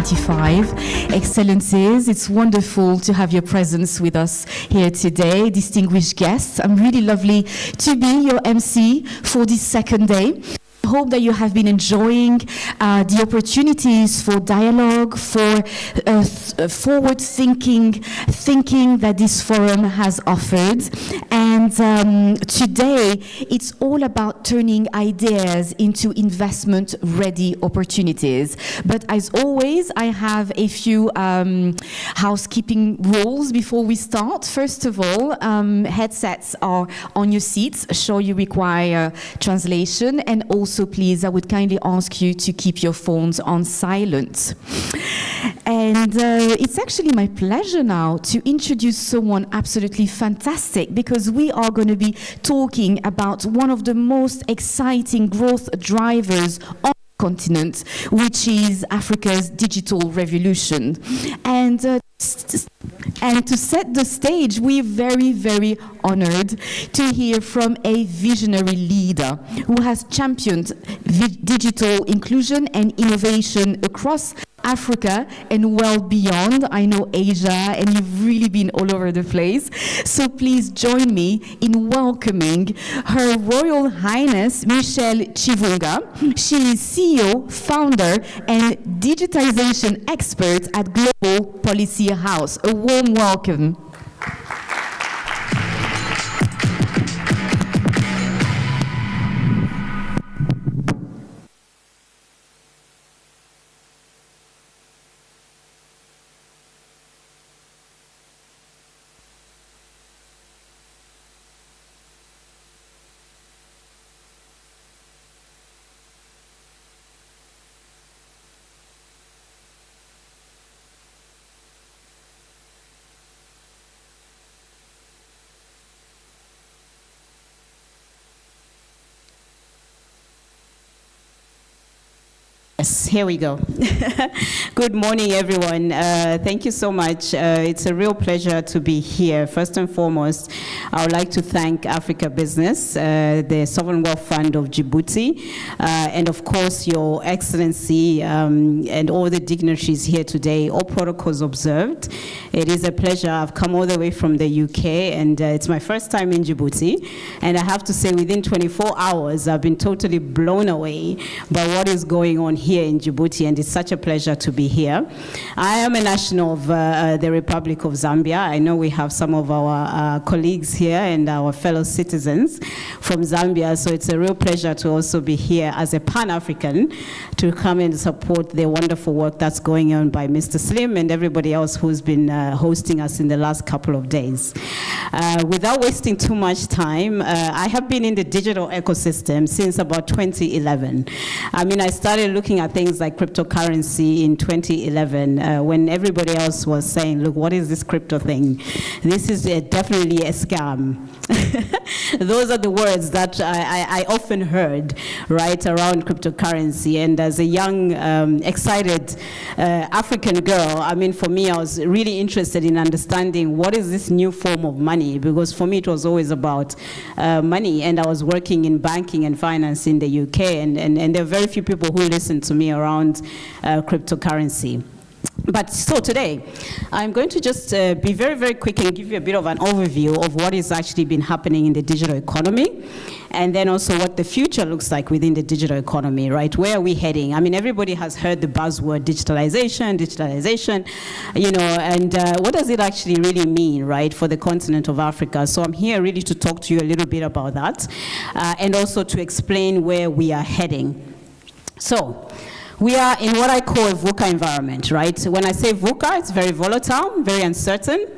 2025. Excellencies, it's wonderful to have your presence with us here today. Distinguished guests, I'm really lovely to be your MC for this second day. I hope that you have been enjoying the opportunities for dialogue, for forward-thinking that this forum has offered. And today, it's all about turning ideas into investment-ready opportunities. But as always, I have a few housekeeping rules before we start. First of all, headsets are on your seats, sure you require translation, and also please, I would kindly ask you to keep your phones on silent. And it's actually my pleasure now to introduce someone absolutely fantastic, because we are going to be talking about one of the most exciting growth drivers on the continent, which is Africa's digital revolution. And to set the stage, we're very, very honored to hear from a visionary leader who has championed digital inclusion and innovation across Africa and well beyond. I know Asia, and you've really been all over the place. So please join me in welcoming Her Royal Highness Michelle Chivunga. She is CEO, founder, and digitization expert at Global Policy House. A warm welcome. Yes, here we go. Good morning, everyone. Thank you so much. It's a real pleasure to be here. First and foremost, I would like to thank Africa Business, the Sovereign Wealth Fund of Djibouti, and of course, Your Excellency, and all the dignitaries here today, all protocols observed. It is a pleasure. I've come all the way from the UK, and it's my first time in Djibouti. And I have to say, within 24 hours, I've been totally blown away by what is going on here in Djibouti, and it's such a pleasure to be here. I am a national of the Republic of Zambia. I know we have some of our colleagues here and our fellow citizens from Zambia, so it's a real pleasure to also be here as a Pan-African to come and support the wonderful work that's going on by Mr. Slim and everybody else who's been hosting us in the last couple of days. Without wasting too much time, I have been in the digital ecosystem since about 2011. I mean, I started looking at things like cryptocurrency in 2011 when everybody else was saying, look, what is this crypto thing? This is definitely a scam. Those are the words that I often heard, right, around cryptocurrency. And as a young, excited African girl, I mean, for me, I was really interested in understanding what is this new form of money, because for me, it was always about money. And I was working in banking and finance in the UK, and there are very few people who listen to me around cryptocurrency. But so today, I'm going to just be very, very quick and give you a bit of an overview of what has actually been happening in the digital economy, and then also what the future looks like within the digital economy, right? Where are we heading? I mean, everybody has heard the buzzword digitalization, you know, and what does it actually really mean, right, for the continent of Africa? So I'm here really to talk to you a little bit about that, and also to explain where we are heading. So, we are in what I call a VUCA environment, right? When I say VUCA, it's very volatile, very uncertain,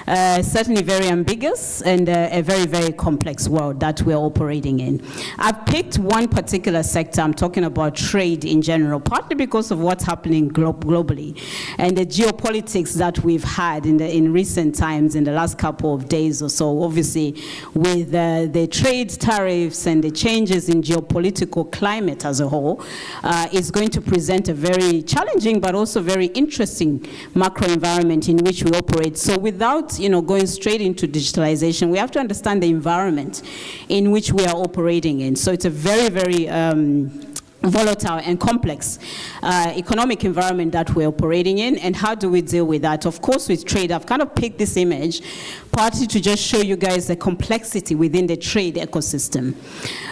certainly very ambiguous, and a very, very complex world that we're operating in. I've picked one particular sector. I'm talking about trade in general, partly because of what's happening globally and the geopolitics that we've had in recent times, in the last couple of days or so. Obviously, with the trade tariffs and the changes in geopolitical climate as a whole, is going to present a very challenging but also very interesting macro environment in which we operate. So without going straight into digitalization, we have to understand the environment in which we are operating in. So it's a very, very volatile and complex economic environment that we're operating in, and how do we deal with that? Of course, with trade, I've kind of picked this image partly to just show you guys the complexity within the trade ecosystem,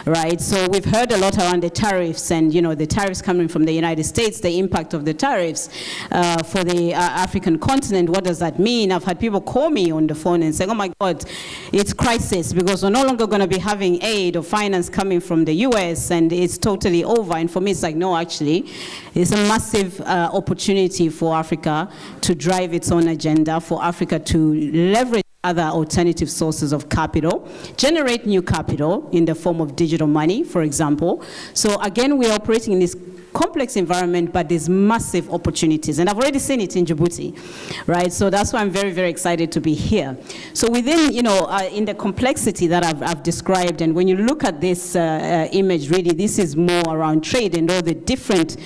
right? So we've heard a lot around the tariffs and, you know, the tariffs coming from the United States, the impact of the tariffs for the African continent. What does that mean? I've had people call me on the phone and say, oh my God, it's crisis because we're no longer going to be having aid or finance coming from the US and it's totally over. And for me, it's like, no, actually, it's a massive opportunity for Africa to drive its own agenda, for Africa to leverage other alternative sources of capital, generate new capital in the form of digital money, for example. So again, we're operating in this complex environment, but there's massive opportunities. And I've already seen it in Djibouti, right? So that's why I'm very, very excited to be here. So within, you know, in the complexity that I've described, and when you look at this image, really, this is more around trade and all the different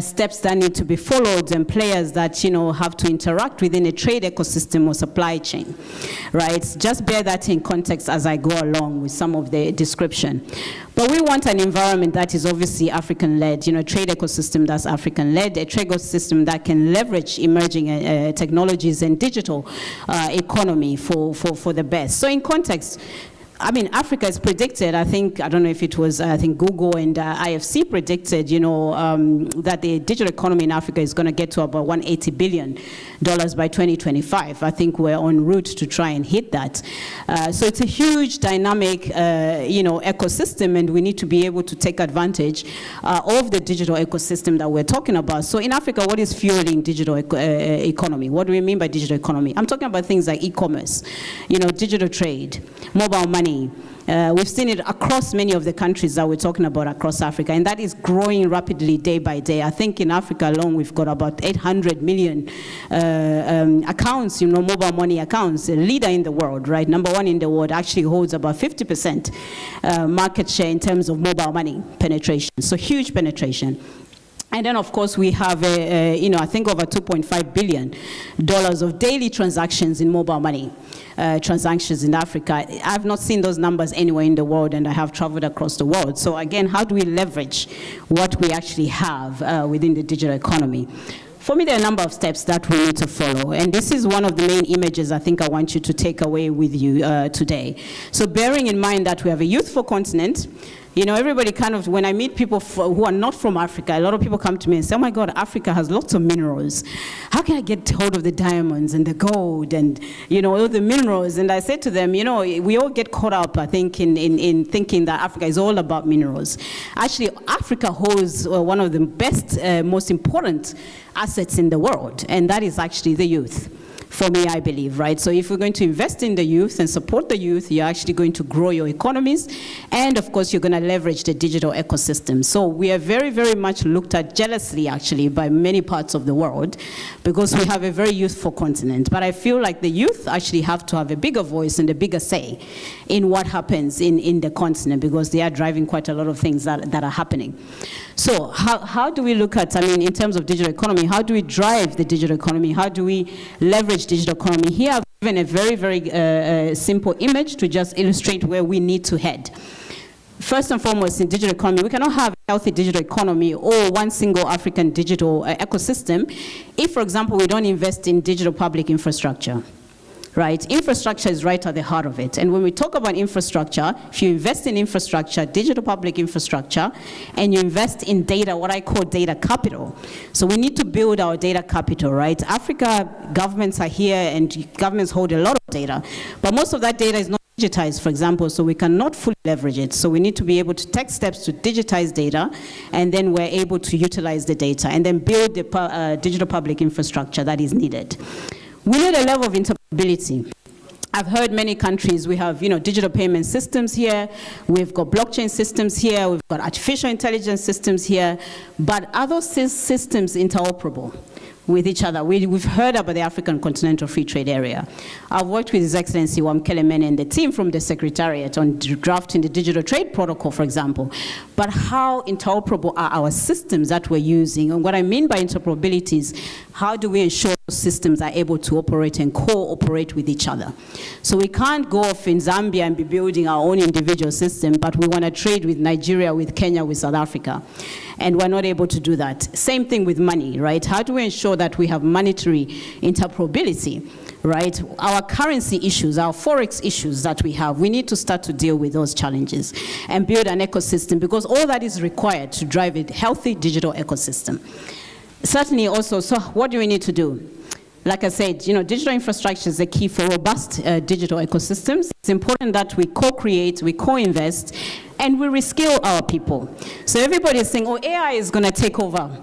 steps that need to be followed and players that, you know, have to interact within a trade ecosystem or supply chain, right? Just bear that in context as I go along with some of the description. But we want an environment that is obviously African-led, you know, trade ecosystem that's African-led, a trade ecosystem that can leverage emerging technologies and digital economy for the best. So in context, I mean, Africa is predicted, I think, I don't know if it was, I think Google and IFC predicted, you know, that the digital economy in Africa is going to get to about $180 billion by 2025. I think we're en route to try and hit that. So it's a huge dynamic, you know, ecosystem, and we need to be able to take advantage of the digital ecosystem that we're talking about. So in Africa, what is fueling digital economy? What do we mean by digital economy? I'm talking about things like e-commerce, you know, digital trade, mobile money. We've seen it across many of the countries that we're talking about across Africa, and that is growing rapidly day by day. I think in Africa alone, we've got about 800 million accounts, you know, mobile money accounts, a leader in the world, right? Number one in the world, actually holds about 50% market share in terms of mobile money penetration, so huge penetration. And then, of course, we have, you know, I think over $2.5 billion of daily transactions in mobile money transactions in Africa. I've not seen those numbers anywhere in the world, and I have traveled across the world. So again, how do we leverage what we actually have within the digital economy? For me, there are a number of steps that we need to follow, and this is one of the main images I think I want you to take away with you today. So bearing in mind that we have a youthful continent, you know, everybody kind of, when I meet people who are not from Africa, a lot of people come to me and say, oh my God, Africa has lots of minerals. How can I get hold of the diamonds and the gold and, you know, all the minerals? And I said to them, you know, we all get caught up, I think, in thinking that Africa is all about minerals. Actually, Africa holds one of the best, most important assets in the world, and that is actually the youth. For me, I believe, right? So if we're going to invest in the youth and support the youth, you're actually going to grow your economies. And of course, you're going to leverage the digital ecosystem. So we are very, very much looked at jealously, actually, by many parts of the world, because we have a very youthful continent. But I feel like the youth actually have to have a bigger voice and a bigger say in what happens in the continent, because they are driving quite a lot of things that are happening. So how do we look at, I mean, in terms of digital economy, how do we drive the digital economy? How do we leverage digital economy? Here I've given a very, very simple image to just illustrate where we need to head. First and foremost, in digital economy, we cannot have a healthy digital economy or one single African digital ecosystem if, for example, we don't invest in digital public infrastructure. Right? Infrastructure is right at the heart of it. And when we talk about infrastructure, if you invest in infrastructure, digital public infrastructure, and you invest in data, what I call data capital. So we need to build our data capital, right? Africa, governments are here and governments hold a lot of data, but most of that data is not digitized, for example, so we cannot fully leverage it. So we need to be able to take steps to digitize data, and then we're able to utilize the data and then build the digital public infrastructure that is needed. We need a level of interoperability. I've heard many countries, we have, you know, digital payment systems here, we've got blockchain systems here, we've got artificial intelligence systems here, but are those systems interoperable with each other? We've heard about the African Continental Free Trade Area. I've worked with His Excellency Wamkele Mene and the team from the Secretariat on drafting the Digital Trade Protocol, for example. But how interoperable are our systems that we're using? And what I mean by interoperability is, how do we ensure systems are able to operate and cooperate with each other? So we can't go off in Zambia and be building our own individual system, but we want to trade with Nigeria, with Kenya, with South Africa. And we're not able to do that. Same thing with money, right? How do we ensure that we have monetary interoperability, right? Our currency issues, our forex issues that we have, we need to start to deal with those challenges and build an ecosystem, because all that is required to drive a healthy digital ecosystem. Certainly also, so what do we need to do? Like I said, digital infrastructure is the key for robust digital ecosystems. It's important that we co-create, we co-invest, and we reskill our people. So everybody is saying, oh, AI is going to take over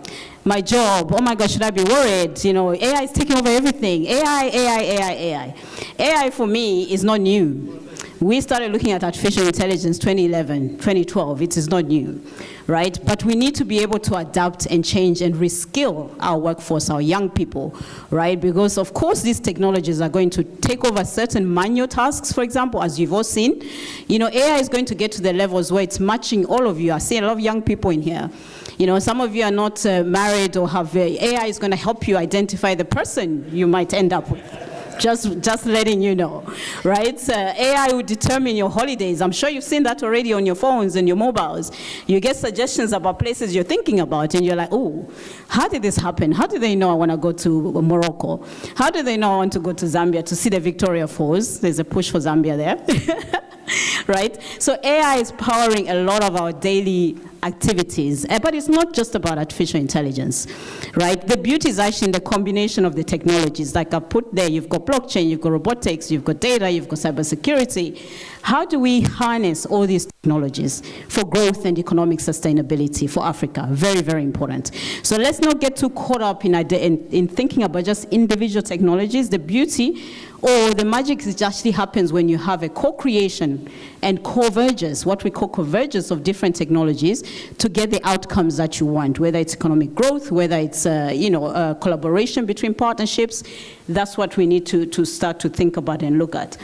my job. Oh my gosh, should I be worried? AI is taking over everything. AI. AI for me is not new. We started looking at artificial intelligence 2011, 2012. It is not new, right? But we need to be able to adapt and change and reskill our workforce, our young people, right? Because of course these technologies are going to take over certain manual tasks, for example, as you've all seen. AI is going to get to the levels where it's matching all of you. I see a lot of young people in here. Some of you are not married or have AI is going to help you identify the person you might end up with. Just letting you know, right? AI will determine your holidays. I'm sure you've seen that already on your phones and your mobiles. You get suggestions about places you're thinking about, and you're like, oh, how did this happen? How do they know I want to go to Morocco? How do they know I want to go to Zambia to see the Victoria Falls? There's a push for Zambia there. Right? So AI is powering a lot of our daily activities, but it's not just about artificial intelligence, right? The beauty is actually in the combination of the technologies. Like I put there, you've got blockchain, you've got robotics, you've got data, you've got cybersecurity. How do we harness all these technologies for growth and economic sustainability for Africa? Very, very important. So let's not get too caught up in thinking about just individual technologies. The beauty or the magic actually happens when you have a co-creation and convergence, what we call convergence of different technologies to get the outcomes that you want, whether it's economic growth, whether it's collaboration between partnerships. That's what we need to start to think about and look at.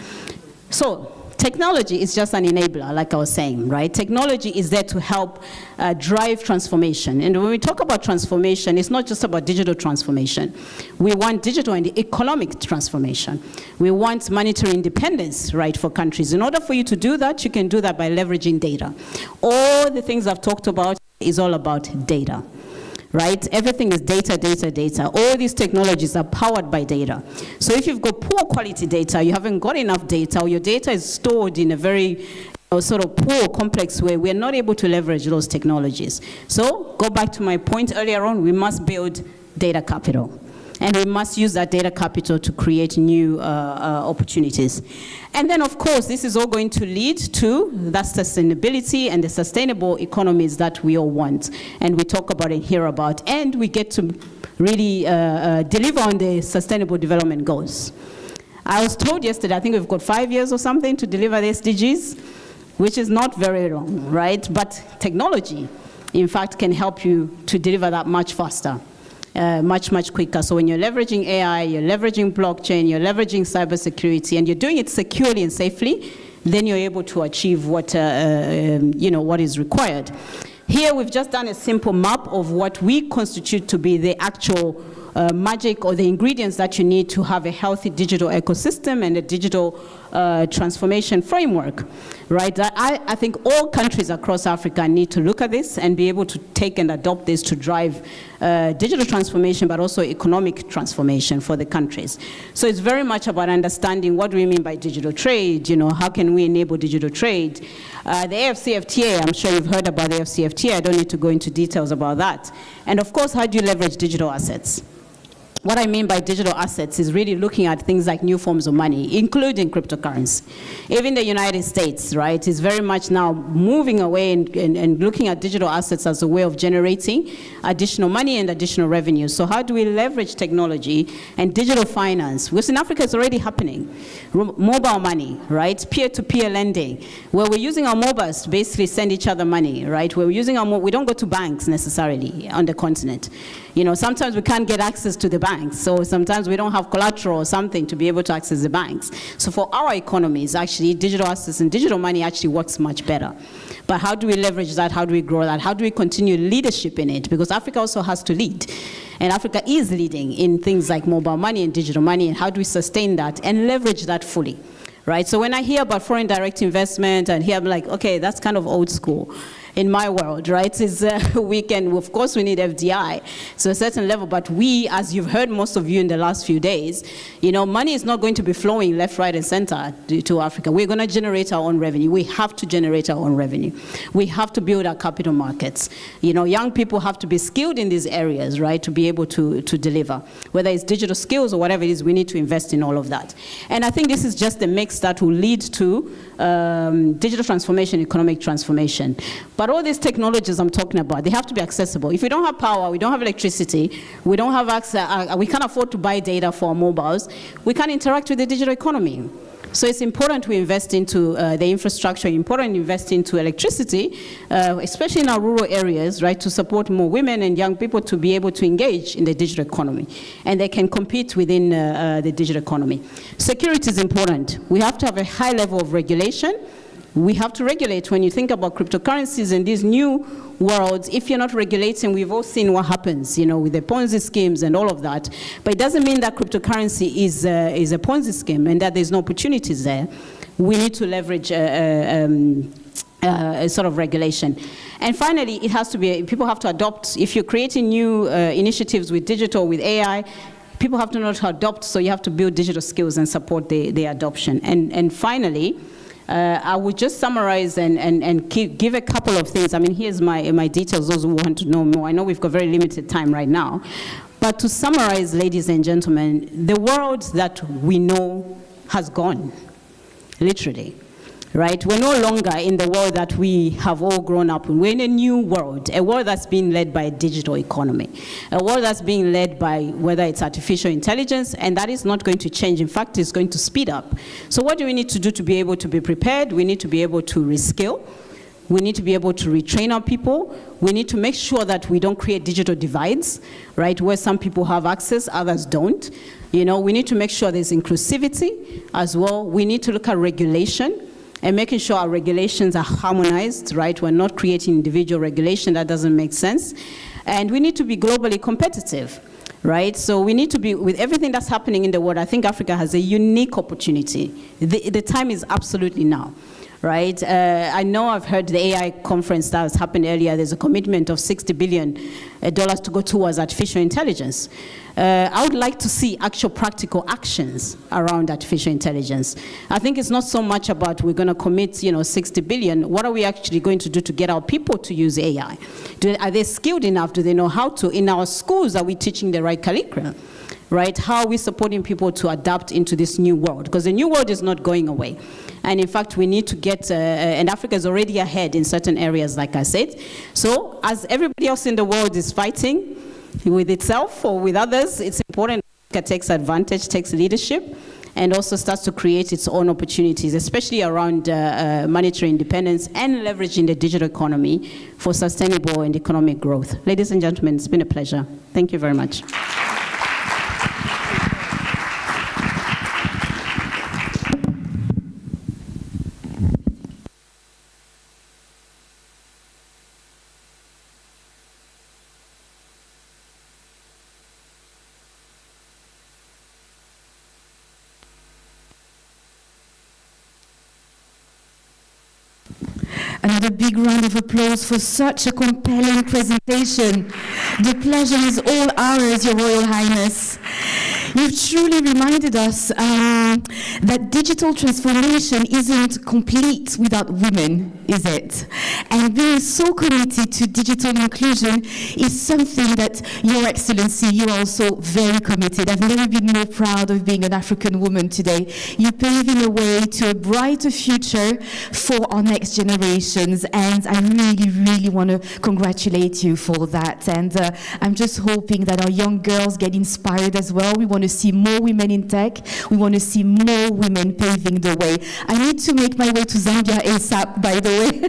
So technology is just an enabler, like I was saying, right? Technology is there to help drive transformation. And when we talk about transformation, it's not just about digital transformation. We want digital and economic transformation. We want monetary independence, right, for countries. In order for you to do that, you can do that by leveraging data. All the things I've talked about is all about data. Right? Everything is data, data, data. All these technologies are powered by data. So if you've got poor quality data, you haven't got enough data, or your data is stored in a very sort of poor, complex way, we're not able to leverage those technologies. So go back to my point earlier on, we must build data capital. And we must use that data capital to create new opportunities. And then, of course, this is all going to lead to that sustainability and the sustainable economies that we all want. And we talk about and hear about. And we get to really deliver on the sustainable development goals. I was told yesterday, I think we've got 5 years or something to deliver the SDGs, which is not very long, right? But technology, in fact, can help you to deliver that much faster. Much quicker. So when you're leveraging AI, you're leveraging blockchain, you're leveraging cybersecurity, and you're doing it securely and safely, then you're able to achieve what is required. Here we've just done a simple map of what we constitute to be the actual magic or the ingredients that you need to have a healthy digital ecosystem and a digital transformation framework, right? I think all countries across Africa need to look at this and be able to take and adopt this to drive digital transformation, but also economic transformation for the countries. So it's very much about understanding what do we mean by digital trade, how can we enable digital trade? The AFCFTA, I'm sure you've heard about the AFCFTA, I don't need to go into details about that. And of course, how do you leverage digital assets? What I mean by digital assets is really looking at things like new forms of money, including cryptocurrency. Even the United States, right, is very much now moving away and looking at digital assets as a way of generating additional money and additional revenue. So how do we leverage technology and digital finance? Because in Africa, it's already happening. Mobile money, right, peer-to-peer lending, where we're using our mobiles to basically send each other money, right? Where we're using we don't go to banks necessarily on the continent. Sometimes we can't get access to the banks, so sometimes we don't have collateral or something to be able to access the banks. So for our economies, actually, digital assets and digital money actually works much better. But how do we leverage that? How do we grow that? How do we continue leadership in it? Because Africa also has to lead. And Africa is leading in things like mobile money and digital money, and how do we sustain that and leverage that fully, right? So when I hear about foreign direct investment and here I'm like, okay, that's kind of old school. In my world, right, is of course we need FDI to a certain level, but we, as you've heard most of you in the last few days, money is not going to be flowing left, right, and center to Africa. We're going to generate our own revenue. We have to generate our own revenue. We have to build our capital markets. Young people have to be skilled in these areas, right, to be able to deliver. Whether it's digital skills or whatever it is, we need to invest in all of that. And I think this is just a mix that will lead to digital transformation, economic transformation. But all these technologies I'm talking about, they have to be accessible. If we don't have power, we don't have electricity, we don't have access, we can't afford to buy data for our mobiles, we can't interact with the digital economy. So it's important we invest into the infrastructure, important to invest into electricity, especially in our rural areas, right, to support more women and young people to be able to engage in the digital economy. And they can compete within the digital economy. Security is important. We have to have a high level of regulation. We have to regulate. When you think about cryptocurrencies and these new worlds, if you're not regulating, we've all seen what happens, with the Ponzi schemes and all of that. But it doesn't mean that cryptocurrency is a Ponzi scheme and that there's no opportunities there. We need to leverage a sort of regulation. And finally, it has to be, people have to adopt. If you're creating new initiatives with digital, with AI, people have to know how to adopt, so you have to build digital skills and support the adoption. And finally, I would just summarize and give a couple of things. I mean, here's my details, those who want to know more. I know we've got very limited time right now. But to summarize, ladies and gentlemen, the world that we know has gone, literally. Right? We're no longer in the world that we have all grown up in. We're in a new world, a world that's being led by a digital economy, a world that's being led by whether it's artificial intelligence, and that is not going to change. In fact, it's going to speed up. So what do we need to do to be able to be prepared? We need to be able to reskill. We need to be able to retrain our people. We need to make sure that we don't create digital divides, right, where some people have access, others don't. We need to make sure there's inclusivity as well. We need to look at regulation and making sure our regulations are harmonized, right? We're not creating individual regulation that doesn't make sense. And we need to be globally competitive, right? So we need to be, with everything that's happening in the world, I think Africa has a unique opportunity. The time is absolutely now. Right? I know I've heard the AI conference that has happened earlier. There's a commitment of $60 billion to go towards artificial intelligence. I would like to see actual practical actions around artificial intelligence. I think it's not so much about we're going to commit, $60 billion. What are we actually going to do to get our people to use AI? Are they skilled enough? Do they know how to? In our schools, are we teaching the right curriculum? Right? How are we supporting people to adapt into this new world? Because the new world is not going away. And in fact, we need to get, and Africa is already ahead in certain areas, like I said. So as everybody else in the world is fighting with itself or with others, it's important that Africa takes advantage, takes leadership, and also starts to create its own opportunities, especially around monetary independence and leveraging the digital economy for sustainable and economic growth. Ladies and gentlemen, it's been a pleasure. Thank you very much. Another big round of applause for such a compelling presentation. The pleasure is all ours, Your Royal Highness. You've truly reminded us that digital transformation isn't complete without women, is it? And being so committed to digital inclusion is something that Your Excellency, you're also very committed. I've never been more proud of being an African woman today. You're paving the way to a brighter future for our next generations, and I really, really want to congratulate you for that. And I'm just hoping that our young girls get inspired as well. We want to see more women in tech. We want to see more women paving the way. I need to make my way to Zambia ASAP, by the way.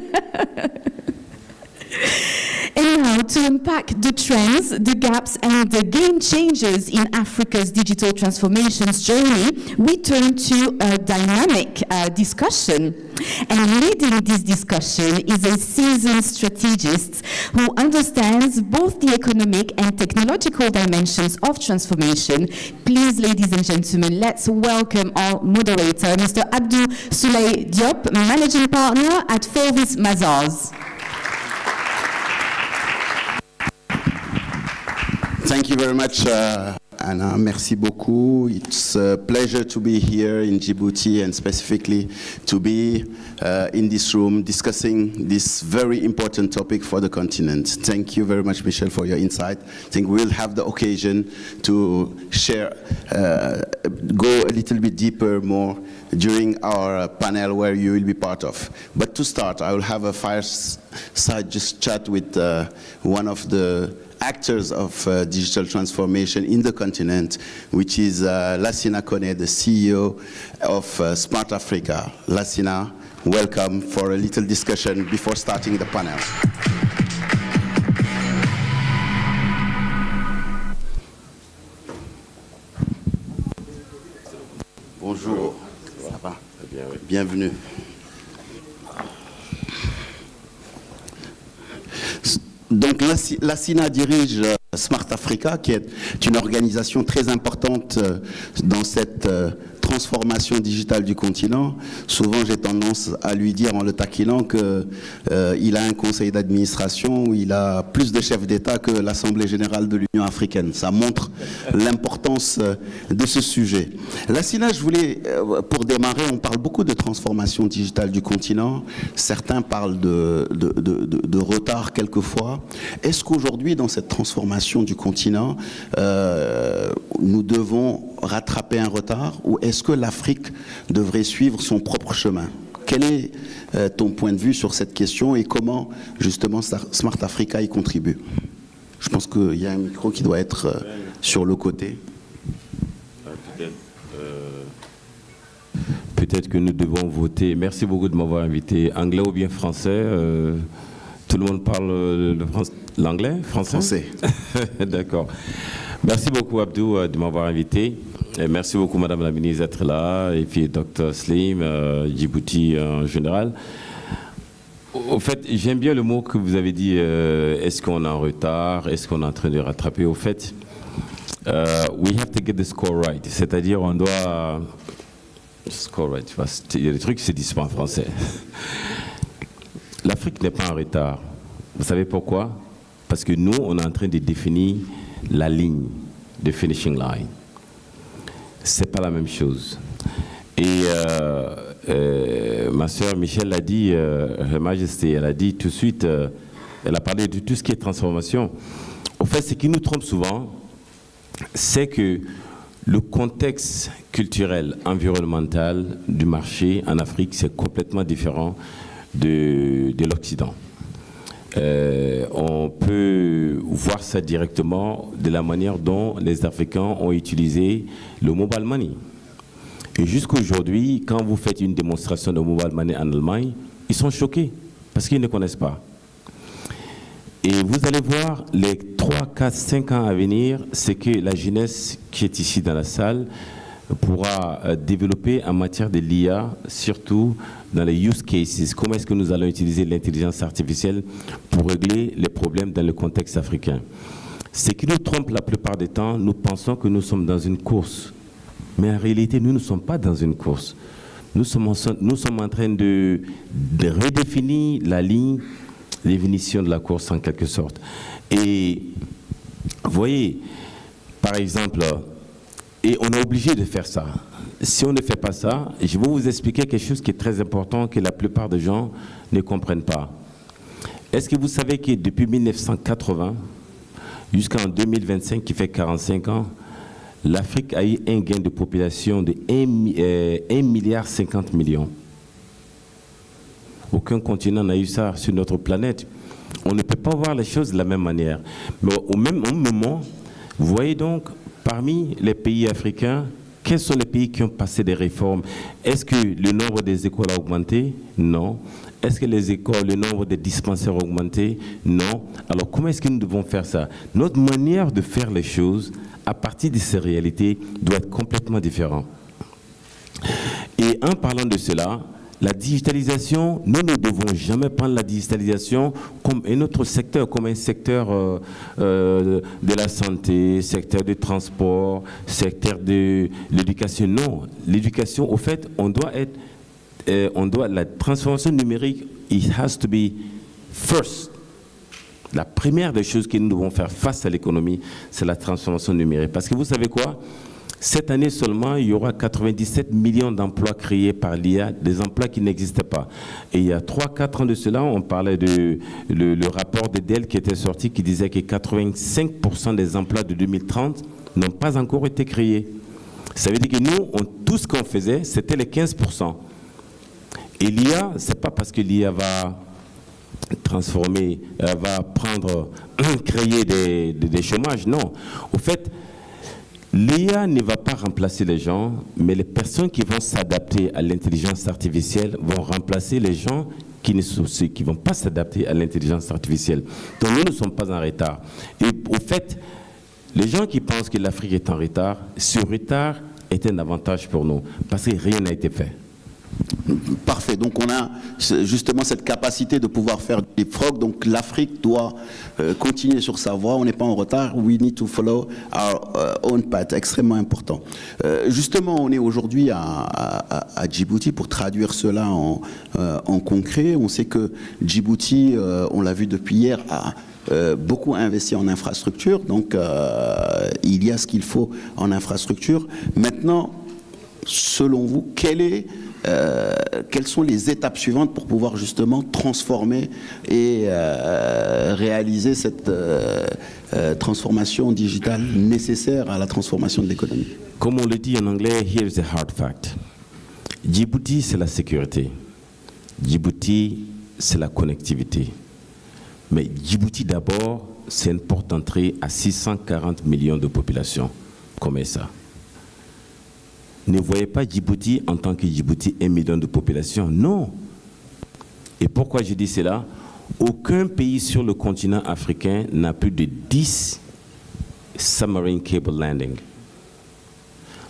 And now, to unpack the trends, the gaps, and the game changers in Africa's digital transformations journey, we turn to a dynamic discussion. And leading this discussion is a seasoned strategist who understands both the economic and technological dimensions of transformation. Please, ladies and gentlemen, let's welcome our moderator, Mr. Abdou Souley Diop, Managing Partner at Forvis Mazars. Thank you very much, Anna. Merci beaucoup. It's a pleasure to be here in Djibouti and specifically to be in this room discussing this very important topic for the continent. Thank you very much, Michel, for your insight. I think we'll have the occasion to share, go a little bit deeper more during our panel where you will be part of. But to start, I will have a fireside just chat with one of the actors of digital transformation in the continent, which is Lassina Kone, the CEO of Smart Africa. Lassina, welcome for a little discussion before starting the panel. Bonjour. Ça va? Bien, oui. Bienvenue. Donc, Lassina dirige Smart Africa, qui est une organisation très importante dans cette transformation digitale du continent. Souvent, j'ai tendance à lui dire en le taquinant qu'il a un conseil d'administration où il a plus de chefs d'État que l'Assemblée générale de l'Union africaine. Ça montre l'importance de ce sujet. Lassina, je voulais, pour démarrer, on parle beaucoup de transformation digitale du continent. Certains parlent de retard quelquefois. Est-ce qu'aujourd'hui, dans cette transformation du continent, nous devons rattraper un retard ou est-ce que l'Afrique devrait suivre son propre chemin? Quel est ton point de vue sur cette question et comment justement Smart Africa y contribue? Je pense qu'il y a un micro qui doit être sur le côté. Peut-être que nous devons voter. Merci beaucoup de m'avoir invité. Anglais ou bien français? Tout le monde parle l'anglais? Français. D'accord. Merci beaucoup, Abdou, de m'avoir invité. Et merci beaucoup, Madame la ministre, d'être là, et puis Dr Slim, Djibouti en général. Au fait, j'aime bien le mot que vous avez dit, est-ce qu'on est en retard, est-ce qu'on est en train de rattraper? Au fait, we have to get the score right, c'est-à-dire on doit... Score right, il y a des trucs qui se disent pas en français. L'Afrique n'est pas en retard. Vous savez pourquoi? Parce que nous, on est en train de définir la ligne, de finishing line. C'est pas la même chose. Et ma sœur Michel l'a dit, Her Majesté, elle a dit tout de suite, elle a parlé de tout ce qui est transformation. Au fait, ce qui nous trompe souvent, c'est que le contexte culturel, environnemental du marché en Afrique, c'est complètement différent de l'Occident. On peut voir ça directement de la manière dont les Africains ont utilisé le mobile money. Et jusqu'à aujourd'hui, quand vous faites une démonstration de mobile money en Allemagne, ils sont choqués parce qu'ils ne connaissent pas. Et vous allez voir les 3, 4, 5 ans à venir, c'est que la jeunesse qui est ici dans la salle pourra développer en matière de l'IA, surtout dans les use cases. Comment est-ce que nous allons utiliser l'intelligence artificielle pour régler les problèmes dans le contexte africain? Ce qui nous trompe la plupart des temps, nous pensons que nous sommes dans une course. Mais en réalité, nous ne sommes pas dans une course. Nous sommes en train de redéfinir la ligne de définition de la course en quelque sorte. Et vous voyez, par exemple, et on est obligé de faire ça. Si on ne fait pas ça, je vais vous expliquer quelque chose qui est très important que la plupart des gens ne comprennent pas. Est-ce que vous savez que depuis 1980 jusqu'en 2025, qui fait 45 ans, l'Afrique a eu un gain de population de 1,50 milliard. Aucun continent n'a eu ça sur notre planète. On ne peut pas voir les choses de la même manière. Mais au même moment, vous voyez donc, parmi les pays africains, quels sont les pays qui ont passé des réformes? Est-ce que le nombre des écoles a augmenté? Non. Est-ce que les écoles, le nombre de dispensaires a augmenté? Non. Alors comment est-ce que nous devons faire ça? Notre manière de faire les choses, à partir de ces réalités, doit être complètement différente. Et en parlant de cela, la digitalisation, nous ne devons jamais prendre la digitalisation comme un autre secteur, comme un secteur de la santé, secteur du transport, secteur de l'éducation. Non, l'éducation, au fait, la transformation numérique, it has to be first. La première des choses que nous devons faire face à l'économie, c'est la transformation numérique. Parce que vous savez quoi? Cette année seulement, il y aura 97 millions d'emplois créés par l'IA, des emplois qui n'existaient pas. Et il y a 3-4 ans de cela, on parlait de le rapport de Dell qui était sorti, qui disait que 85% des emplois de 2030 n'ont pas encore été créés. Ça veut dire que nous, tout ce qu'on faisait, c'était les 15%. Et l'IA, ce n'est pas parce que l'IA va transformer, va créer des chômages, non. Au fait, l'IA ne va pas remplacer les gens, mais les personnes qui vont s'adapter à l'intelligence artificielle vont remplacer les gens qui ne vont pas s'adapter à l'intelligence artificielle. Donc nous ne sommes pas en retard. Et au fait, les gens qui pensent que l'Afrique est en retard, ce retard est un avantage pour nous, parce que rien n'a été fait. Parfait. Donc on a justement cette capacité de pouvoir faire des leapfrog. Donc l'Afrique doit continuer sur sa voie. On n'est pas en retard. We need to follow our own path. Extrêmement important. Justement, on est aujourd'hui à Djibouti pour traduire cela en concret. On sait que Djibouti, on l'a vu depuis hier, a beaucoup investi en infrastructure. Donc il y a ce qu'il faut en infrastructure. Maintenant, selon vous, quelles sont les étapes suivantes pour pouvoir justement transformer et réaliser cette transformation digitale nécessaire à la transformation de l'économie? Comme on le dit en anglais, here's the hard fact. Djibouti, c'est la sécurité. Djibouti, c'est la connectivité. Mais Djibouti, d'abord, c'est une porte d'entrée à 640 millions de population. Comme ça. Ne voyez pas Djibouti en tant que Djibouti 1 million de population. Non. Et pourquoi je dis cela? Aucun pays sur le continent africain n'a plus de 10 submarine cable landing.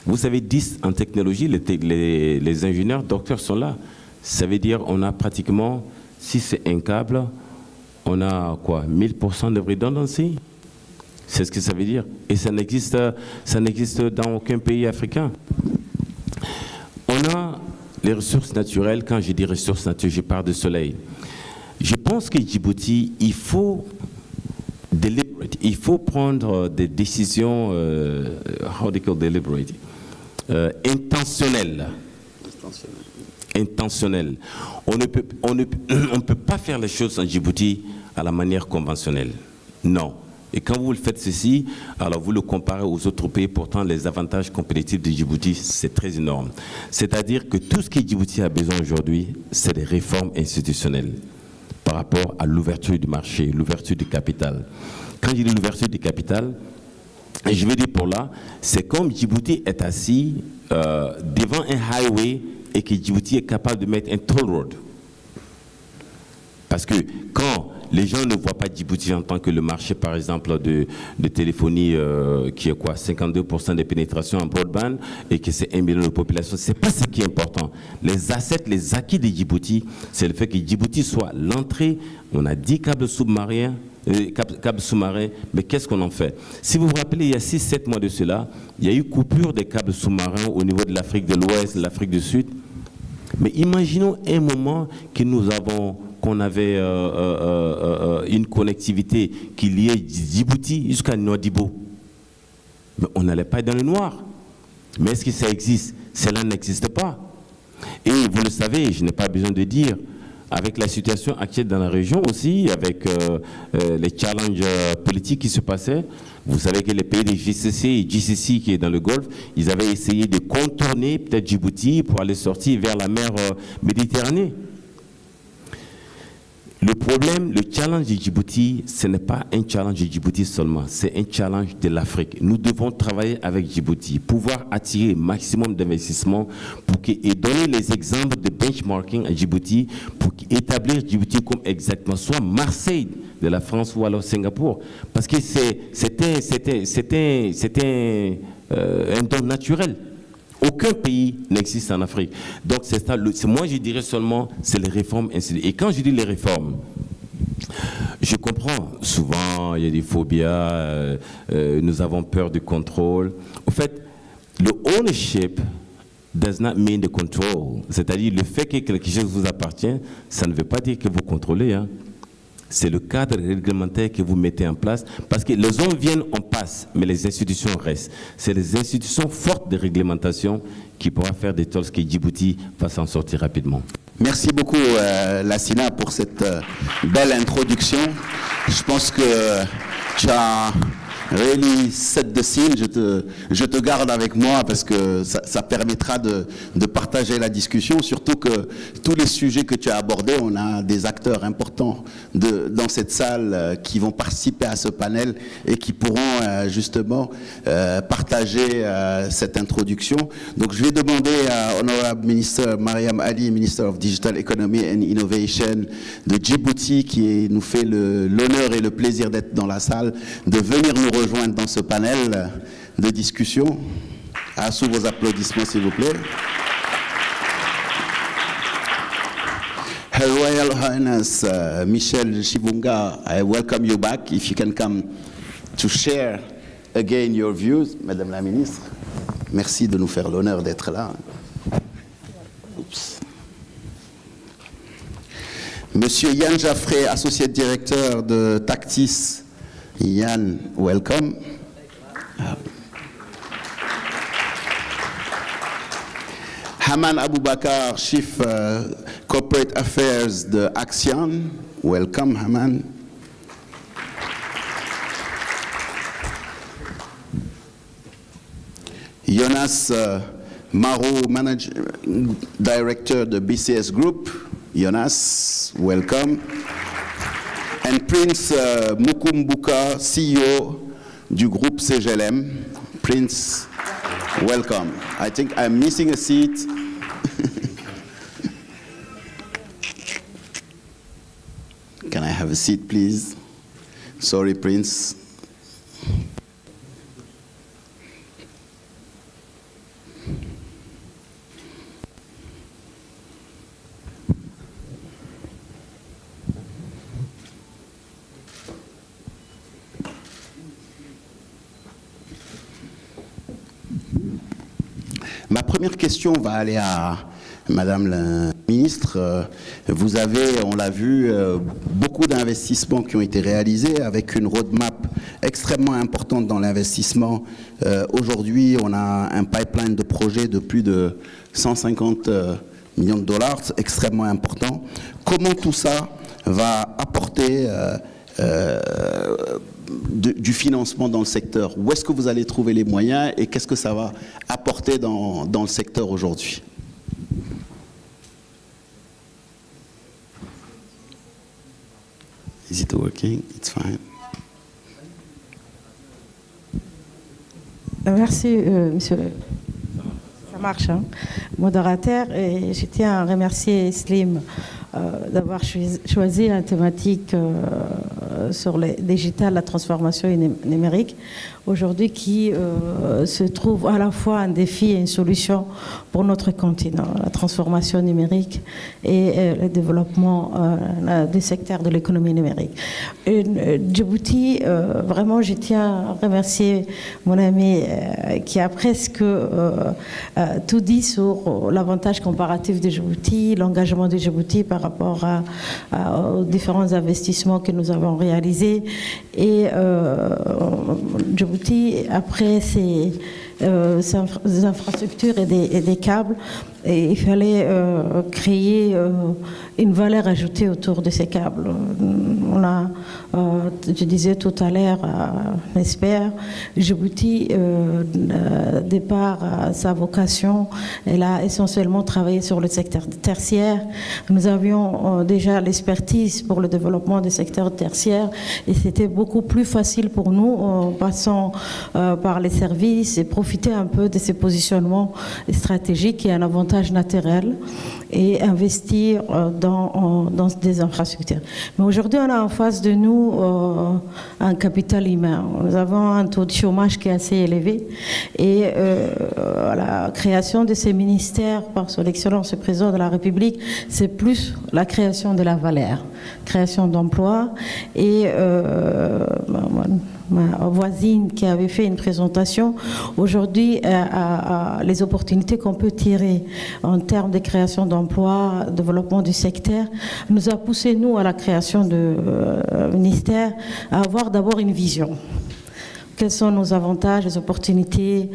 Vous savez, 10 en technologie, les ingénieurs, docteurs sont là. Ça veut dire qu'on a pratiquement, si c'est un câble, on a quoi, 1000% de redundancy? C'est ce que ça veut dire. Et ça n'existe dans aucun pays africain. On a les ressources naturelles. Quand je dis ressources naturelles, je parle de soleil. Je pense que Djibouti, il faut prendre des décisions, how do you call deliberate, intentionnelles. Intentionnelles. On ne peut pas faire les choses en Djibouti à la manière conventionnelle. Non. Et quand vous le faites ceci, alors vous le comparez aux autres pays, pourtant les avantages compétitifs de Djibouti, c'est très énorme. C'est-à-dire que tout ce que Djibouti a besoin aujourd'hui, c'est des réformes institutionnelles par rapport à l'ouverture du marché, l'ouverture du capital. Quand je dis l'ouverture du capital, et je veux dire pour là, c'est comme Djibouti est assis devant un highway et que Djibouti est capable de mettre un toll road. Parce que quand les gens ne voient pas Djibouti en tant que le marché, par exemple, de téléphonie qui est quoi, 52% de pénétration en broadband et que c'est 1 million de population, c'est pas ce qui est important. Les assets, les acquis de Djibouti, c'est le fait que Djibouti soit l'entrée. On a 10 câbles sous-marins, mais qu'est-ce qu'on en fait? Si vous vous rappelez, il y a 6-7 mois de cela, il y a eu coupure des câbles sous-marins au niveau de l'Afrique de l'Ouest, de l'Afrique du Sud. Mais imaginons un moment qu'on avait une connectivité qui liait Djibouti jusqu'à Nouadhibou. Mais on n'allait pas dans le noir. Mais est-ce que ça existe? Cela n'existe pas. Et vous le savez, je n'ai pas besoin de dire, avec la situation actuelle dans la région aussi, avec les challenges politiques qui se passaient, vous savez que les pays des GCC et GCC qui est dans le Golfe, ils avaient essayé de contourner peut-être Djibouti pour aller sortir vers la mer Méditerranée. Le problème, le challenge de Djibouti, ce n'est pas un challenge de Djibouti seulement, c'est un challenge de l'Afrique. Nous devons travailler avec Djibouti, pouvoir attirer un maximum d'investissements et donner les exemples de benchmarking à Djibouti pour établir Djibouti comme exactement soit Marseille de la France ou alors Singapour. Parce que c'était un don naturel. Aucun pays n'existe en Afrique. Donc, c'est ça. Moi, je dirais seulement, c'est les réformes. Et quand je dis les réformes, je comprends. Souvent, il y a des phobies, nous avons peur du contrôle. En fait, le ownership does not mean the control. C'est-à-dire, le fait que quelque chose vous appartient, ça ne veut pas dire que vous contrôlez, hein. C'est le cadre réglementaire que vous mettez en place, parce que les hommes viennent, on passe, mais les institutions restent. C'est les institutions fortes de réglementation qui pourra faire de telle sorte que Djibouti va s'en sortir rapidement. Merci beaucoup, Lassina, pour cette belle introduction. Je pense que tu as really set the scene. Je te garde avec moi parce que ça permettra de partager la discussion, surtout que tous les sujets que tu as abordés, on a des acteurs importants dans cette salle qui vont participer à ce panel et qui pourront justement partager cette introduction. Donc je vais demander à Honorable Minister Mariam Ali, Minister of Digital Economy and Innovation de Djibouti, qui nous fait l'honneur et le plaisir d'être dans la salle, de venir nous rejoindre dans ce panel de discussion. Sous vos applaudissements, s'il vous plaît. Her Royal Highness Michel Chibunga, I welcome you back. If you can come to share again your views, Madame la Ministre. Merci de nous faire l'honneur d'être là. Oups. Monsieur Yann Jaffré, associé directeur de Tactis. Yann, welcome. Haman Aboubakar, Chief Corporate Affairs de Axion. Welcome, Haman. Jonas Maro, Managing Director de BCS Group. Jonas, welcome. And Prince Mukumbuka, CEO du groupe CGLM. Prince, welcome. I think I'm missing a seat. Can I have a seat, please? Sorry, Prince. Ma première question va aller à Madame la Ministre. Vous avez, on l'a vu, beaucoup d'investissements qui ont été réalisés avec une roadmap extrêmement importante dans l'investissement. Aujourd'hui, on a un pipeline de projets de plus de 150 millions de dollars, c'est extrêmement important. Comment tout ça va apporter du financement dans le secteur? Où est-ce que vous allez trouver les moyens et qu'est-ce que ça va apporter dans le secteur aujourd'hui? Is it working? It's fine. Merci, monsieur. Ça marche, hein, modérateur. Et je tiens à remercier Slim d'avoir choisi la thématique sur le digital, la transformation numérique, aujourd'hui qui se trouve à la fois un défi et une solution pour notre continent, la transformation numérique et le développement du secteur de l'économie numérique. Djibouti, vraiment, je tiens à remercier mon ami qui a presque tout dit sur l'avantage comparatif de Djibouti, l'engagement de Djibouti par rapport aux différents investissements que nous avons réalisés. Et Djibouti, après des infrastructures et des câbles. Et il fallait créer une valeur ajoutée autour de ces câbles. On a, je disais tout à l'heure, on espère, Djibouti, départ sa vocation, elle a essentiellement travaillé sur le secteur tertiaire. Nous avions déjà l'expertise pour le développement des secteurs tertiaires et c'était beaucoup plus facile pour nous, en passant par les services et profiter un peu de ces positionnements stratégiques qui est un avantage naturel et investir dans des infrastructures. Mais aujourd'hui, on a en face de nous un capital humain. Nous avons un taux de chômage qui est assez élevé et la création de ces ministères par son Excellence le Président de la République, c'est plus la création de la valeur, création d'emplois et ma voisine qui avait fait une présentation, aujourd'hui, les opportunités qu'on peut tirer en termes de création d'emplois, développement du secteur, nous a poussé, nous, à la création de ministère, à avoir d'abord une vision. Quels sont nos avantages, les opportunités,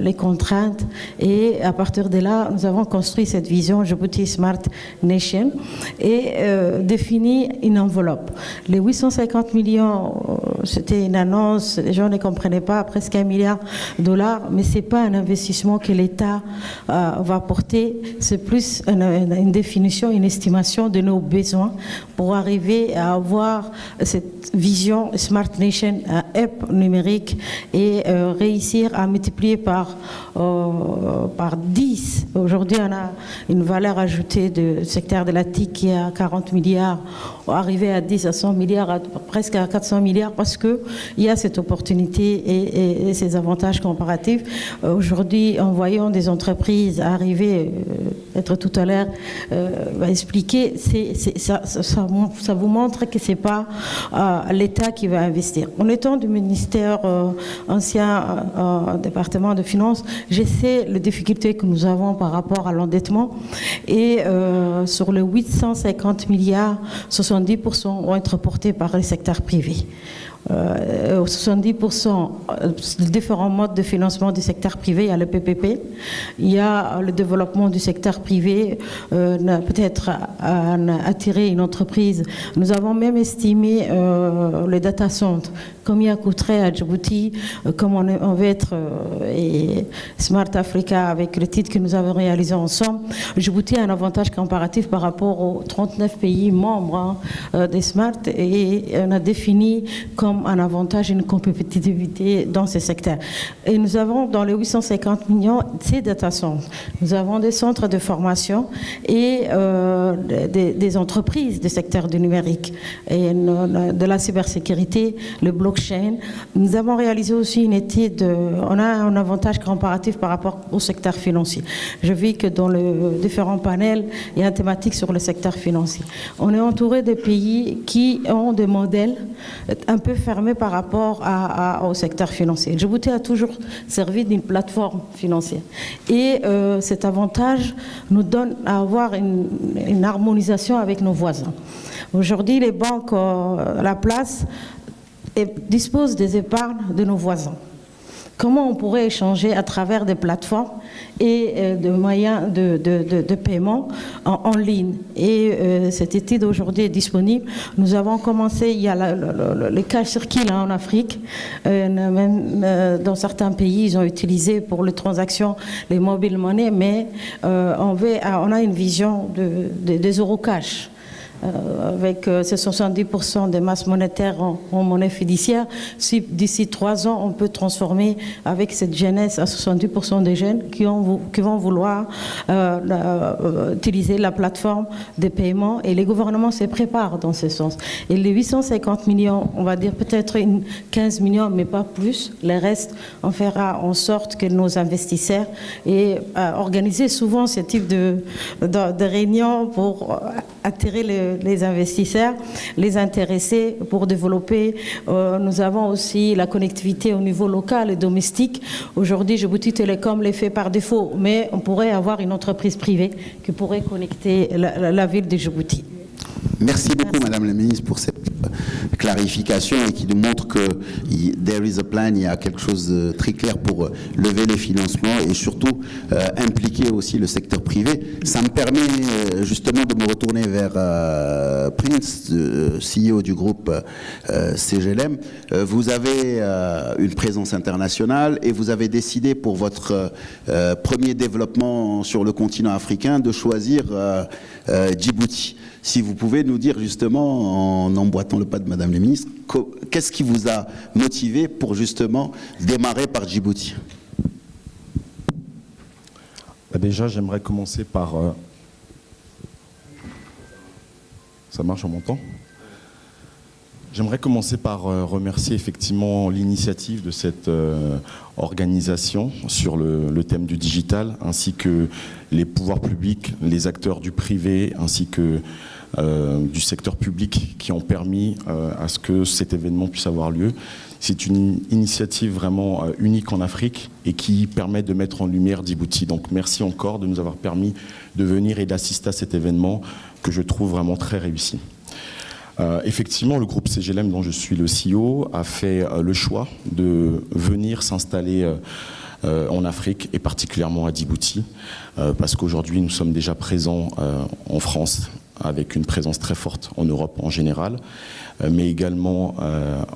les contraintes. Et à partir de là, nous avons construit cette vision Djibouti Smart Nation et défini une enveloppe. Les 850 millions, c'était une annonce, les gens ne comprenaient pas, presque $1 milliard, mais ce n'est pas un investissement que l'État va porter, c'est plus une définition, une estimation de nos besoins pour arriver à avoir cette vision Smart Nation, un hub numérique et réussir à multiplier par 10. Aujourd'hui, on a une valeur ajoutée du secteur de la TIC qui est à 40 milliards, arriver à 10, à 100 milliards, presque à 400 milliards, parce qu'il y a cette opportunité et ces avantages comparatifs. Aujourd'hui, en voyant des entreprises arriver, être tout à l'heure expliquer, ça vous montre que ce n'est pas l'État qui va investir. En étant du ministère ancien département de finances, je sais les difficultés que nous avons par rapport à l'endettement et sur les 850 milliards, 70% vont être portés par le secteur privé. 70% de différents modes de financement du secteur privé. Il y a le PPP, il y a le développement du secteur privé, peut-être attirer une entreprise. Nous avons même estimé les data centers, combien coûterait à Djibouti, comme on veut être Smart Africa avec le titre que nous avons réalisé ensemble. Djibouti a un avantage comparatif par rapport aux 39 pays membres des Smart et on a défini comme un avantage, une compétitivité dans ce secteur. Et nous avons dans les 850 millions ces data centers. Nous avons des centres de formation et des entreprises du secteur du numérique et de la cybersécurité, le blockchain. Nous avons réalisé aussi une étude, on a un avantage comparatif par rapport au secteur financier. Je vis que dans les différents panels, il y a une thématique sur le secteur financier. On est entouré de pays qui ont des modèles un peu fermés par rapport au secteur financier. Djibouti a toujours servi d'une plateforme financière. Et cet avantage nous donne à avoir une harmonisation avec nos voisins. Aujourd'hui, les banques, la place, disposent des épargnes de nos voisins. Comment on pourrait échanger à travers des plateformes et de moyens de paiement en ligne. Et cette étude aujourd'hui est disponible. Nous avons commencé, il y a les cash circulent en Afrique. Même dans certains pays, ils ont utilisé pour les transactions les mobile money, mais on a une vision des euros cash. Avec ces 70% des masses monétaires en monnaie fiduciaire, si d'ici 3 ans on peut transformer avec cette jeunesse à 70% des jeunes qui vont vouloir utiliser la plateforme de paiement et les gouvernements se préparent dans ce sens. Et les 850 millions, on va dire peut-être 15 millions, mais pas plus. Les restes, on fera en sorte que nos investisseurs et organiser souvent ce type de réunions pour attirer les investisseurs, les intéresser pour développer. Nous avons aussi la connectivité au niveau local et domestique. Aujourd'hui, Djibouti Télécom l'est fait par défaut, mais on pourrait avoir une entreprise privée qui pourrait connecter la ville de Djibouti. Merci beaucoup, Madame la Ministre, pour cette clarification et qui nous montre que there is a plan, il y a quelque chose de très clair pour lever les financements et surtout impliquer aussi le secteur privé. Ça me permet justement de me retourner vers Prince, CEO du groupe CGLM. Vous avez une présence internationale et vous avez décidé pour votre premier développement sur le continent africain de choisir Djibouti. Si vous pouvez nous dire justement, en emboîtant le pas de Madame la Ministre, qu'est-ce qui vous a motivé pour justement démarrer par Djibouti? Déjà, j'aimerais commencer par... Ça marche, on m'entend? J'aimerais commencer par remercier effectivement l'initiative de cette organisation sur le thème du digital, ainsi que les pouvoirs publics, les acteurs du privé, ainsi que du secteur public qui ont permis à ce que cet événement puisse avoir lieu. C'est une initiative vraiment unique en Afrique et qui permet de mettre en lumière Djibouti. Donc merci encore de nous avoir permis de venir et d'assister à cet événement que je trouve vraiment très réussi. Effectivement, le groupe CGLM dont je suis le CEO a fait le choix de venir s'installer en Afrique et particulièrement à Djibouti parce qu'aujourd'hui nous sommes déjà présents en France avec une présence très forte en Europe en général, mais également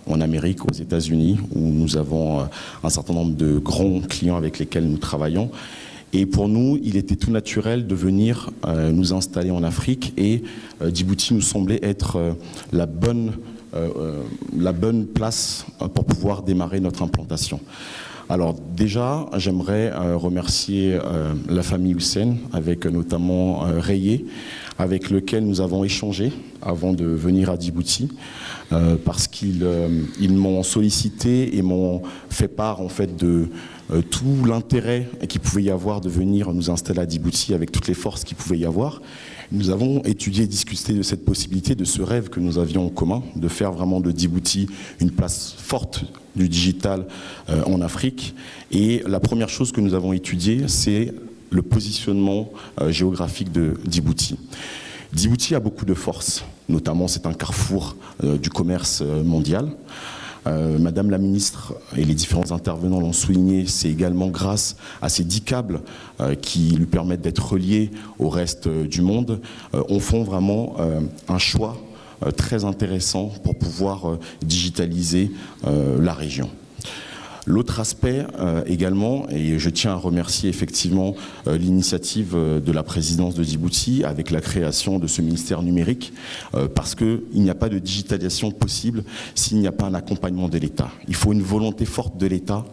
en Amérique, aux États-Unis, où nous avons un certain nombre de grands clients avec lesquels nous travaillons. Et pour nous, il était tout naturel de venir nous installer en Afrique et Djibouti nous semblait être la bonne place pour pouvoir démarrer notre implantation. Alors déjà, j'aimerais remercier la famille Hussein, avec notamment Rayé, avec lequel nous avons échangé avant de venir à Djibouti, parce qu'ils m'ont sollicité et m'ont fait part en fait de tout l'intérêt qu'il pouvait y avoir de venir nous installer à Djibouti avec toutes les forces qu'il pouvait y avoir. Nous avons étudié et discuté de cette possibilité, de ce rêve que nous avions en commun, de faire vraiment de Djibouti une place forte du digital en Afrique. Et la première chose que nous avons étudiée, c'est le positionnement géographique de Djibouti. Djibouti a beaucoup de force, notamment c'est un carrefour du commerce mondial. Madame la ministre et les différents intervenants l'ont souligné, c'est également grâce à ces 10 câbles qui lui permettent d'être reliés au reste du monde. On fait vraiment un choix très intéressant pour pouvoir digitaliser la région. L'autre aspect également, et je tiens à remercier effectivement l'initiative de la présidence de Djibouti avec la création de ce ministère numérique, parce qu'il n'y a pas de digitalisation possible s'il n'y a pas un accompagnement de l'État. Il faut une volonté forte de l'État,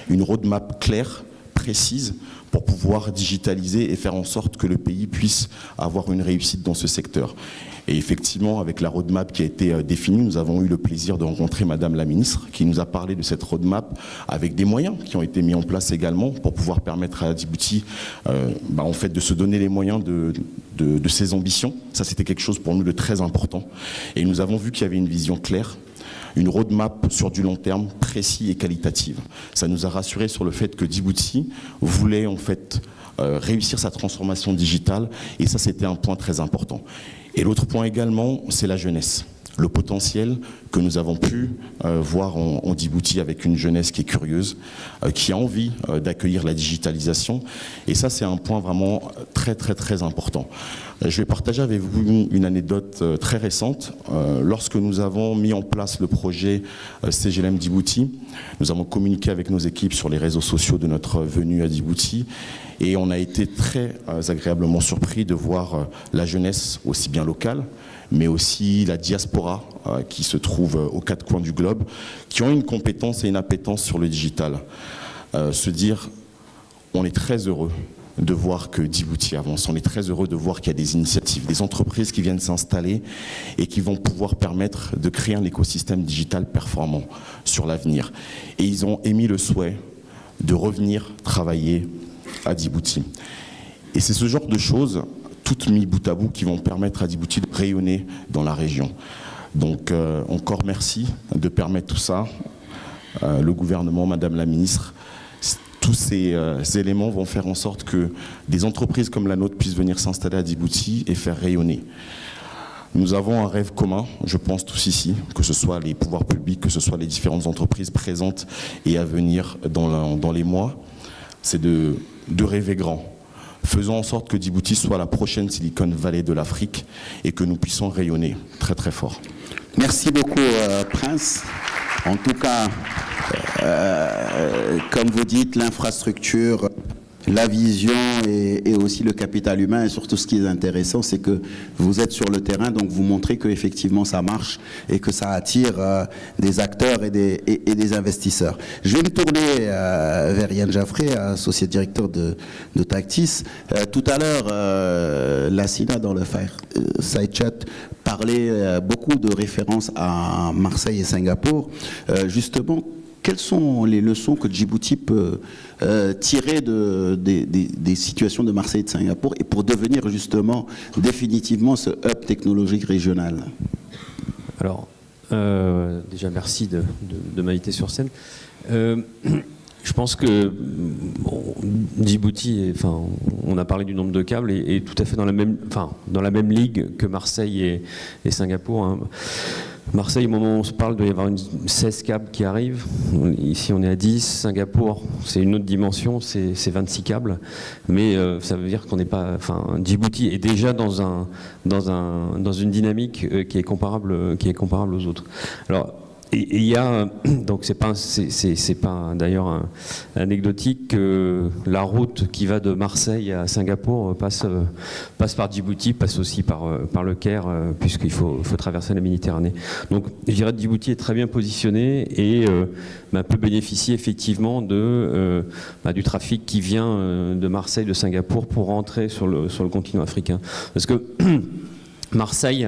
une roadmap claire, précise, pour pouvoir digitaliser et faire en sorte que le pays puisse avoir une réussite dans ce secteur. Et effectivement, avec la roadmap qui a été définie, nous avons eu le plaisir de rencontrer Madame la Ministre qui nous a parlé de cette roadmap avec des moyens qui ont été mis en place également pour pouvoir permettre à Djibouti en fait, de se donner les moyens de ses ambitions. Ça, c'était quelque chose pour nous de très important. Et nous avons vu qu'il y avait une vision claire, une roadmap sur du long terme, précis et qualitative. Ça nous a rassurés sur le fait que Djibouti voulait en fait réussir sa transformation digitale et ça c'était un point très important. Et l'autre point également, c'est la jeunesse. Le potentiel que nous avons pu voir en Djibouti avec une jeunesse qui est curieuse, qui a envie d'accueillir la digitalisation. Et ça, c'est un point vraiment très, très, très important. Je vais partager avec vous une anecdote très récente. Lorsque nous avons mis en place le projet CGLM Djibouti, nous avons communiqué avec nos équipes sur les réseaux sociaux de notre venue à Djibouti. Et on a été très agréablement surpris de voir la jeunesse, aussi bien locale, mais aussi la diaspora qui se trouve aux 4 coins du globe, qui ont une compétence et une appétence sur le digital. Se dire, on est très heureux de voir que Djibouti avance, on est très heureux de voir qu'il y a des initiatives, des entreprises qui viennent s'installer et qui vont pouvoir permettre de créer un écosystème digital performant sur l'avenir. Et ils ont émis le souhait de revenir travailler à Djibouti. Et c'est ce genre de choses, toutes mis bout à bout, qui vont permettre à Djibouti de rayonner dans la région. Donc encore merci de permettre tout ça. Le gouvernement, Madame la Ministre, tous ces éléments vont faire en sorte que des entreprises comme la nôtre puissent venir s'installer à Djibouti et faire rayonner. Nous avons un rêve commun, je pense tous ici, que ce soit les pouvoirs publics, que ce soit les différentes entreprises présentes et à venir dans les mois, c'est de rêver grand. Faisons en sorte que Djibouti soit la prochaine Silicon Valley de l'Afrique et que nous puissions rayonner très très fort. Merci beaucoup, Prince. En tout cas, comme vous dites, l'infrastructure, la vision et aussi le capital humain, et surtout ce qui est intéressant, c'est que vous êtes sur le terrain, donc vous montrez qu'effectivement ça marche et que ça attire des acteurs et des investisseurs. Je vais me tourner vers Yann Jaffré, associé directeur de Tactis. Tout à l'heure, Lassina dans le side chat parlait beaucoup de références à Marseille et Singapour. Justement, quelles sont les leçons que Djibouti peut tirer des situations de Marseille et de Singapour et pour devenir justement définitivement ce hub technologique régional? Alors, déjà merci de m'inviter sur scène. Je pense que Djibouti, on a parlé du nombre de câbles, est tout à fait dans la même ligue que Marseille et Singapour, hein. Marseille, au moment où on se parle, il doit y avoir 16 câbles qui arrivent. Ici, on est à 10. Singapour, c'est une autre dimension, c'est 26 câbles. Mais ça veut dire qu'on n'est pas... Djibouti est déjà dans une dynamique qui est comparable aux autres. Alors, et il y a, donc c'est pas d'ailleurs anecdotique que la route qui va de Marseille à Singapour passe par Djibouti, passe aussi par le Caire, puisqu'il faut traverser la Méditerranée. Donc je dirais que Djibouti est très bien positionné et peut bénéficier effectivement du trafic qui vient de Marseille, de Singapour pour rentrer sur le continent africain. Parce que Marseille,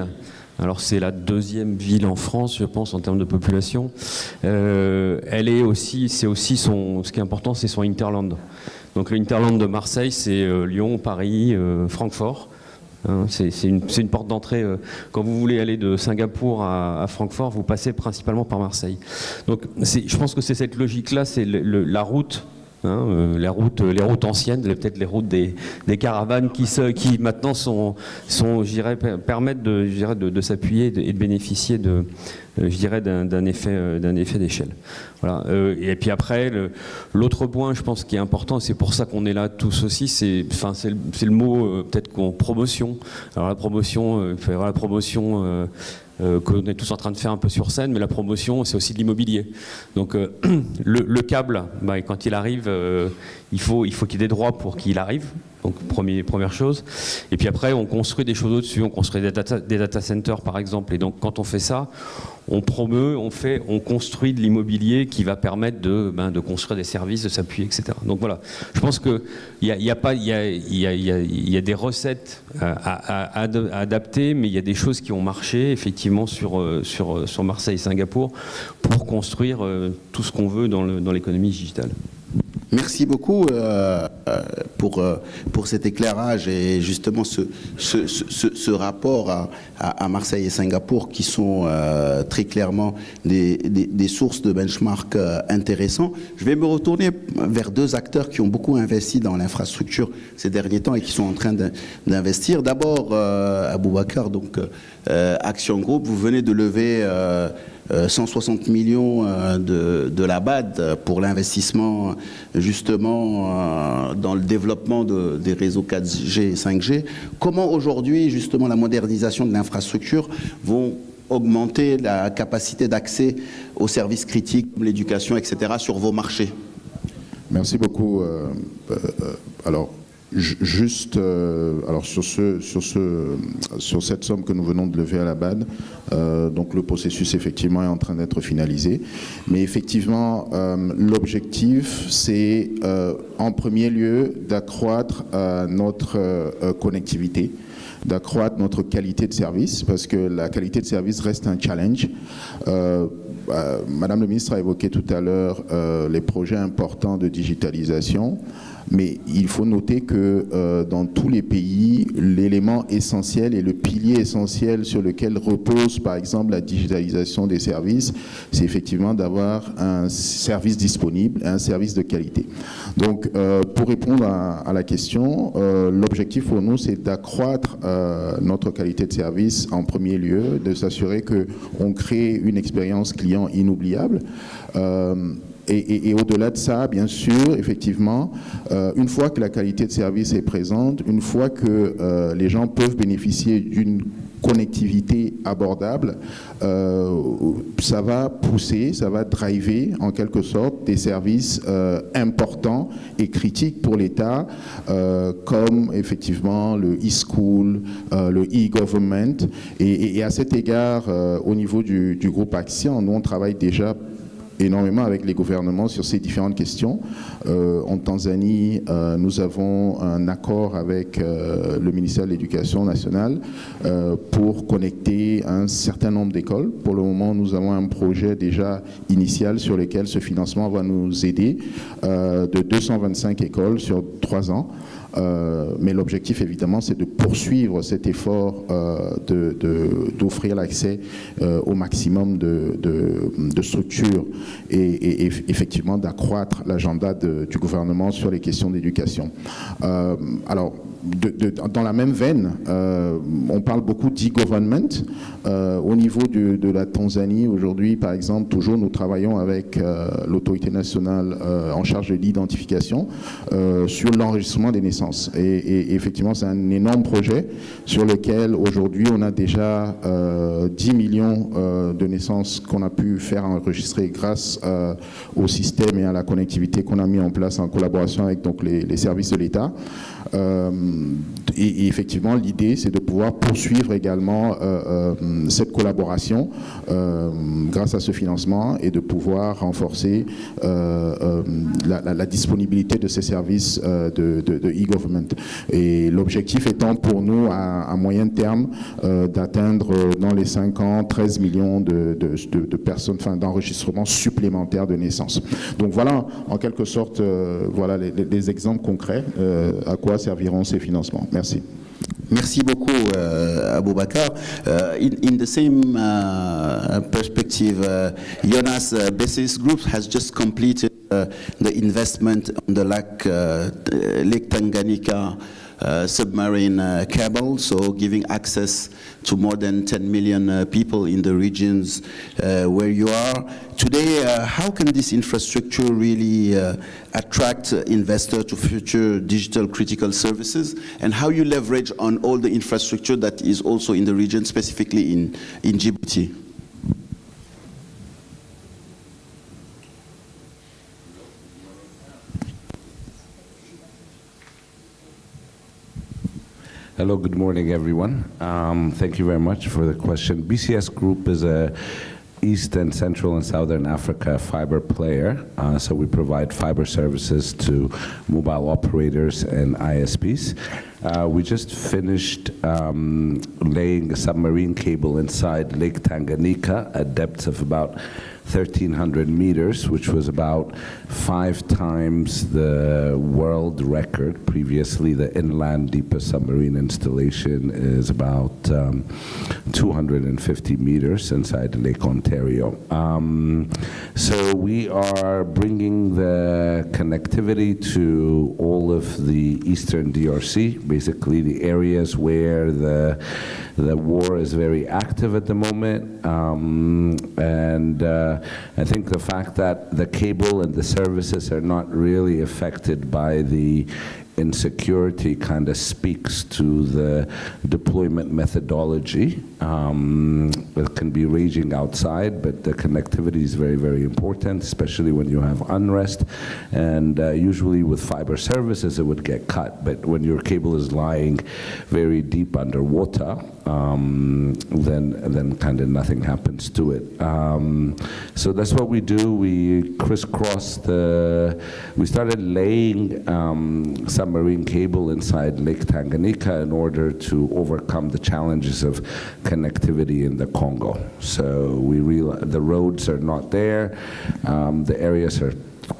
alors c'est la deuxième ville en France, je pense, en termes de population. Elle est aussi, ce qui est important, c'est son hinterland. Donc le hinterland de Marseille, c'est Lyon, Paris, Francfort. Hein, c'est une porte d'entrée. Quand vous voulez aller de Singapour à Francfort, vous passez principalement par Marseille. Donc je pense que c'est cette logique-là, c'est la route. Les routes anciennes, peut-être les routes des caravanes qui maintenant permettent de s'appuyer et de bénéficier d'un effet d'échelle. Voilà. Et puis après, l'autre point, je pense, qui est important, c'est pour ça qu'on est là tous aussi, c'est le mot peut-être promotion. Alors la promotion, il faut y avoir la promotion. Qu'on est tous en train de faire un peu sur scène, mais la promotion, c'est aussi de l'immobilier. Donc le câble, quand il arrive, il faut qu'il y ait des droits pour qu'il arrive. Donc première chose. Et puis après, on construit des choses au-dessus. On construit des data centers, par exemple. Et donc quand on fait ça, on promeut, on construit de l'immobilier qui va permettre de construire des services, de s'appuyer, etc. Donc voilà. Je pense que il y a des recettes à adapter, mais il y a des choses qui ont marché effectivement sur Marseille et Singapour pour construire tout ce qu'on veut dans l'économie digitale. Merci beaucoup pour cet éclairage et justement ce rapport à Marseille et Singapour qui sont très clairement des sources de benchmark intéressants. Je vais me retourner vers deux acteurs qui ont beaucoup investi dans l'infrastructure ces derniers temps et qui sont en train d'investir. D'abord, Aboubacar, donc Action Group, vous venez de lever 160 millions de la BAD pour l'investissement justement dans le développement des réseaux 4G et 5G. Comment aujourd'hui justement la modernisation de l'infrastructure vont augmenter la capacité d'accès aux services critiques, l'éducation, etc. sur vos marchés? Merci beaucoup. Alors, juste alors sur cette somme que nous venons de lever à la BAD, donc le processus effectivement est en train d'être finalisé, mais effectivement l'objectif c'est en premier lieu d'accroître notre connectivité, d'accroître notre qualité de service, parce que la qualité de service reste un challenge. Madame le ministre a évoqué tout à l'heure les projets importants de digitalisation. Mais il faut noter que dans tous les pays, l'élément essentiel et le pilier essentiel sur lequel repose, par exemple, la digitalisation des services, c'est effectivement d'avoir un service disponible et un service de qualité. Donc, pour répondre à la question, l'objectif pour nous, c'est d'accroître notre qualité de service en premier lieu, de s'assurer qu'on crée une expérience client inoubliable. Et au-delà de ça, bien sûr, effectivement, une fois que la qualité de service est présente, une fois que les gens peuvent bénéficier d'une connectivité abordable, ça va pousser, ça va driver en quelque sorte des services importants et critiques pour l'État, comme effectivement le e-school, le e-government. Et à cet égard, au niveau du groupe Action, nous on travaille déjà énormément avec les gouvernements sur ces différentes questions. En Tanzanie, nous avons un accord avec le ministère de l'Éducation nationale pour connecter un certain nombre d'écoles. Pour le moment, nous avons un projet déjà initial sur lequel ce financement va nous aider de 225 écoles sur 3 ans. Mais l'objectif, évidemment, c'est de poursuivre cet effort d'offrir l'accès au maximum de structures et effectivement d'accroître l'agenda du gouvernement sur les questions d'éducation. Alors, dans la même veine, on parle beaucoup d'e-government. Au niveau de la Tanzanie, aujourd'hui, par exemple, toujours nous travaillons avec l'autorité nationale en charge de l'identification sur l'enregistrement des naissances. Et effectivement, c'est un énorme projet sur lequel aujourd'hui on a déjà 10 millions de naissances qu'on a pu faire enregistrer grâce au système et à la connectivité qu'on a mis en place en collaboration avec donc, les services de l'État. Et effectivement, l'idée, c'est de pouvoir poursuivre également cette collaboration grâce à ce financement et de pouvoir renforcer la disponibilité de ces services de e-government. Et l'objectif étant pour nous, à moyen terme, d'atteindre dans les 5 ans 13 millions de personnes, enfin d'enregistrements supplémentaires de naissance. Donc voilà, en quelque sorte, voilà les exemples concrets à quoi serviront ces financements. Merci. Merci beaucoup, Aboubacar. In the same perspective, Jonas Bessis Group has just completed the investment on the Lake Tanganyika submarine cable, so giving access to more than 10 million people in the regions where you are. Today, how can this infrastructure really attract investors to future digital critical services, and how you leverage on all the infrastructure that is also in the region, specifically in Djibouti? Hello, good morning, everyone. Thank you very much for the question. BCS Group is a East and Central and Southern Africa fiber player. So we provide fiber services to mobile operators and ISPs. We just finished laying a submarine cable inside Lake Tanganyika at depths of about 1,300 meters, which was about 5 times the world record. Previously, the inland deepest submarine installation is about 250 meters inside Lake Ontario. So we are bringing the connectivity to all of the eastern DRC, basically the areas where the war is very active at the moment, and I think the fact that the cable and the services are not really affected by the insecurity kind of speaks to the deployment methodology. It can be raging outside, but the connectivity is very, very important, especially when you have unrest. And usually with fiber services, it would get cut. But when your cable is lying very deep underwater, then kind of nothing happens to it. So that's what we do. We crisscross we started laying submarine cable inside Lake Tanganyika in order to overcome the challenges of connectivity in the Congo. So we realize the roads are not there, the areas are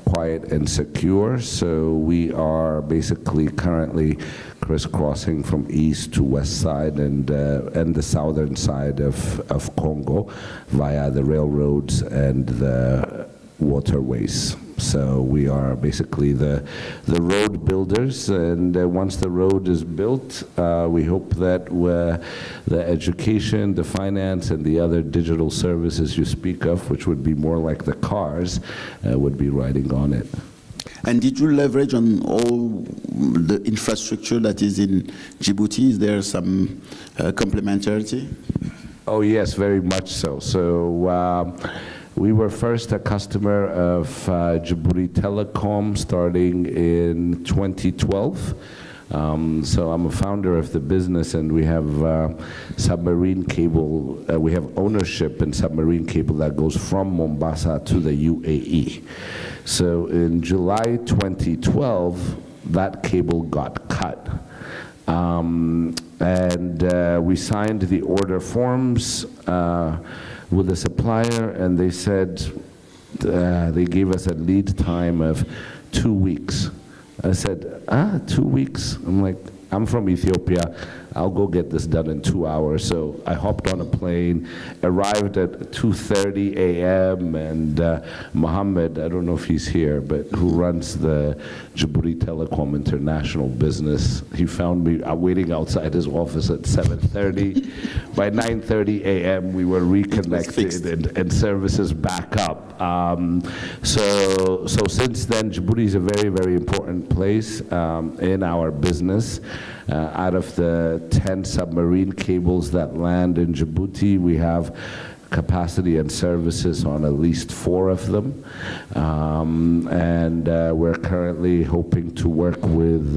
quiet and secure, so we are basically currently crisscrossing from east to west side and the southern side of Congo via the railroads and the waterways. So we are basically the road builders, and once the road is built, we hope that the education, the finance, and the other digital services you speak of, which would be more like the cars, would be riding on it. And did you leverage on all the infrastructure that is in Djibouti? Is there some complementarity? Oh yes, very much so. So we were first a customer of Djibouti Telecom starting in 2012. So I'm a founder of the business, and we have submarine cable. We have ownership in submarine cable that goes from Mombasa to the UAE. So in July 2012, that cable got cut. And we signed the order forms with the supplier, and they said, they gave us a lead time of 2 weeks. I said, 2 weeks? I'm like, I'm from Ethiopia. I'll go get this done in 2 hours. So I hopped on a plane, arrived at 2:30 a.m. and Mohammed, I don't know if he's here, but who runs the Djibouti Telecom International business, he found me waiting outside his office at 7:30. By 9:30 a.m. we were reconnected and services back up. So since then, Djibouti is a very, very important place in our business. Out of the 10 submarine cables that land in Djibouti, we have capacity and services on at least 4 of them. And we're currently hoping to work with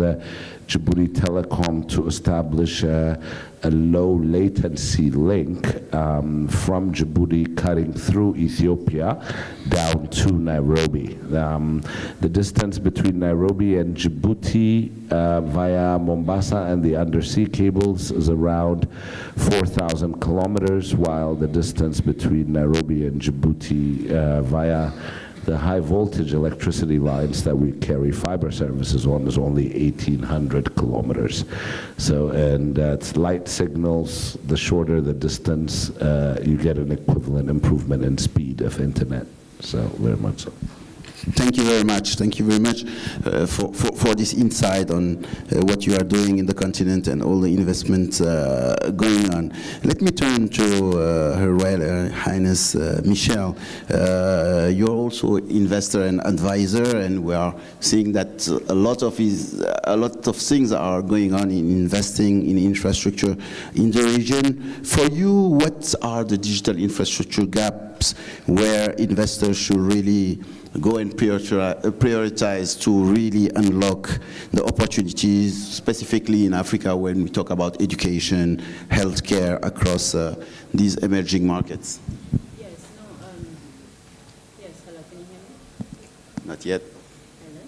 Djibouti Telecom to establish a low latency link from Djibouti cutting through Ethiopia down to Nairobi. The distance between Nairobi and Djibouti via Mombasa and the undersea cables is around 4,000 kilometers, while the distance between Nairobi and Djibouti via the high voltage electricity lines that we carry fiber services on is only 1,800 kilometers. So, and it's light signals, the shorter the distance, you get an equivalent improvement in speed of internet. So, very much so. Thank you very much. Thank you very much for this insight on what you are doing in the continent and all the investments going on. Let me turn to Her Royal Highness Michelle. You're also investor and advisor, and we are seeing that a lot of things are going on in investing in infrastructure in the region. For you, what are the digital infrastructure gaps where investors should really go and prioritize to really unlock the opportunities, specifically in Africa when we talk about education, healthcare across these emerging markets? Yes, yes, hello, can you hear me? Not yet. Hello?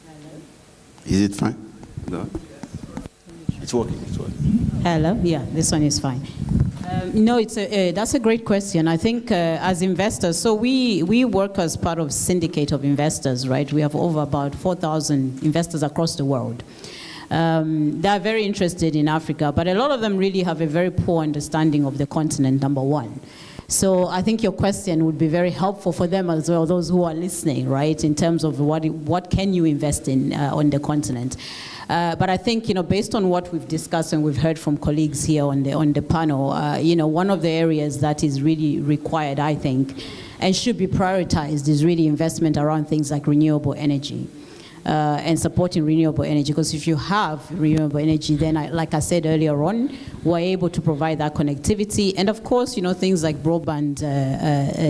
Hello? Is it fine? No. It's working, it's working. Hello, yeah, this one is fine. No, that's a great question. I think as investors, so we work as part of syndicate of investors, right? We have over about 4,000 investors across the world. They're very interested in Africa, but a lot of them really have a very poor understanding of the continent, number one. So I think your question would be very helpful for them as well, those who are listening, right, in terms of what can you invest in on the continent. But I think, based on what we've discussed and we've heard from colleagues here on the panel, one of the areas that is really required, I think, and should be prioritized is really investment around things like renewable energy. And supporting renewable energy, because if you have renewable energy, then like I said earlier on, we're able to provide that connectivity. And of course, things like broadband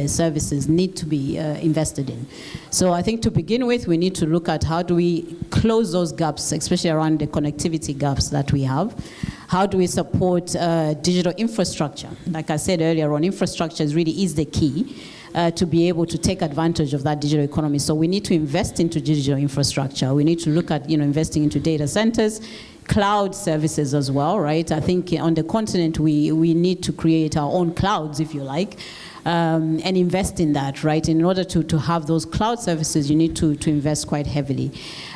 services need to be invested in. So I think to begin with, we need to look at how do we close those gaps, especially around the connectivity gaps that we have. How do we support digital infrastructure? Like I said earlier on, infrastructure really is the key. to be able to take advantage of that digital economy. So we need to invest into digital infrastructure. We need to look at, investing into data centers, cloud services as well, right? I think on the continent, we need to create our own clouds, if you like, and invest in that, right? In order to have those cloud services, you need to invest quite heavily.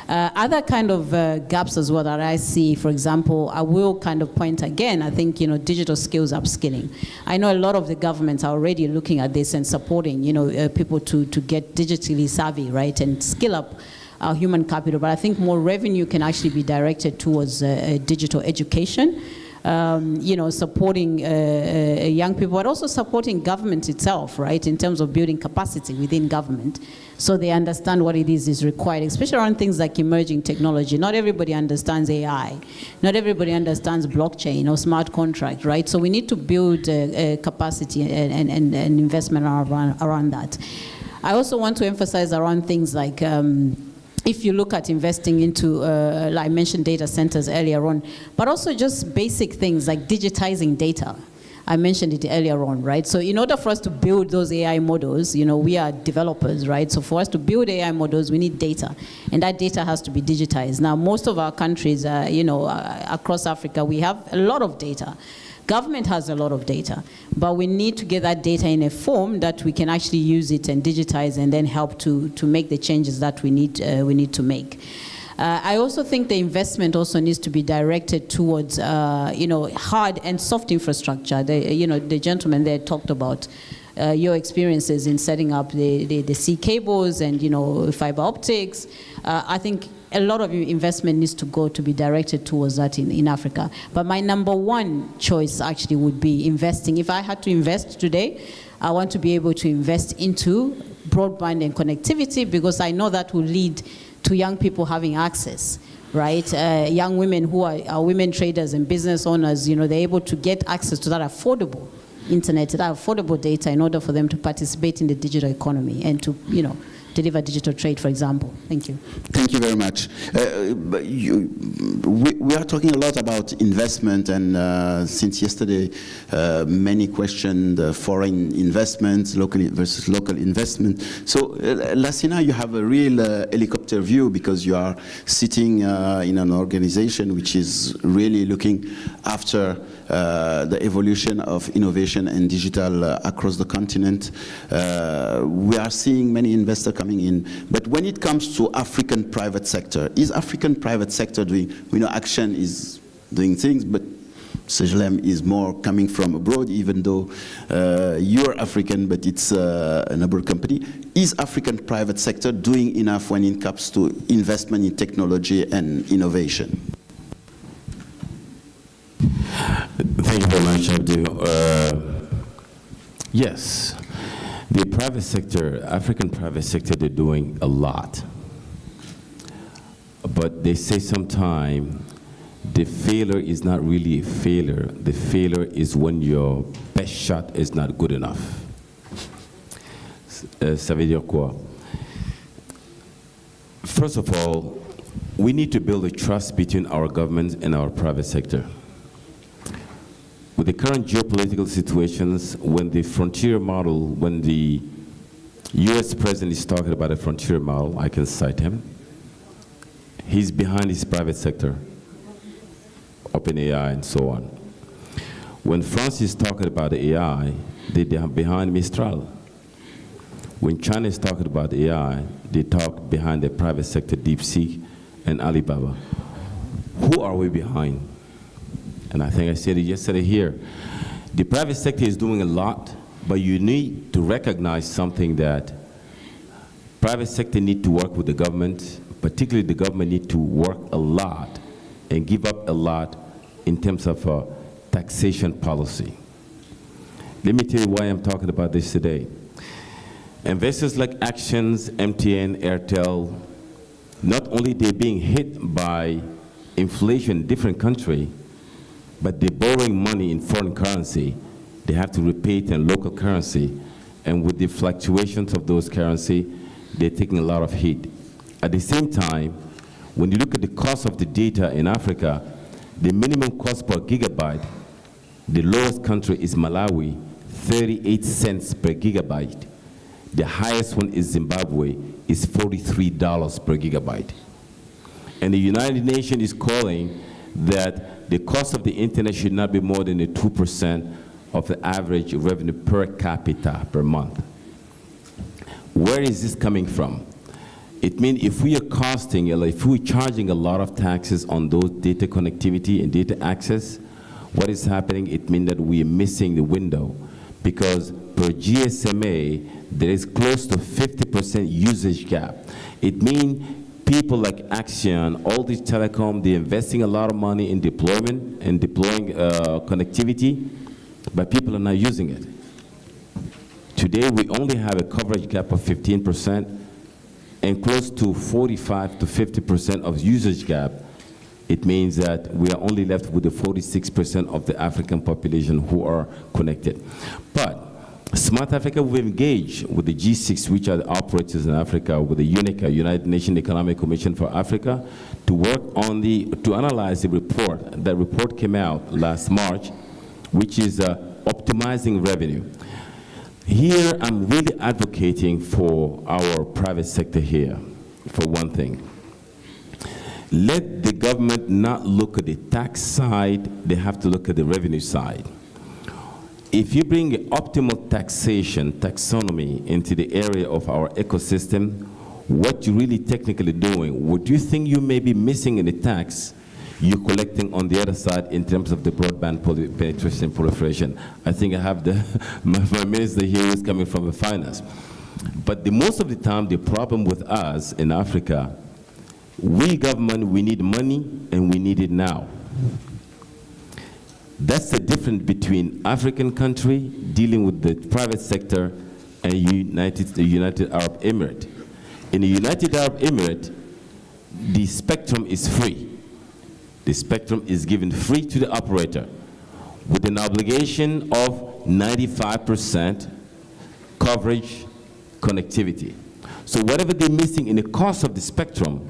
Other kind of gaps as well that I see, for example, I will kind of point again, I think, digital skills upskilling. I know a lot of the governments are already looking at this and supporting, people to get digitally savvy, right, and skill up our human capital. But I think more revenue can actually be directed towards digital education, supporting young people, but also supporting government itself, right, in terms of building capacity within government, so they understand what it is required, especially around things like emerging technology. Not everybody understands AI. Not everybody understands blockchain or smart contract, right? So we need to build capacity and investment around that. I also want to emphasize around things like, if you look at investing into, I mentioned data centers earlier on, but also just basic things like digitizing data. I mentioned it earlier on, right? So in order for us to build those AI models, we are developers, right? So for us to build AI models, we need data, and that data has to be digitized. Now, most of our countries, across Africa, we have a lot of data. Government has a lot of data, but we need to get that data in a form that we can actually use it and digitize and then help to make the changes that we need to make. I also think the investment also needs to be directed towards, hard and soft infrastructure. The gentleman there talked about your experiences in setting up the sea cables and, fiber optics. I think a lot of investment needs to go to be directed towards that in Africa. But my number one choice actually would be investing. If I had to invest today, I want to be able to invest into broadband and connectivity, because I know that will lead to young people having access, right? Young women who are women traders and business owners, they're able to get access to that affordable internet, that affordable data, in order for them to participate in the digital economy and to, deliver digital trade, for example. Thank you. Thank you very much. We are talking a lot about investment, and since yesterday, many questioned foreign investments, local versus local investment. So, Lassina, you have a real helicopter view, because you are sitting in an organization which is really looking after the evolution of innovation and digital across the continent. We are seeing many investors coming in, but when it comes to African private sector, is African private sector doing, we know Action is doing things, but Segelem is more coming from abroad, even though you're African, but it's a neighbor company. Is African private sector doing enough when it comes to investment in technology and innovation? Thank you very much, Abdul. Yes, the private sector, African private sector, they're doing a lot. But they say sometimes the failure is not really a failure. The failure is when your best shot is not good enough. Ça veut dire quoi? First of all, we need to build a trust between our governments and our private sector. With the current geopolitical situations, when the frontier model, when the US president is talking about a frontier model, I can cite him, he's behind his private sector, OpenAI and so on. When France is talking about AI, they're behind Mistral. When China is talking about AI, they talk behind the private sector, DeepSeek and Alibaba. Who are we behind? And I think I said it yesterday here. The private sector is doing a lot, but you need to recognize something, that private sector need to work with the government, particularly the government need to work a lot and give up a lot in terms of taxation policy. Let me tell you why I'm talking about this today. Investors like Actions, MTN, Airtel, not only they're being hit by inflation in different countries, but they're borrowing money in foreign currency. They have to repay it in local currency. And with the fluctuations of those currency, they're taking a lot of hit. At the same time, when you look at the cost of the data in Africa, the minimum cost per gigabyte, the lowest country is Malawi, 38 cents per gigabyte. The highest one is Zimbabwe, is $43 per gigabyte. And the United Nations is calling that the cost of the internet should not be more than 2% of the average revenue per capita per month. Where is this coming from? It means if we are costing, if we're charging a lot of taxes on those data connectivity and data access, what is happening? It means that we are missing the window, because per GSMA, there is close to 50% usage gap. It means people like Axion, all these telecom, they're investing a lot of money in deployment and deploying connectivity, but people are not using it. Today, we only have a coverage gap of 15% and close to 45 to 50% of usage gap. It means that we are only left with the 46% of the African population who are connected. But Smart Africa will engage with the G6, which are the operators in Africa, with the UNECA, United Nations Economic Commission for Africa, to work on to analyze the report. That report came out last March, which is optimizing revenue. Here, I'm really advocating for our private sector here, for one thing. Let the government not look at the tax side, they have to look at the revenue side. If you bring optimal taxation, taxonomy into the area of our ecosystem, what you're really technically doing, what you think you may be missing in the tax, you're collecting on the other side in terms of the broadband penetration and proliferation. I think I have my minister here is coming from the finance. But most of the time, the problem with us in Africa, we government, we need money and we need it now. That's the difference between African country dealing with the private sector and the United Arab Emirates. In the United Arab Emirates, the spectrum is free. The spectrum is given free to the operator with an obligation of 95% coverage connectivity. So whatever they're missing in the cost of the spectrum,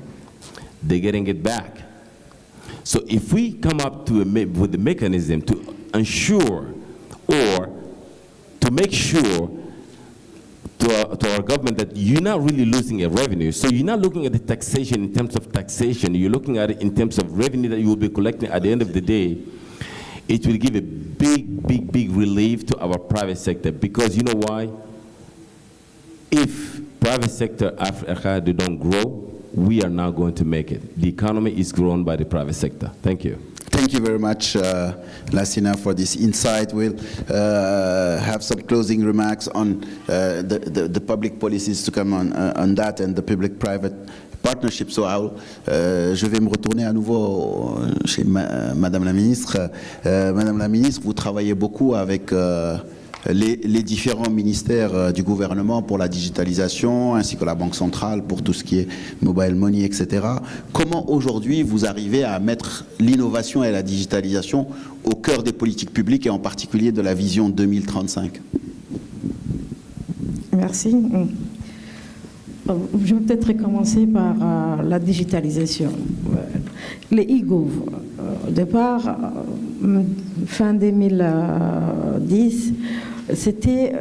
they're getting it back. So if we come up with the mechanism to ensure or to make sure to our government that you're not really losing a revenue, so you're not looking at the taxation in terms of taxation, you're looking at it in terms of revenue that you will be collecting at the end of the day, it will give a big relief to our private sector. Because you know why? If private sector Africa, they don't grow, we are not going to make it. The economy is grown by the private sector. Thank you. Thank you very much, Lassina, for this insight. We'll have some closing remarks on the public policies to come on that and the public-private partnership. So je vais me retourner à nouveau chez Madame la Ministre. Madame la Ministre, vous travaillez beaucoup avec les différents ministères du gouvernement pour la digitalisation, ainsi que la Banque centrale pour tout ce qui est mobile money, etc. Comment aujourd'hui vous arrivez à mettre l'innovation et la digitalisation au cœur des politiques publiques et en particulier de la vision 2035 ? Merci. Je vais peut-être commencer par la digitalisation. Les e-gov, au départ, fin 2010, c'était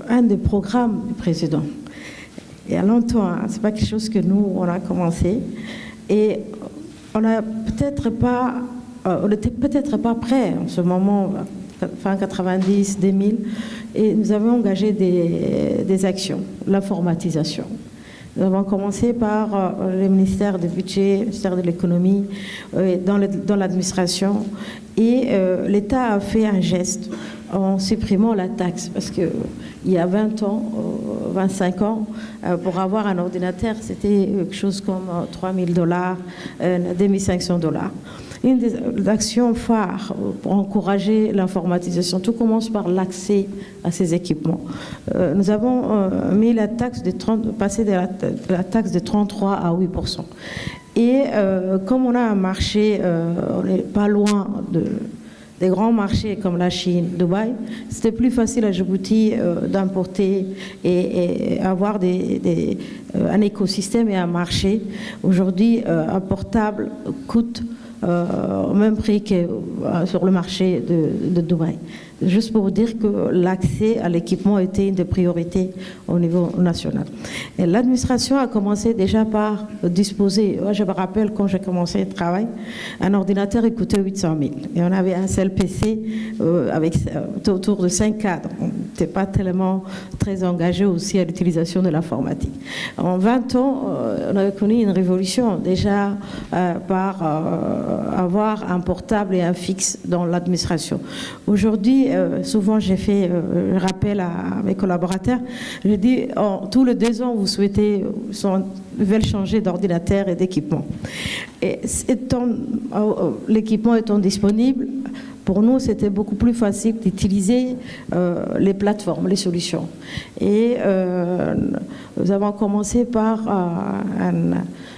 un des programmes du président. Il y a longtemps, hein, ce n'est pas quelque chose que nous, on a commencé. Et on n'était peut-être pas prêts en ce moment, fin 90, 2000, et nous avons engagé des actions, l'informatisation. Nous avons commencé par le ministère du Budget, le ministère de l'économie, dans l'administration, et l'État a fait un geste en supprimant la taxe, parce qu'il y a 20 ans, 25 ans, pour avoir un ordinateur, c'était quelque chose comme $3 000, $2 500. Une des actions phares pour encourager l'informatisation, tout commence par l'accès à ces équipements. Nous avons mis la taxe passé de la taxe de 33 à 8%. Et comme on a un marché, on n'est pas loin des grands marchés comme la Chine, Dubaï, c'était plus facile à Djibouti d'importer et avoir un écosystème et un marché. Aujourd'hui, un portable coûte au même prix que sur le marché de Dubaï. Juste pour vous dire que l'accès à l'équipement était une des priorités au niveau national. Et l'administration a commencé déjà par disposer, moi je me rappelle quand j'ai commencé le travail, un ordinateur il coûtait 800 000 et on avait un seul PC avec autour de 5 cadres. On n'était pas tellement très engagé aussi à l'utilisation de l'informatique. En 20 ans, on avait connu une révolution déjà par avoir un portable et un fixe dans l'administration. Aujourd'hui, souvent j'ai fait rappel à mes collaborateurs, je dis tous les 2 ans vous veulent changer d'ordinateur et d'équipement. Et l'équipement étant disponible, pour nous, c'était beaucoup plus facile d'utiliser les plateformes, les solutions. Et nous avons commencé par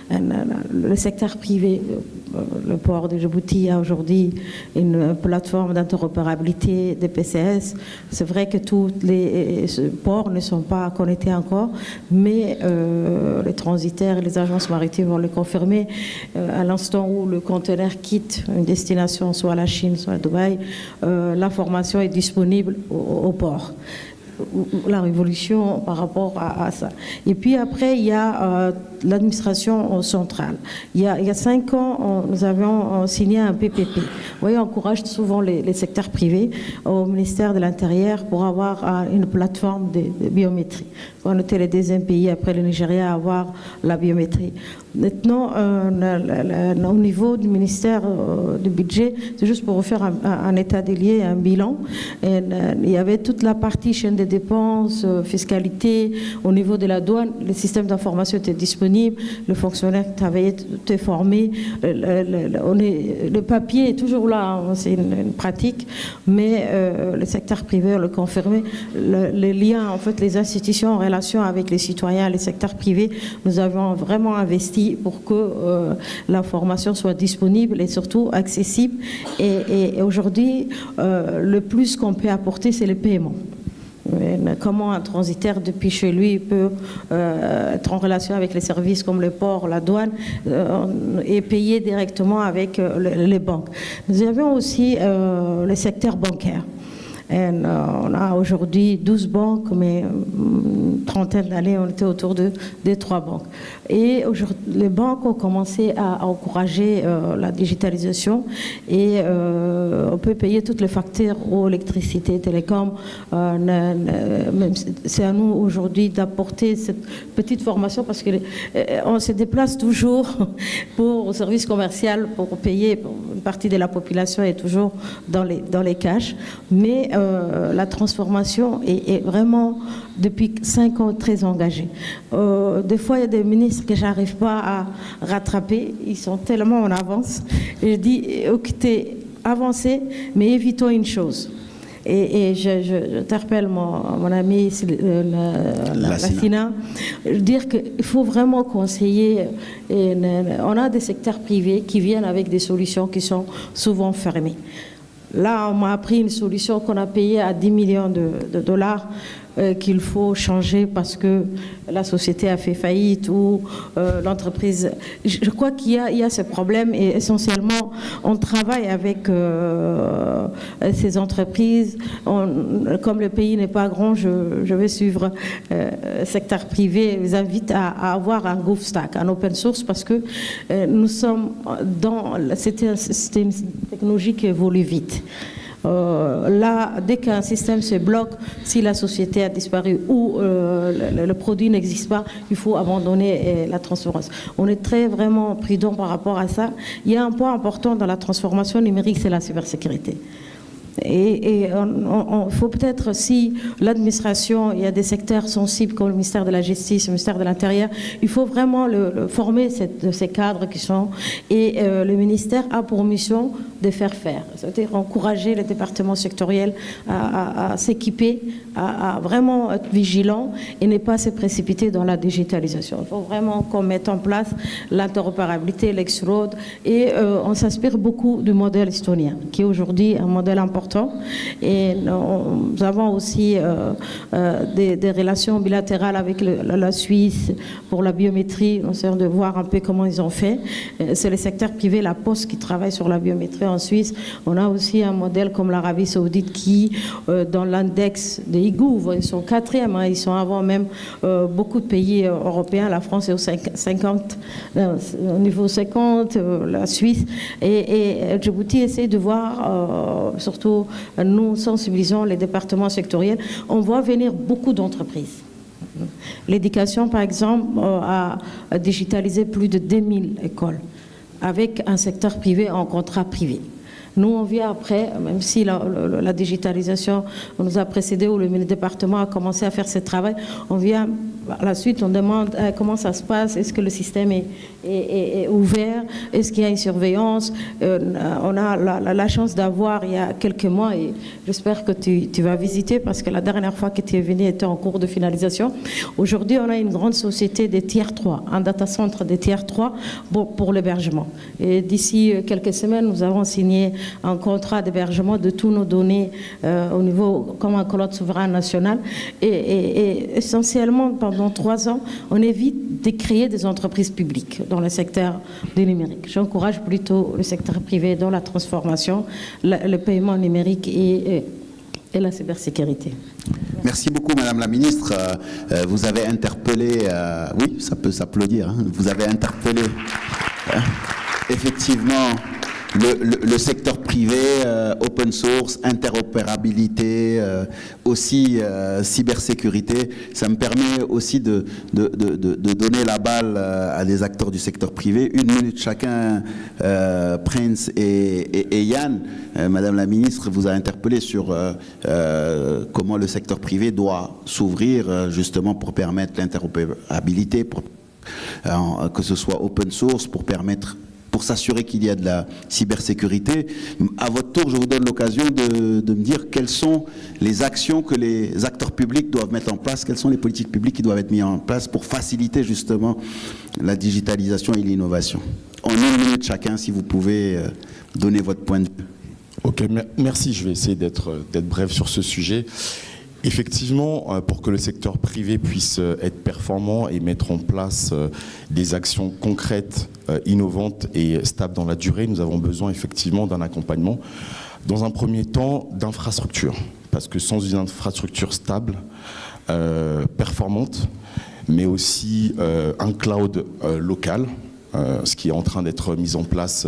le secteur privé. Le port de Djibouti a aujourd'hui une plateforme d'interopérabilité des PCS. C'est vrai que tous les ports ne sont pas connectés encore, mais les transitaires et les agences maritimes vont le confirmer. À l'instant où le conteneur quitte une destination, soit la Chine, soit Dubaï, l'information est disponible au port. La révolution par rapport à ça. Et puis après, il y a l'administration centrale. Il y a 5 ans, nous avions signé un PPP. Vous voyez, on encourage souvent les secteurs privés au ministère de l'Intérieur pour avoir une plateforme de biométrie. On était le 2e pays après le Nigeria à avoir la biométrie. Maintenant, au niveau du ministère du budget, c'est juste pour vous faire un état des lieux, un bilan. Et, il y avait toute la partie chaîne des dépenses, fiscalité, au niveau de la douane, le système d'information était disponible, le fonctionnaire qui travaillait était formé, le papier est toujours là, hein, c'est une pratique, mais le secteur privé le confirmait. Les liens, en fait, les institutions en relation avec les citoyens, les secteurs privés, nous avons vraiment investi pour que l'information soit disponible et surtout accessible. Et aujourd'hui, le plus qu'on peut apporter, c'est le paiement. Comment un transitaire depuis chez lui peut être en relation avec les services comme le port, la douane et payer directement avec les banques. Nous avions aussi le secteur bancaire. On a aujourd'hui 12 banques, mais une trentaine d'années, on était autour de 3 banques. Et les banques ont commencé à encourager la digitalisation et on peut payer toutes les factures eau, électricité, télécom. C'est à nous aujourd'hui d'apporter cette petite formation parce qu'on se déplace toujours au service commercial pour payer. Une partie de la population est toujours dans les cash, mais la transformation est vraiment, depuis 5 ans, très engagée. Des fois, il y a des ministres que je n'arrive pas à rattraper. Ils sont tellement en avance. Et je dis, écoutez, avancez, mais évitons une chose. Et j'interpelle mon ami la SINA, dire qu'il faut vraiment conseiller. On a des secteurs privés qui viennent avec des solutions qui sont souvent fermées. Là, on m'a appris une solution qu'on a payée à 10 millions de dollars qu'il faut changer parce que la société a fait faillite ou l'entreprise. Je crois qu'il y a ce problème et essentiellement, on travaille avec ces entreprises. Comme le pays n'est pas grand, je vais suivre le secteur privé. Je vous invite à avoir un GovStack, un open source parce que nous sommes c'était une technologie qui évolue vite. Là, dès qu'un système se bloque, si la société a disparu ou le produit n'existe pas, il faut abandonner la transformation. On est vraiment prudent par rapport à ça. Il y a un point important dans la transformation numérique, c'est la cybersécurité. Et il faut peut-être, si l'administration, il y a des secteurs sensibles comme le ministère de la Justice, le ministère de l'Intérieur, il faut vraiment former ces cadres qui sont... Et le ministère a pour mission de faire, c'est-à-dire encourager les départements sectoriels à s'équiper, à vraiment être vigilants et ne pas se précipiter dans la digitalisation. Il faut vraiment qu'on mette en place l'interopérabilité, l'ex-road, et on s'inspire beaucoup du modèle estonien, qui est aujourd'hui un modèle important. Et nous avons aussi des relations bilatérales avec la Suisse pour la biométrie. On essaie de voir un peu comment ils ont fait. C'est le secteur privé, la Poste, qui travaille sur la biométrie en Suisse. On a aussi un modèle comme l'Arabie Saoudite qui, dans l'index des IGOU, ils sont 4e, hein, ils sont avant même beaucoup de pays européens. La France est au niveau 50, la Suisse. Et Djibouti essaie de voir, surtout nous sensibilisons les départements sectoriels, on voit venir beaucoup d'entreprises. L'éducation, par exemple, a digitalisé plus de 2000 écoles avec un secteur privé en contrat privé. Nous, on vient après, même si la digitalisation nous a précédé ou le département a commencé à faire ce travail, on vient à la suite, on demande comment ça se passe, est-ce que le système est ouvert, est-ce qu'il y a une surveillance. On a la chance d'avoir il y a quelques mois, et j'espère que tu vas visiter parce que la dernière fois que tu es venu était en cours de finalisation. Aujourd'hui, on a une grande société des tiers 3, un data center des tiers 3 pour l'hébergement. Et d'ici quelques semaines, nous avons signé un contrat d'hébergement de tous nos données au niveau comme un cloud souverain national. Et essentiellement, pendant 3 ans, on évite de créer des entreprises publiques dans le secteur du numérique. J'encourage plutôt le secteur privé dans la transformation, le paiement numérique et la cybersécurité. Merci beaucoup, Madame la Ministre. Vous avez interpellé, oui, ça peut s'applaudir, hein, vous avez interpellé effectivement le secteur privé, open source, interopérabilité, aussi cybersécurité. Ça me permet aussi de donner la balle à des acteurs du secteur privé. 1 minute chacun, Prince et Yann. Madame la Ministre vous a interpellé sur comment le secteur privé doit s'ouvrir justement pour permettre l'interopérabilité, que ce soit open source, pour s'assurer qu'il y a de la cybersécurité. À votre tour, je vous donne l'occasion de me dire quelles sont les actions que les acteurs publics doivent mettre en place, quelles sont les politiques publiques qui doivent être mises en place pour faciliter justement la digitalisation et l'innovation. En 1 minute chacun, si vous pouvez donner votre point de vue. Ok, merci. Je vais essayer d'être bref sur ce sujet. Effectivement, pour que le secteur privé puisse être performant et mettre en place des actions concrètes, innovantes et stables dans la durée, nous avons besoin effectivement d'un accompagnement. Dans un premier temps, d'infrastructures. Parce que sans une infrastructure stable, performante, mais aussi un cloud local, ce qui est en train d'être mis en place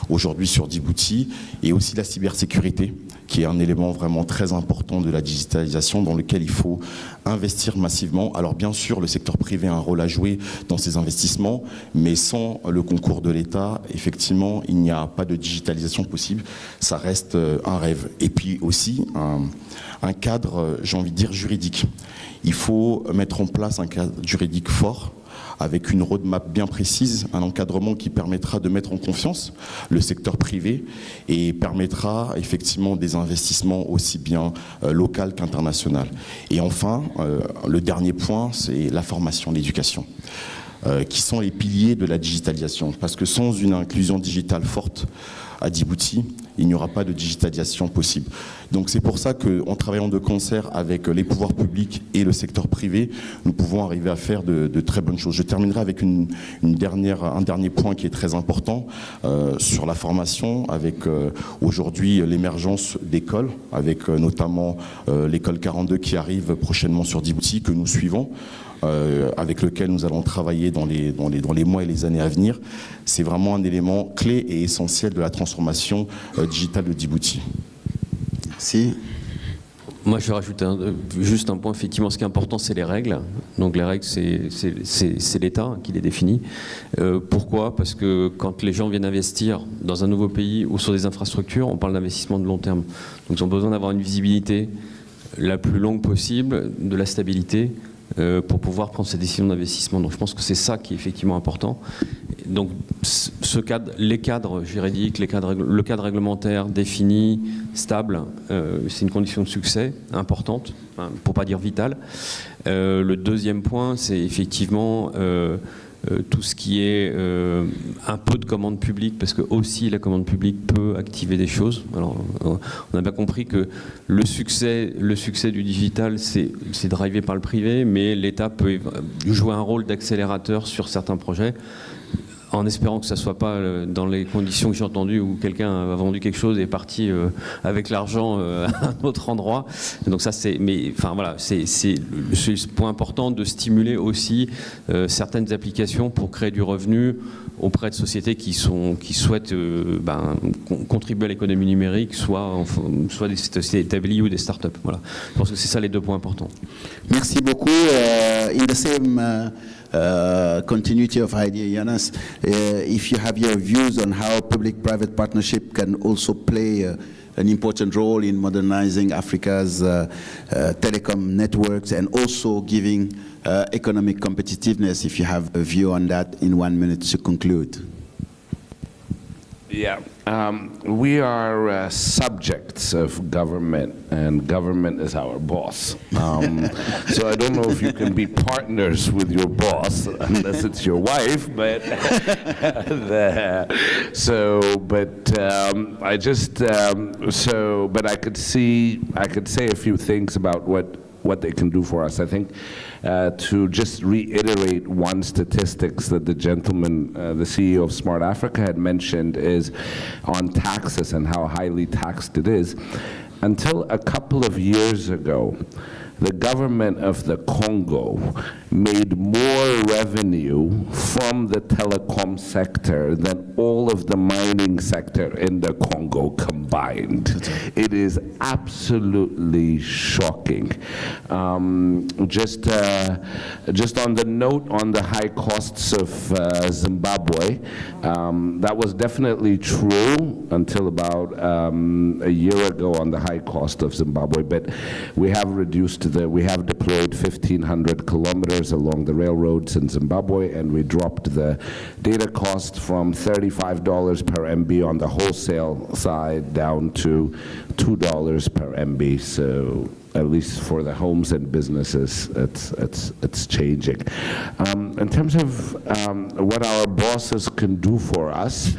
aujourd'hui sur Djibouti, et aussi la cybersécurité, qui est un élément vraiment très important de la digitalisation dans lequel il faut investir massivement. Alors bien sûr, le secteur privé a un rôle à jouer dans ces investissements, mais sans le concours de l'État, effectivement, il n'y a pas de digitalisation possible. Ça reste un rêve. Et puis aussi, un cadre, j'ai envie de dire, juridique. Il faut mettre en place un cadre juridique fort, avec une roadmap bien précise, un encadrement qui permettra de mettre en confiance le secteur privé et permettra effectivement des investissements aussi bien local qu'international. Et enfin, le dernier point, c'est la formation, l'éducation, qui sont les piliers de la digitalisation. Parce que sans une inclusion digitale forte à Djibouti, il n'y aura pas de digitalisation possible. Donc c'est pour ça qu'en travaillant de concert avec les pouvoirs publics et le secteur privé, nous pouvons arriver à faire de très bonnes choses. Je terminerai avec un dernier point qui est très important sur la formation, avec aujourd'hui l'émergence d'écoles, avec notamment l'école 42 qui arrive prochainement sur Djibouti, que nous suivons. Avec lequel nous allons travailler dans les mois et les années à venir. C'est vraiment un élément clé et essentiel de la transformation digitale de Djibouti. Merci. Moi, je rajoute juste un point. Effectivement, ce qui est important, c'est les règles. Donc les règles, c'est l'État qui les définit. Pourquoi ? Parce que quand les gens viennent investir dans un nouveau pays ou sur des infrastructures, on parle d'investissement de long terme. Donc ils ont besoin d'avoir une visibilité la plus longue possible, de la stabilité, pour pouvoir prendre ces décisions d'investissement. Donc je pense que c'est ça qui est effectivement important. Donc les cadres juridiques, le cadre réglementaire défini, stable, c'est une condition de succès importante, pour pas dire vitale. Le deuxième point, c'est effectivement tout ce qui est un peu de commande publique, parce que aussi la commande publique peut activer des choses. Alors, on a bien compris que le succès du digital, c'est drivé par le privé, mais l'État peut jouer un rôle d'accélérateur sur certains projets. en espérant que ça ne soit pas dans les conditions que j'ai entendues où quelqu'un a vendu quelque chose et est parti avec l'argent à un autre endroit. Donc ça, c'est ce point important de stimuler aussi certaines applications pour créer du revenu auprès de sociétés qui souhaitent contribuer à l'économie numérique, soit des sociétés établies ou des startups. Voilà. Je pense que c'est ça les deux points importants. Merci beaucoup. In the same continuity of idea, Jonas, if you have your views on how public-private partnership can also play an important role in modernizing Africa's telecom networks and also giving economic competitiveness, if you have a view on that in 1 minute to conclude. Yeah, we are subjects of government, and government is our boss. So I don't know if you can be partners with your boss unless it's your wife, but but I could say a few things about what they can do for us. I think to just reiterate one statistics that the gentleman, the CEO of Smart Africa had mentioned, is on taxes and how highly taxed it is. Until a couple of years ago, the government of the Congo made more revenue from the telecom sector than all of the mining sector in the Congo combined. It is absolutely shocking. Just on the note on the high costs of Zimbabwe, that was definitely true until about a year ago on the high cost of Zimbabwe, but we have we have deployed 1,500 kilometers along the railroads in Zimbabwe, and we dropped the data cost from $35 per MB on the wholesale side down to $2 per MB. So at least for the homes and businesses, it's changing. In terms of what our bosses can do for us,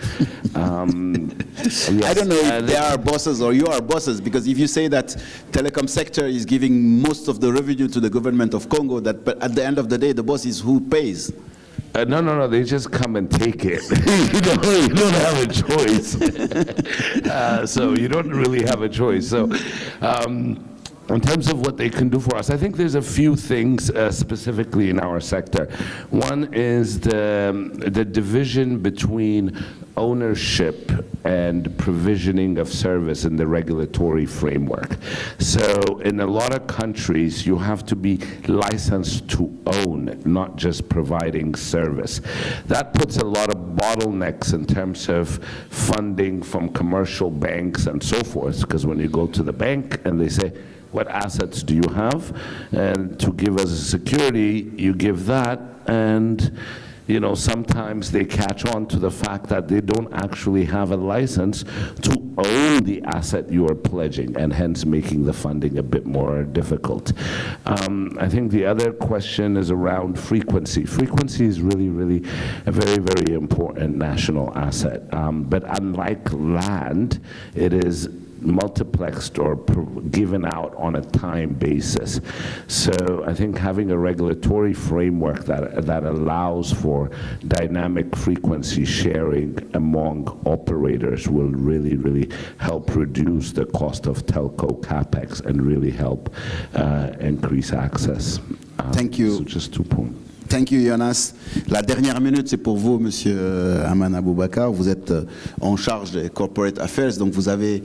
yes, I don't know if they are bosses or you are bosses, because if you say that telecom sector is giving most of the revenue to the government of Congo, but at the end of the day, the boss is who pays. No, they just come and take it. you don't have a choice. So you don't really have a choice. So. In terms of what they can do for us, I think there's a few things specifically in our sector. One is the division between ownership and provisioning of service in the regulatory framework. So in a lot of countries, you have to be licensed to own, not just providing service. That puts a lot of bottlenecks in terms of funding from commercial banks and so forth, because when you go to the bank and they say, what assets do you have? And to give us a security, you give that, and sometimes they catch on to the fact that they don't actually have a license to own the asset you are pledging, and hence making the funding a bit more difficult. I think the other question is around frequency. Frequency is really, really a very, very important national asset. But unlike land, it is multiplexed or given out on a time basis. So I think having a regulatory framework that allows for dynamic frequency sharing among operators will really, really help reduce the cost of telco capex and really help increase access. Thank you. So just 2 points. Thank you, Jonas. La dernière minute, c'est pour vous, Monsieur Aman Aboubakar. Vous êtes en charge des corporate affairs, donc vous avez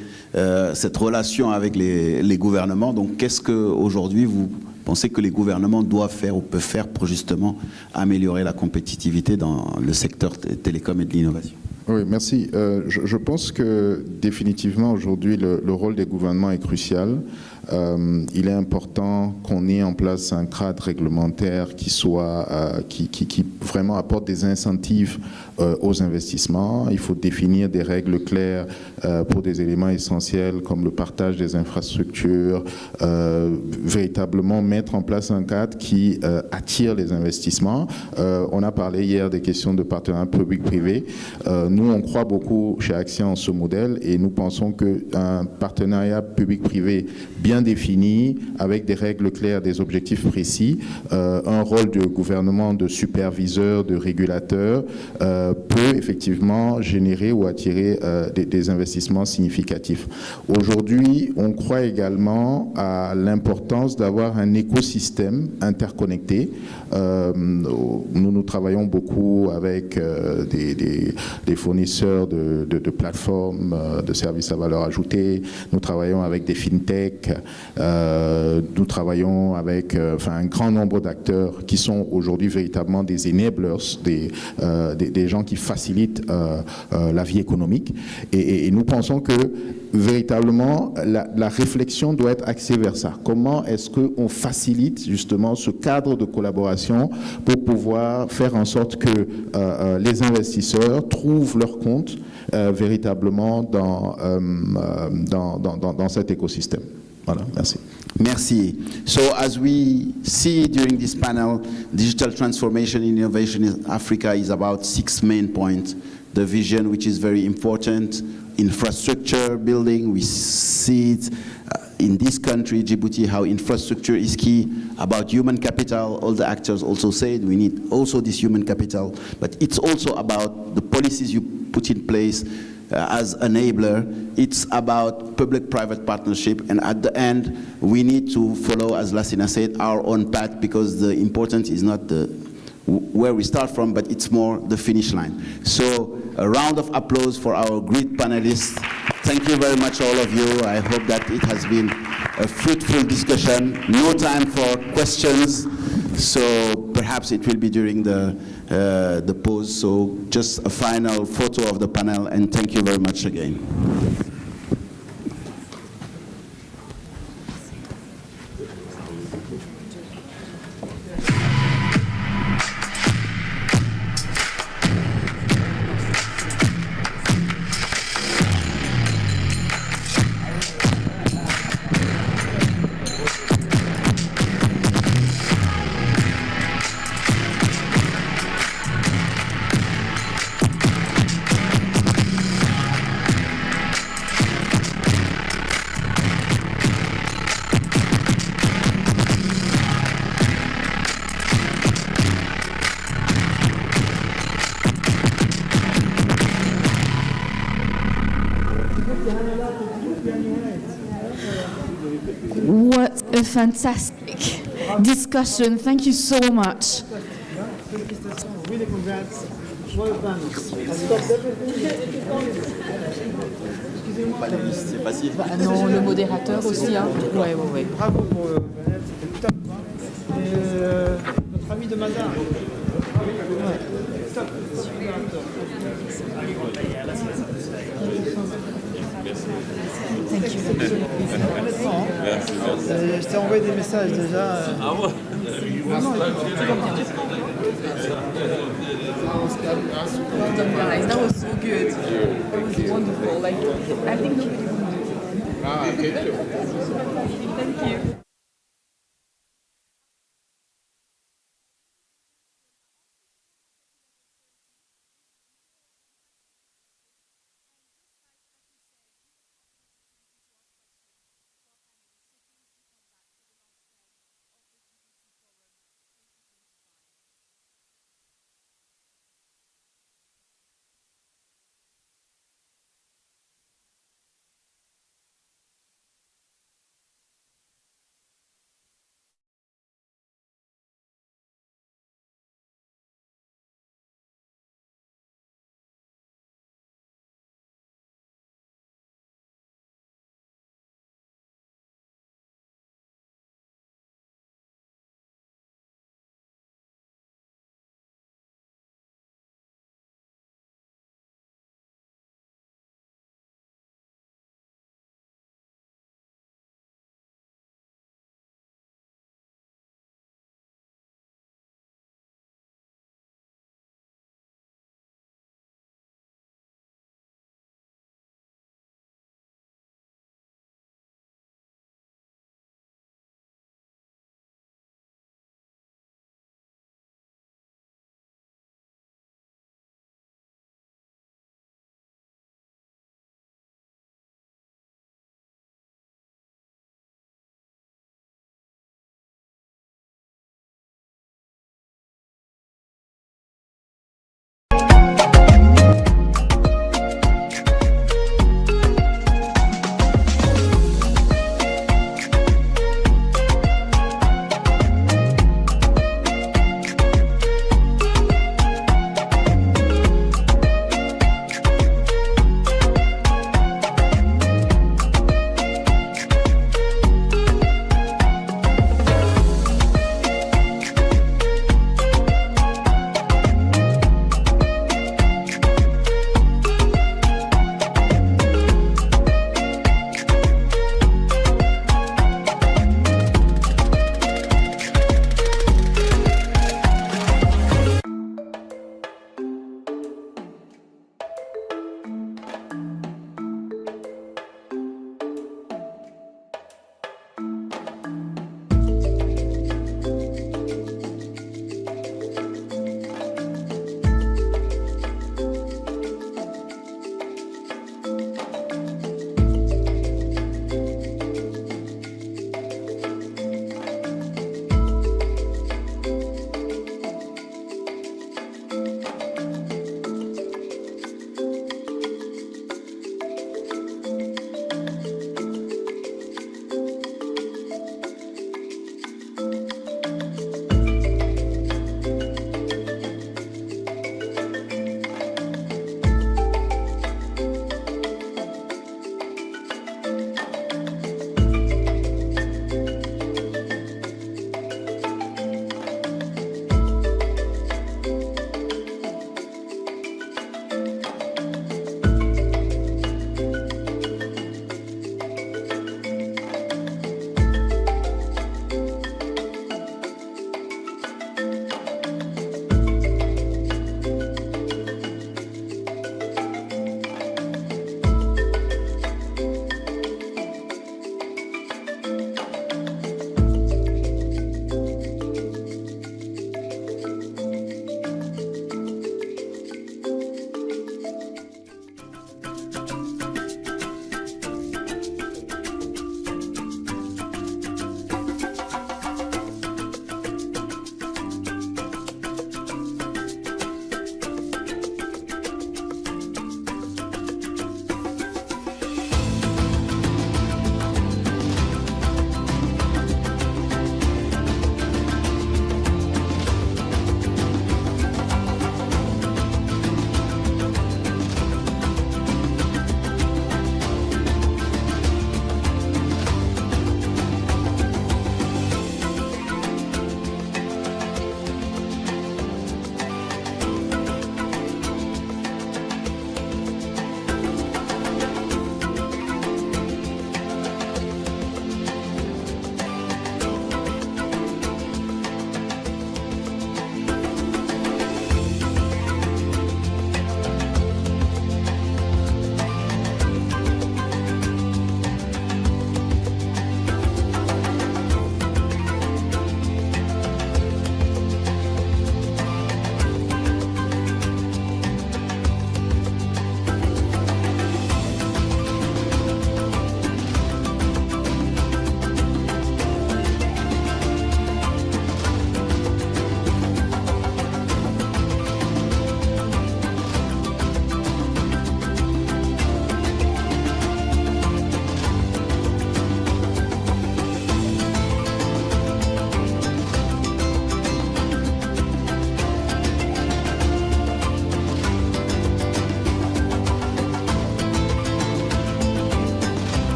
cette relation avec les gouvernements. Donc, qu'est-ce que aujourd'hui vous pensez que les gouvernements doivent faire ou peuvent faire pour justement améliorer la compétitivité dans le secteur télécom et de l'innovation? Oui, merci. Je pense que définitivement aujourd'hui le rôle des gouvernements est crucial. Il est important qu'on ait en place un cadre réglementaire qui soit qui vraiment apporte des incentives aux investissements. Il faut définir des règles claires pour des éléments essentiels comme le partage des infrastructures, véritablement mettre en place un cadre qui attire les investissements. On a parlé hier des questions de partenariat public-privé. Nous, on croit beaucoup chez Axia en ce modèle et nous pensons qu'un partenariat public-privé bien bien définie, avec des règles claires, des objectifs précis. Un rôle de gouvernement, de superviseur, de régulateur peut effectivement générer ou attirer des investissements significatifs. Aujourd'hui, on croit également à l'importance d'avoir un écosystème interconnecté. Nous travaillons beaucoup avec des fournisseurs de plateformes de services à valeur ajoutée. Nous travaillons avec des fintechs. Nous travaillons avec un grand nombre d'acteurs qui sont aujourd'hui véritablement des enablers, des gens qui facilitent la vie économique. Et nous pensons que véritablement la réflexion doit être axée vers ça. Comment est-ce qu'on facilite justement ce cadre de collaboration pour pouvoir faire en sorte que les investisseurs trouvent leur compte véritablement dans cet écosystème. Voilà, merci. Merci. So as we see during this panel, digital transformation and innovation in Africa is about 6 main points. The vision, which is very important, infrastructure building, we see it in this country, Djibouti, how infrastructure is key, about human capital. All the actors also said we need also this human capital, but it's also about the policies you put in place as enabler. It's about public-private partnership, and at the end, we need to follow, as Lassina said, our own path, because the important is not where we start from, but it's more the finish line. So a round of applause for our great panelists. Thank you very much, all of you. I hope that it has been a fruitful discussion. No time for questions, so perhaps it will be during the pause. So just a final photo of the panel, and thank you very much again. What a fantastic discussion. Thank you so much. Really congrats. Well done. C'est facile. Non, le modérateur aussi. Hein. Ouais. Bravo pour le panel, c'était top. Et notre ami de Mazar. Ouais. Top. Thank you. Honnêtement, je t'ai envoyé des messages déjà. Ah ouais. Non, Well done, guys. That was so good. It was wonderful. Like, I think nobody would do it. Thank you.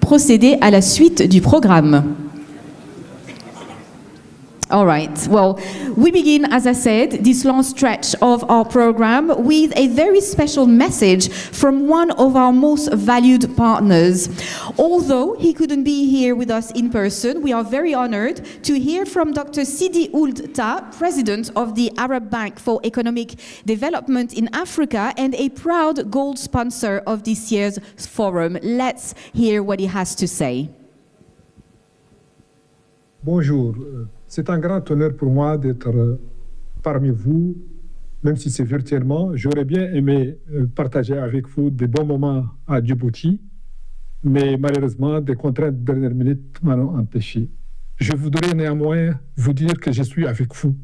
Procéder à la suite du programme. All right. Well, we begin, as I said, this long stretch of our program with a very special message from one of our most valued partners. Although he couldn't be here with us in person, we are very honored to hear from Dr. Sidi Ould Ta, President of the Arab Bank for Economic Development in Africa and a proud gold sponsor of this year's forum. Let's hear what he has to say. Bonjour. C'est un grand honneur pour moi d'être parmi vous, même si c'est virtuellement. J'aurais bien aimé partager avec vous des bons moments à Djibouti, mais malheureusement, des contraintes de dernière minute m'en ont empêché. Je voudrais néanmoins vous dire que je suis avec vous.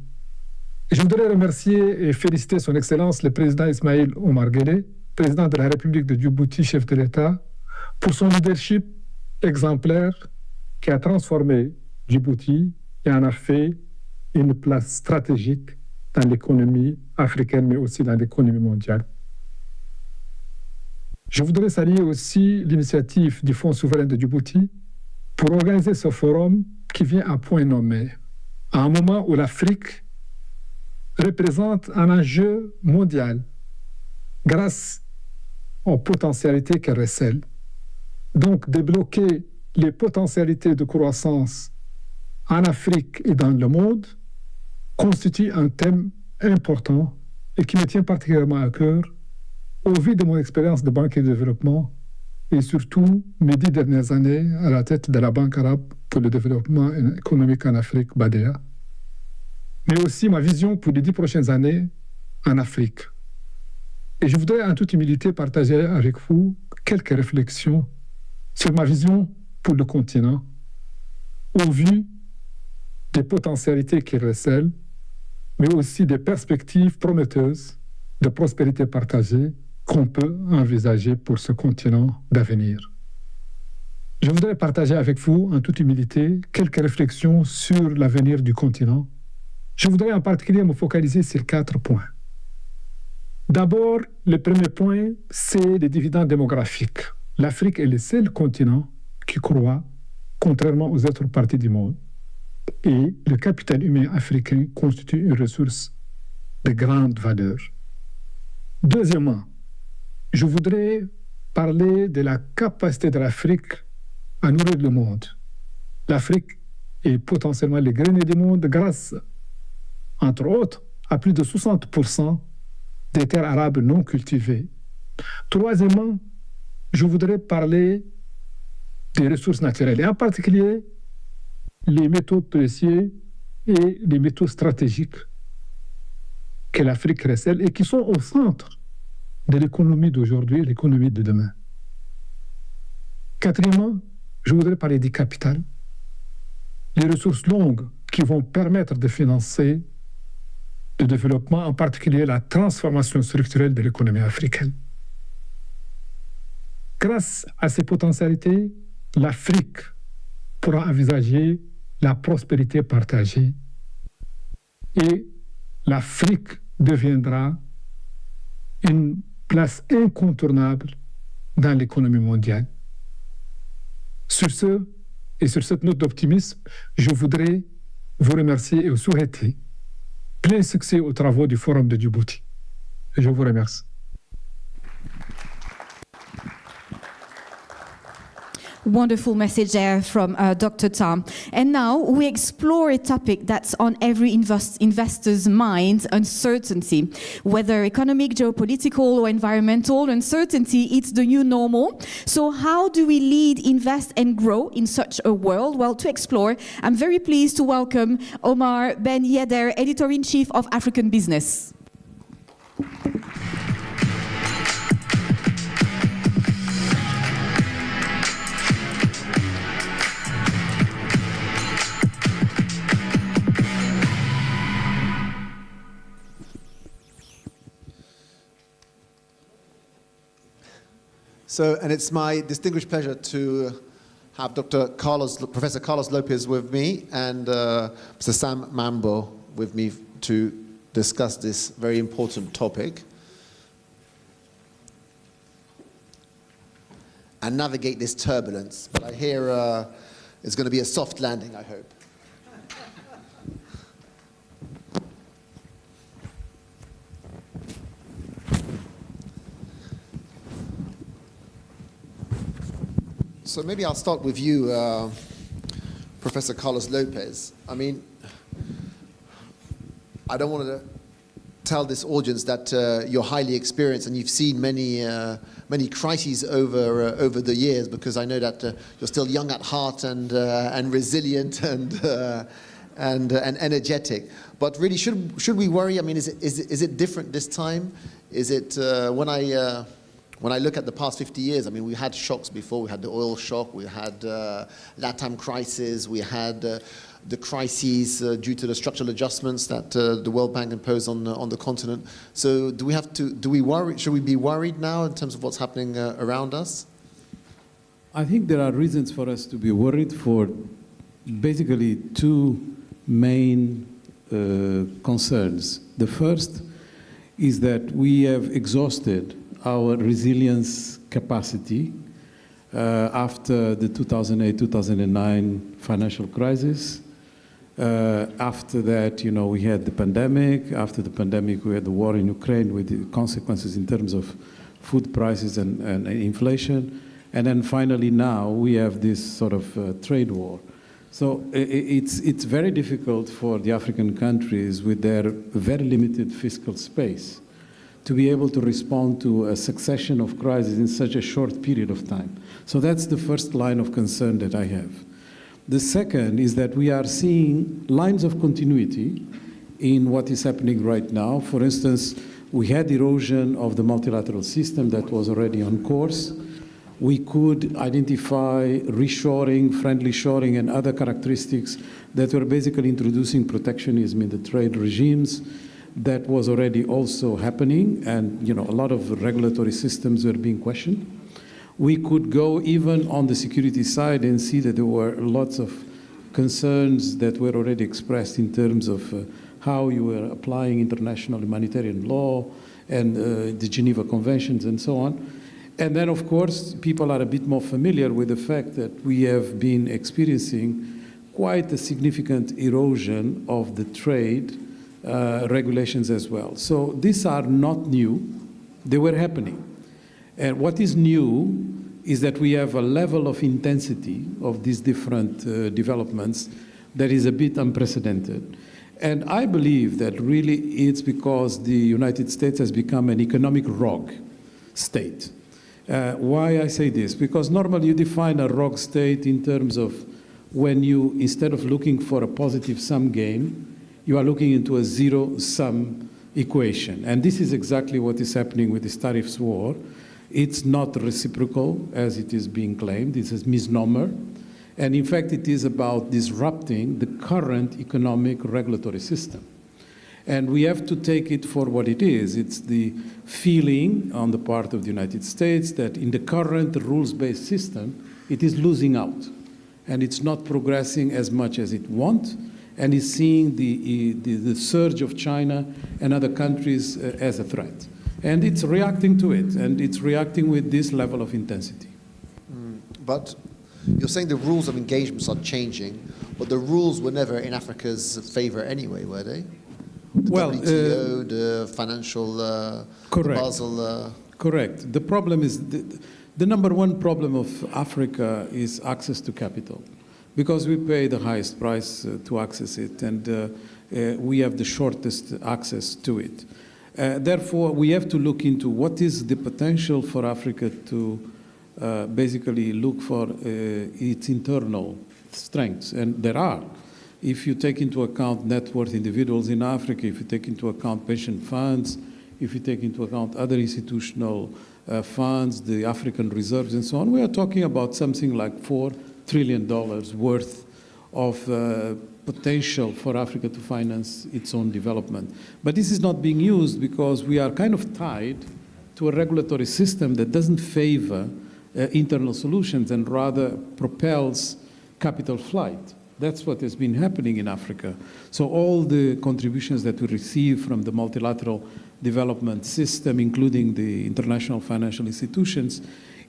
Et je voudrais remercier et féliciter son Excellence le président Ismaïl Omar Guelleh, président de la République de Djibouti, chef de l'État, pour son leadership exemplaire qui a transformé Djibouti et en a fait une place stratégique dans l'économie africaine, mais aussi dans l'économie mondiale. Je voudrais saluer aussi l'initiative du Fonds souverain de Djibouti pour organiser ce forum qui vient à point nommé, à un moment où l'Afrique représente un enjeu mondial grâce aux potentialités qu'elle recèle. Donc, débloquer les potentialités de croissance en Afrique et dans le monde constitue un thème important et qui me tient particulièrement à cœur au vu de mon expérience de banque et de développement et surtout mes 10 dernières années à la tête de la Banque arabe pour le développement économique en Afrique, BADEA, mais aussi ma vision pour les 10 prochaines années en Afrique. Et je voudrais en toute humilité partager avec vous quelques réflexions sur ma vision pour le continent au vu des potentialités qu'il recèle, mais aussi des perspectives prometteuses de prospérité partagée qu'on peut envisager pour ce continent d'avenir. Je voudrais partager avec vous, en toute humilité, quelques réflexions sur l'avenir du continent. Je voudrais en particulier me focaliser sur 4 points. D'abord, le premier point, c'est les dividendes démographiques. L'Afrique est le seul continent qui croît, contrairement aux autres parties du monde. Et le capital humain africain constitue une ressource de grande valeur. Deuxièmement, je voudrais parler de la capacité de l'Afrique à nourrir le monde. L'Afrique est potentiellement le grenier du monde grâce, entre autres, à plus de 60% des terres arables non cultivées. Troisièmement, je voudrais parler des ressources naturelles, et en particulier les métaux précieux et les métaux stratégiques que l'Afrique recèle et qui sont au centre de l'économie d'aujourd'hui et l'économie de demain. Quatrièmement, je voudrais parler du capital, les ressources longues qui vont permettre de financer le développement, en particulier la transformation structurelle de l'économie africaine. Grâce à ces potentialités, l'Afrique pourra envisager la prospérité partagée et l'Afrique deviendra une place incontournable dans l'économie mondiale. Sur ce, et sur cette note d'optimisme, je voudrais vous remercier et vous souhaiter plein succès aux travaux du Forum de Djibouti. Je vous remercie. Wonderful message there from Dr. Tam. And now we explore a topic that's on every investor's mind, uncertainty. Whether economic, geopolitical, or environmental uncertainty, it's the new normal. So how do we lead, invest, and grow in such a world? Well, to explore, I'm very pleased to welcome Omar Ben Yedder, Editor-in-Chief of African Business. And it's my distinguished pleasure to have Professor Carlos Lopez with me and Mr. Sam Mambo with me to discuss this very important topic and navigate this turbulence. But I hear it's going to be a soft landing, I hope. So maybe I'll start with you, Professor Carlos Lopez. I mean, I don't want to tell this audience that you're highly experienced and you've seen many crises over the years, because I know that you're still young at heart and resilient and energetic. But really, should we worry? I mean, is it different this time? Is it when I look at the past 50 years, I mean, we had shocks before. We had the oil shock, we had LATAM crisis, we had the crises due to the structural adjustments that the World Bank imposed on the continent. So should we be worried now in terms of what's happening around us? I think there are reasons for us to be worried for basically two main concerns. The first is that we have exhausted our resilience capacity after the 2008-2009 financial crisis. After that, we had the pandemic. After the pandemic, we had the war in Ukraine with the consequences in terms of food prices and inflation. And then finally now we have this sort of trade war. So it's very difficult for the African countries with their very limited fiscal space to be able to respond to a succession of crises in such a short period of time. So that's the first line of concern that I have. The second is that we are seeing lines of continuity in what is happening right now. For instance, we had erosion of the multilateral system that was already on course. We could identify reshoring, friendly shoring, and other characteristics that were basically introducing protectionism in the trade regimes. That was already also happening, and a lot of regulatory systems were being questioned. We could go even on the security side and see that there were lots of concerns that were already expressed in terms of how you were applying international humanitarian law and the Geneva Conventions and so on. And then, of course, people are a bit more familiar with the fact that we have been experiencing quite a significant erosion of the trade regulations as well. So these are not new. They were happening. And what is new is that we have a level of intensity of these different developments that is a bit unprecedented. And I believe that really it's because the United States has become an economic rogue state. Why I say this? Because normally you define a rogue state in terms of when you, instead of looking for a positive sum game, you are looking into a zero-sum equation. And this is exactly what is happening with this tariffs war. It's not reciprocal, as it is being claimed. It's a misnomer. And in fact, it is about disrupting the current economic regulatory system. And we have to take it for what it is. It's the feeling on the part of the United States that in the current rules-based system, it is losing out. And it's not progressing as much as it wants. And is seeing the surge of China and other countries as a threat. And it's reacting to it, and it's reacting with this level of intensity. But you're saying the rules of engagements are changing, but the rules were never in Africa's favor anyway, were they? The WTO, the financial, correct. The Basel... Correct. The problem is, the number one problem of Africa is access to capital. Because we pay the highest price to access it, and we have the shortest access to it. Therefore, we have to look into what is the potential for Africa to basically look for its internal strengths, and there are. If you take into account net worth individuals in Africa, if you take into account pension funds, if you take into account other institutional funds, the African reserves and so on, we are talking about something like $4 trillion worth of potential for Africa to finance its own development. But this is not being used because we are kind of tied to a regulatory system that doesn't favor internal solutions and rather propels capital flight. That's what has been happening in Africa. So all the contributions that we receive from the multilateral development system, including the international financial institutions,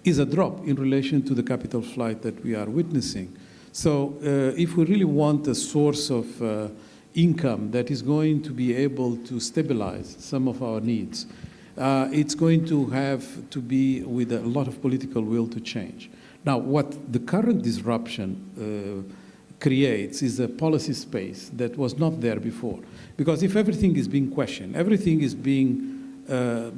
is a drop in relation to the capital flight that we are witnessing. So if we really want a source of income that is going to be able to stabilize some of our needs, it's going to have to be with a lot of political will to change. Now, what the current disruption creates is a policy space that was not there before. Because if everything is being questioned, everything is being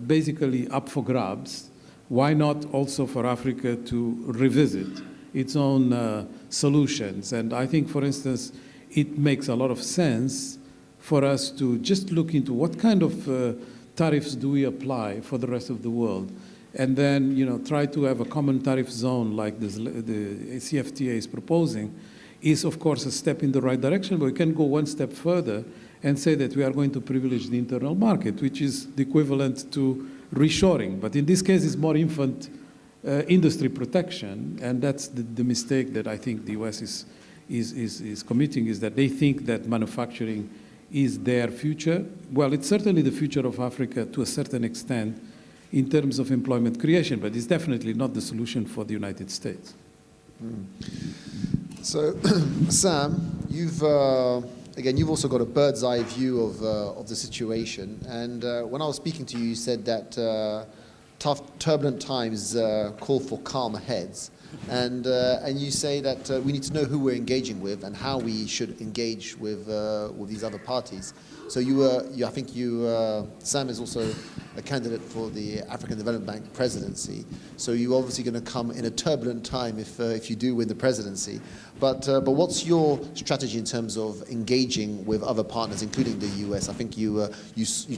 basically up for grabs, why not also for Africa to revisit its own solutions? And I think, for instance, it makes a lot of sense for us to just look into what kind of tariffs do we apply for the rest of the world, and then try to have a common tariff zone like the CFTA is proposing, is of course a step in the right direction, but we can go one step further and say that we are going to privilege the internal market, which is the equivalent to reshoring. But in this case, it's more infant industry protection, and that's the mistake that I think the US is committing, is that they think that manufacturing is their future. Well, it's certainly the future of Africa to a certain extent in terms of employment creation, but it's definitely not the solution for the United States. So, Sam, you've also got a bird's eye view of the situation. And when I was speaking to you, you said that tough, turbulent times call for calmer heads. And you say that we need to know who we're engaging with and how we should engage with these other parties. So I think Sam is also a candidate for the African Development Bank presidency. So you're obviously going to come in a turbulent time if you do win the presidency. But what's your strategy in terms of engaging with other partners, including the US? I think you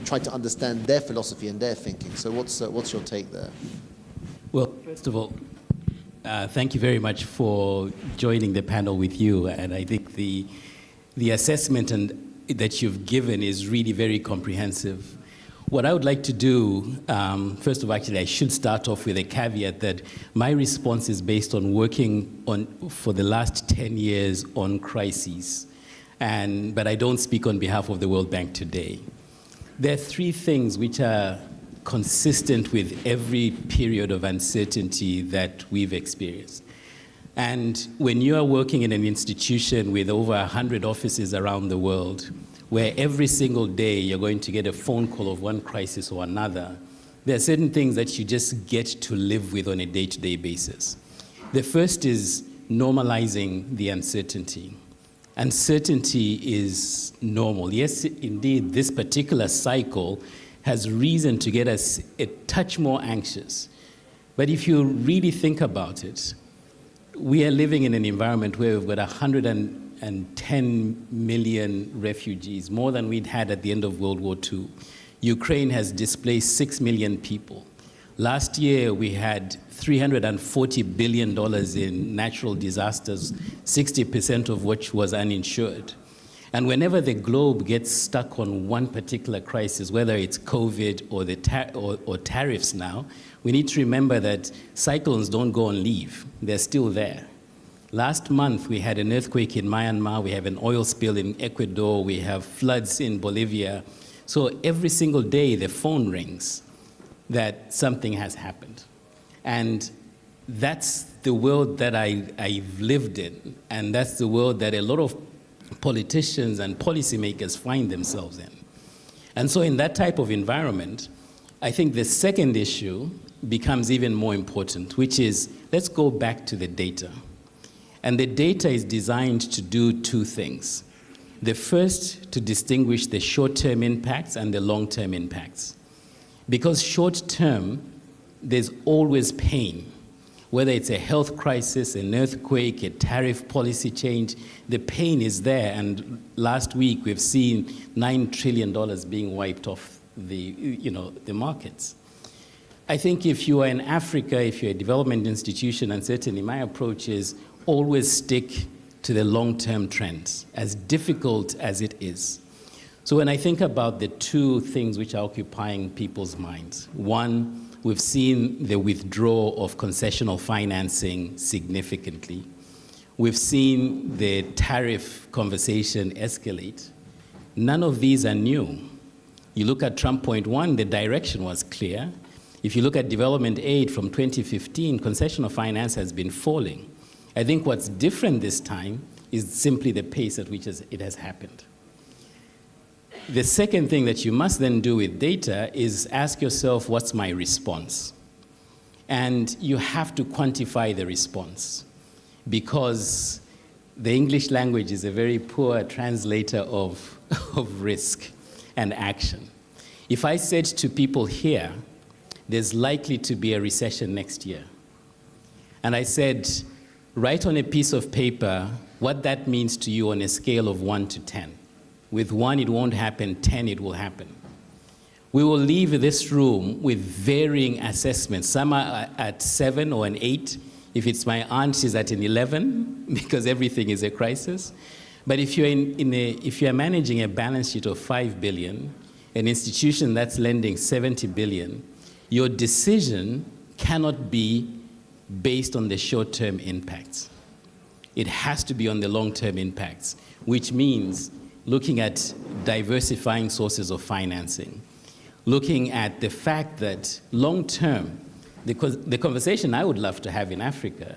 tried to understand their philosophy and their thinking. So what's your take there? Well, first of all, thank you very much for joining the panel with you. And I think the assessment that you've given is really very comprehensive. What I would like to do, first of all, actually, I should start off with a caveat that my response is based on working for the last 10 years on crises. But I don't speak on behalf of the World Bank today. There are three things which are consistent with every period of uncertainty that we've experienced. And when you are working in an institution with over 100 offices around the world, where every single day you're going to get a phone call of one crisis or another, there are certain things that you just get to live with on a day-to-day basis. The first is normalizing the uncertainty. Uncertainty is normal. Yes, indeed, this particular cycle has reason to get us a touch more anxious. But if you really think about it, we are living in an environment where we've got 110 million refugees, more than we'd had at the end of World War II. Ukraine has displaced 6 million people. Last year, we had $340 billion in natural disasters, 60% of which was uninsured. And whenever the globe gets stuck on one particular crisis, whether it's COVID or or tariffs now, we need to remember that cyclones don't go on leave. They're still there. Last month, we had an earthquake in Myanmar. We have an oil spill in Ecuador. We have floods in Bolivia. So every single day, the phone rings that something has happened. And that's the world that I've lived in. And that's the world that a lot of politicians and policymakers find themselves in. And so in that type of environment, I think the second issue becomes even more important, which is, let's go back to the data. And the data is designed to do two things. The first, to distinguish the short-term impacts and the long-term impacts. Because short-term, there's always pain. Whether it's a health crisis, an earthquake, a tariff policy change, the pain is there. And last week, we've seen $9 trillion being wiped off the markets. I think if you are in Africa, if you're a development institution, and certainly my approach is always stick to the long-term trends, as difficult as it is. So when I think about the two things which are occupying people's minds, one, We've seen the withdrawal of concessional financing significantly. We've seen the tariff conversation escalate. None of these are new. You look at Trump Point 1, the direction was clear. If you look at development aid from 2015, concessional finance has been falling. I think what's different this time is simply the pace at which it has happened. The second thing that you must then do with data is ask yourself, what's my response? And you have to quantify the response, because the English language is a very poor translator of risk and action. If I said to people here, there's likely to be a recession next year, and I said, write on a piece of paper what that means to you on a scale of 1 to 10. With 1, it won't happen, 10, it will happen. We will leave this room with varying assessments. Some are at 7 or an 8. If it's my aunt, she's at an 11, because everything is a crisis. But if you're, if you're managing a balance sheet of 5 billion, an institution that's lending 70 billion, your decision cannot be based on the short-term impacts. It has to be on the long-term impacts, which means looking at diversifying sources of financing, looking at the fact that long-term, the conversation I would love to have in Africa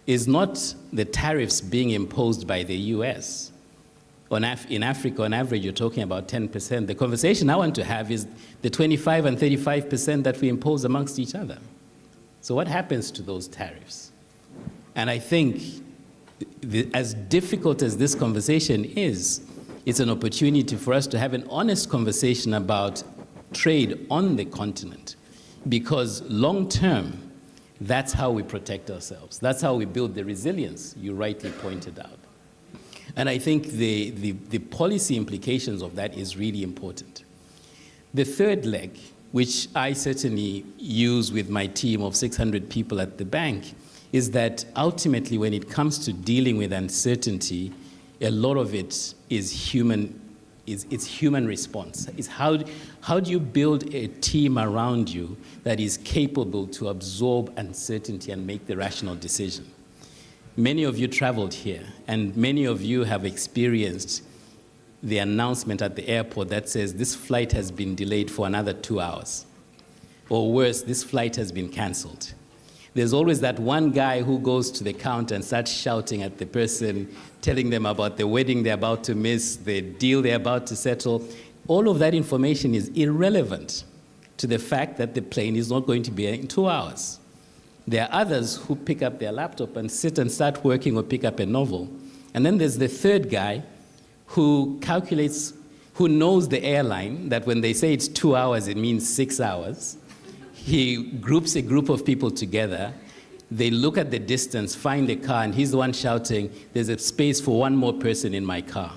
is not the tariffs being imposed by the US. In Africa, on average, you're talking about 10%. The conversation I want to have is the 25 and 35% that we impose amongst each other. So what happens to those tariffs? And I think as difficult as this conversation is, it's an opportunity for us to have an honest conversation about trade on the continent, because long term, that's how we protect ourselves. That's how we build the resilience you rightly pointed out. And I think the policy implications of that is really important. The third leg, which I certainly use with my team of 600 people at the bank, is that ultimately when it comes to dealing with uncertainty, a lot of it is human response. It's how do you build a team around you that is capable to absorb uncertainty and make the rational decision? Many of you traveled here, and many of you have experienced the announcement at the airport that says this flight has been delayed for another 2 hours. Or worse, this flight has been canceled. There's always that one guy who goes to the counter and starts shouting at the person, telling them about the wedding they're about to miss, the deal they're about to settle. All of that information is irrelevant to the fact that the plane is not going to be in 2 hours. There are others who pick up their laptop and sit and start working or pick up a novel. And then there's the third guy who calculates, who knows the airline, that when they say it's 2 hours, it means 6 hours. He groups a group of people together. They look at the distance, find a car, and he's the one shouting, there's a space for one more person in my car.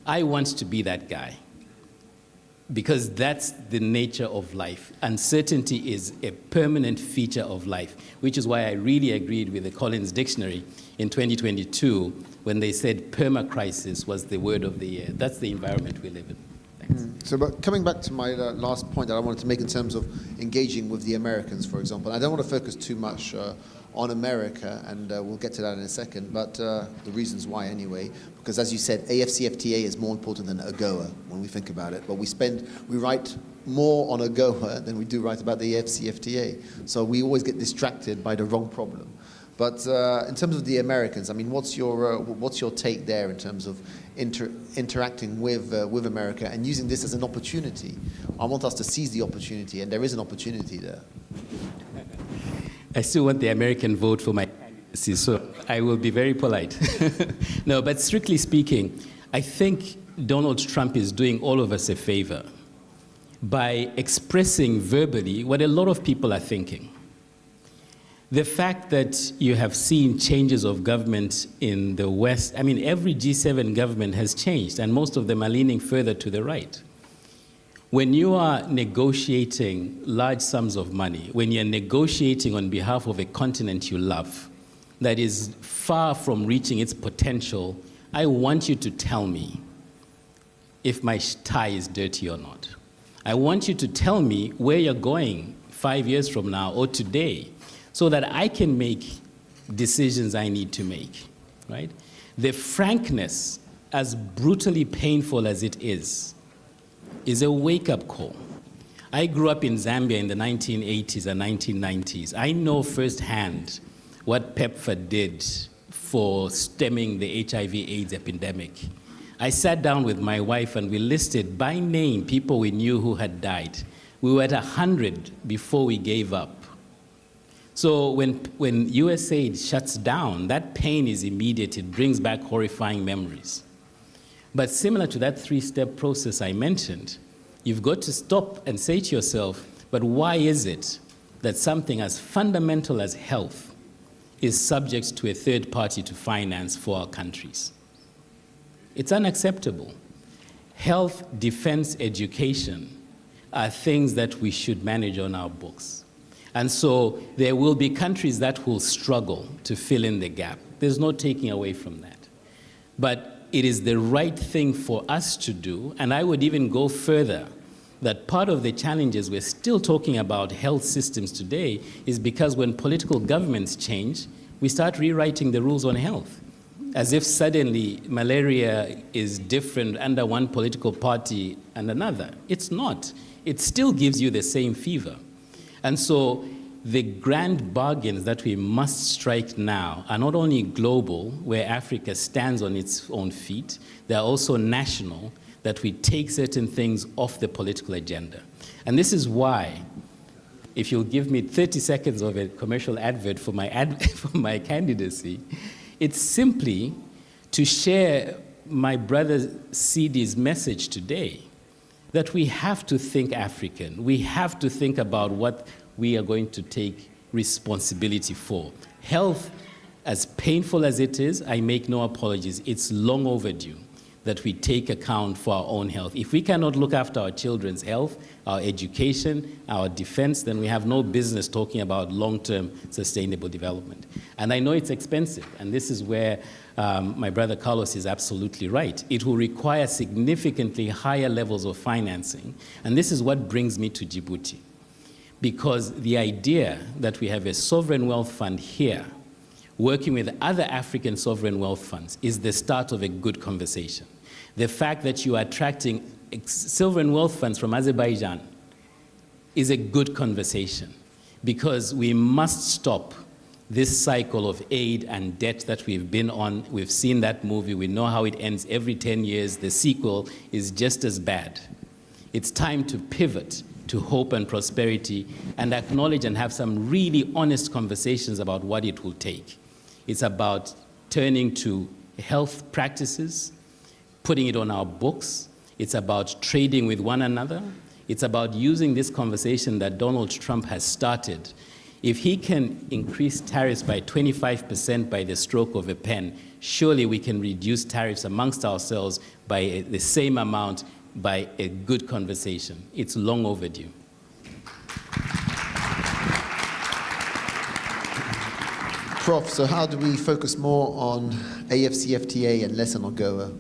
I want to be that guy, because that's the nature of life. Uncertainty is a permanent feature of life, which is why I really agreed with the Collins Dictionary in 2022 when they said perma-crisis was the word of the year. That's the environment we live in. So, but coming back to my last point that I wanted to make in terms of engaging with the Americans, for example, I don't want to focus too much on America, and we'll get to that in a second, but the reasons why anyway, because as you said, AFCFTA is more important than AGOA when we think about it, but we write more on AGOA than we do write about the AFCFTA, so we always get distracted by the wrong problem. But in terms of the Americans, I mean, what's your take there in terms of interacting with America and using this as an opportunity? I want us to seize the opportunity, and there is an opportunity there. I still want the American vote for my candidacy, so I will be very polite. No, but strictly speaking, I think Donald Trump is doing all of us a favor by expressing verbally what a lot of people are thinking. The fact that you have seen changes of government in the West, I mean, every G7 government has changed, and most of them are leaning further to the right. When you are negotiating large sums of money, when you're negotiating on behalf of a continent you love that is far from reaching its potential, I want you to tell me if my tie is dirty or not. I want you to tell me where you're going 5 years from now, or today, so that I can make decisions I need to make, right? The frankness, as brutally painful as it is a wake-up call. I grew up in Zambia in the 1980s and 1990s. I know firsthand what PEPFAR did for stemming the HIV/AIDS epidemic. I sat down with my wife and we listed by name people we knew who had died. We were at 100 before we gave up. So when USAID shuts down, that pain is immediate. It brings back horrifying memories. But similar to that three-step process I mentioned, you've got to stop and say to yourself, but why is it that something as fundamental as health is subject to a third party to finance for our countries? It's unacceptable. Health, defense, education are things that we should manage on our books. And so there will be countries that will struggle to fill in the gap. There's no taking away from that. But it is the right thing for us to do, and I would even go further, that part of the challenges we're still talking about health systems today is because when political governments change, we start rewriting the rules on health, as if suddenly malaria is different under one political party and another. It's not. It still gives you the same fever. And so the grand bargains that we must strike now are not only global, where Africa stands on its own feet, they're also national, that we take certain things off the political agenda. And this is why, if you'll give me 30 seconds of a commercial advert for my candidacy, it's simply to share my brother Sidi's message today, that we have to think African. We have to think about what we are going to take responsibility for. Health, as painful as it is, I make no apologies, it's long overdue that we take account for our own health. If we cannot look after our children's health, our education, our defense, then we have no business talking about long-term sustainable development. And I know it's expensive, and this is where my brother Carlos is absolutely right. It will require significantly higher levels of financing, and this is what brings me to Djibouti. Because the idea that we have a sovereign wealth fund here, working with other African sovereign wealth funds, is the start of a good conversation. The fact that you are attracting sovereign wealth funds from Azerbaijan is a good conversation, because we must stop this cycle of aid and debt that we've been on. We've seen that movie. We know how it ends every 10 years. The sequel is just as bad. It's time to pivot to hope and prosperity and acknowledge and have some really honest conversations about what it will take. It's about turning to health practices, putting it on our books. It's about trading with one another. It's about using this conversation that Donald Trump has started. If he can increase tariffs by 25% by the stroke of a pen, surely we can reduce tariffs amongst ourselves by the same amount by a good conversation. It's long overdue. Prof, so how do we focus more on AFCFTA and less on AGOA?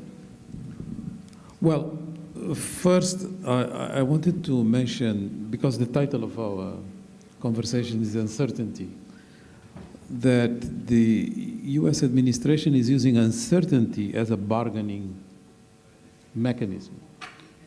Well, first, I wanted to mention, because the title of our conversation is uncertainty, that the US administration is using uncertainty as a bargaining mechanism.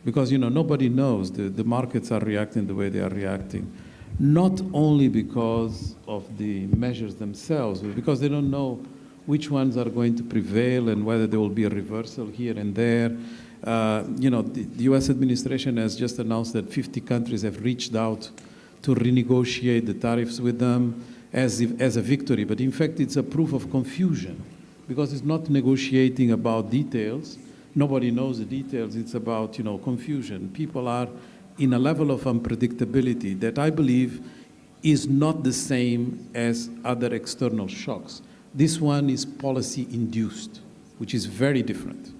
Because, nobody knows. The markets are reacting the way they are reacting. Not only because of the measures themselves, but because they don't know which ones are going to prevail and whether there will be a reversal here and there. The US administration has just announced that 50 countries have reached out to renegotiate the tariffs with them as a victory. But in fact, it's a proof of confusion, because it's not negotiating about details. Nobody knows the details. It's about, confusion. People are in a level of unpredictability that I believe is not the same as other external shocks. This one is policy-induced, which is very different.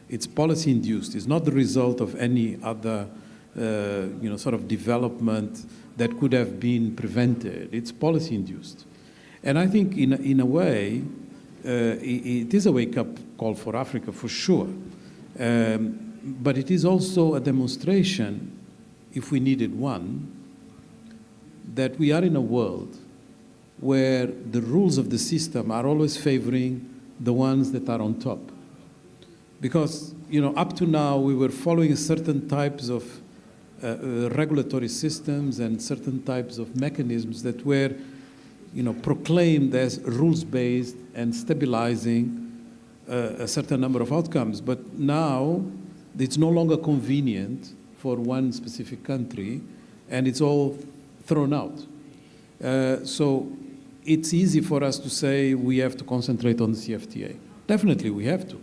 It's policy-induced. It's not the result of any other, sort of development that could have been prevented. It's policy-induced. And I think in a way, it is a wake-up call for Africa, for sure. But it is also a demonstration, if we needed one, that we are in a world where the rules of the system are always favoring the ones that are on top. Because, up to now, we were following certain types of regulatory systems and certain types of mechanisms that were, proclaimed as rules-based and stabilizing a certain number of outcomes. But now, it's no longer convenient for one specific country, and it's all thrown out. So it's easy for us to say we have to concentrate on the CFTA. Definitely, we have to.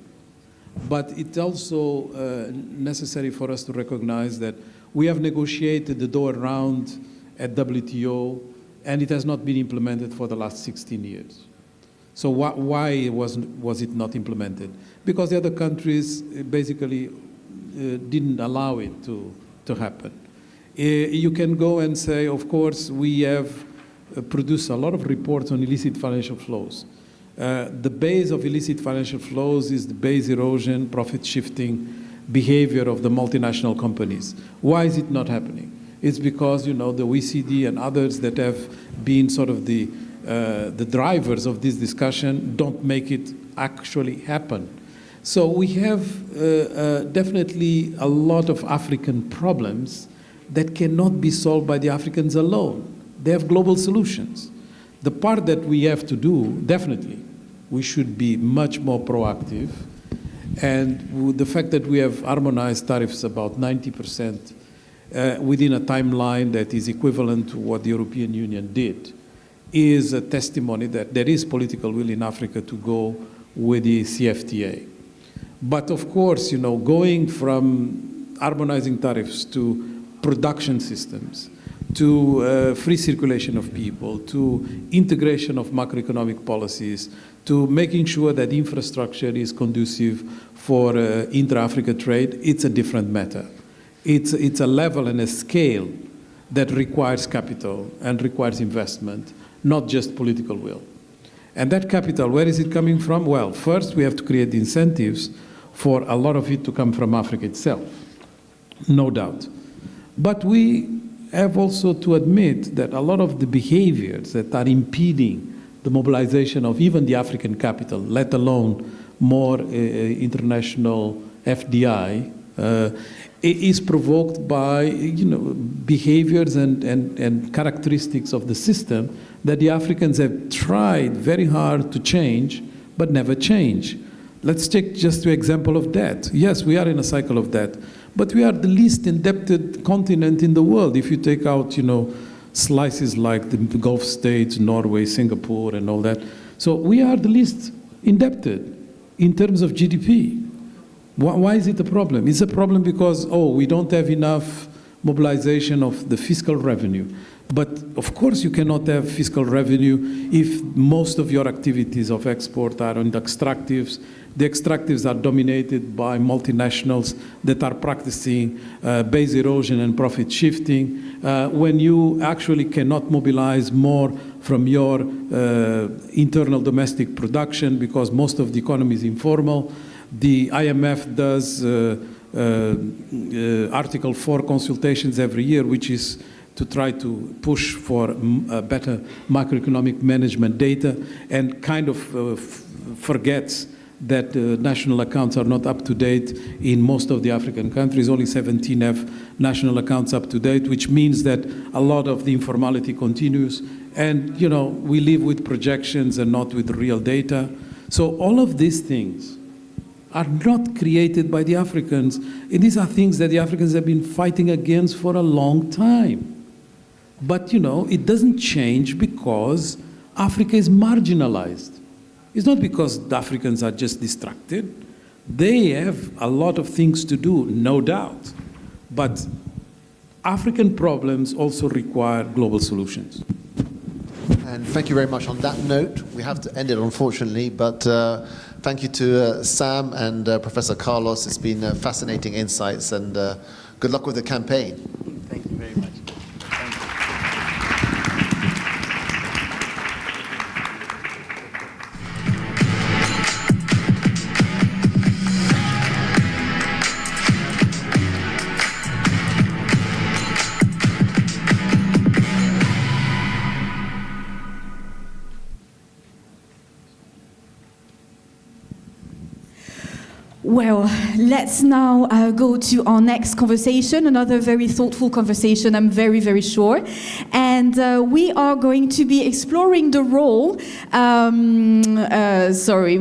But it's also necessary for us to recognize that we have negotiated the door round at WTO, and it has not been implemented for the last 16 years. So why was it not implemented? Because the other countries basically didn't allow it to happen. You can go and say, of course, we have produced a lot of reports on illicit financial flows. The base of illicit financial flows is the base erosion, profit shifting behavior of the multinational companies. Why is it not happening? It's because, the OECD and others that have been sort of the drivers of this discussion don't make it actually happen. So we have definitely a lot of African problems that cannot be solved by the Africans alone. They have global solutions. The part that we have to do, definitely, we should be much more proactive. And the fact that we have harmonized tariffs about 90% within a timeline that is equivalent to what the European Union did is a testimony that there is political will in Africa to go with the CFTA. But of course, going from harmonizing tariffs to production systems, to free circulation of people, to integration of macroeconomic policies, to making sure that infrastructure is conducive for intra-Africa trade, it's a different matter. It's a level and a scale that requires capital and requires investment, not just political will. And that capital, where is it coming from? Well, first we have to create the incentives for a lot of it to come from Africa itself, no doubt. But we have also to admit that a lot of the behaviors that are impeding the mobilization of even the African capital, let alone more international FDI, is provoked by behaviors and characteristics of the system that the Africans have tried very hard to change, but never change. Let's take just the example of debt. Yes, we are in a cycle of debt, but we are the least indebted continent in the world. If you take out, slices like the Gulf states, Norway, Singapore, and all that. So we are the least indebted in terms of GDP. Why is it a problem? It's a problem because, we don't have enough mobilization of the fiscal revenue. But of course you cannot have fiscal revenue if most of your activities of export are on the extractives. The extractives are dominated by multinationals that are practicing base erosion and profit shifting. When you actually cannot mobilize more from your internal domestic production because most of the economy is informal. The IMF does Article 4 consultations every year, which is to try to push for better macroeconomic management data and kind of forgets that national accounts are not up to date in most of the African countries. Only 17 have national accounts up to date, which means that a lot of the informality continues. And, we live with projections and not with real data. So all of these things are not created by the Africans. And these are things that the Africans have been fighting against for a long time. But, it doesn't change because Africa is marginalized. It's not because the Africans are just distracted. They have a lot of things to do, no doubt. But African problems also require global solutions. And thank you very much. On that note, we have to end it, unfortunately, but thank you to Sam and Professor Carlos. It's been fascinating insights, and good luck with the campaign. Thank you very much. Well, let's now go to our next conversation, another very thoughtful conversation, I'm very, very sure. And we are going to be exploring the role, we're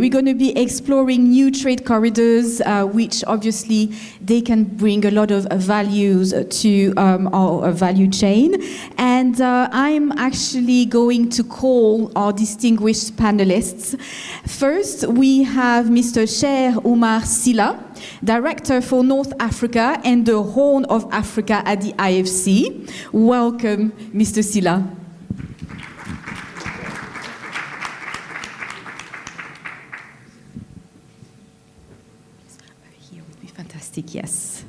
going to be exploring new trade corridors, which obviously they can bring a lot of values to our value chain. And I'm actually going to call our distinguished panelists. First, we have Mr. Cher Omar Silla, Director for North Africa and the Horn of Africa at the IFC. Welcome, Mr. Silla. Here would be fantastic, yes.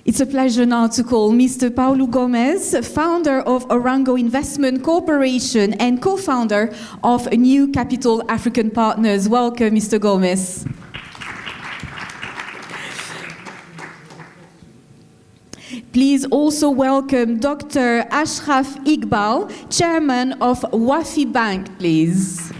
It's a pleasure now to call Mr. Paulo Gomes, founder of Orango Investment Corporation and co-founder of New Capital African Partners. Welcome, Mr. Gomes. Please also welcome Dr. Ashraf Iqbal, Chairman of Wafi Bank, please.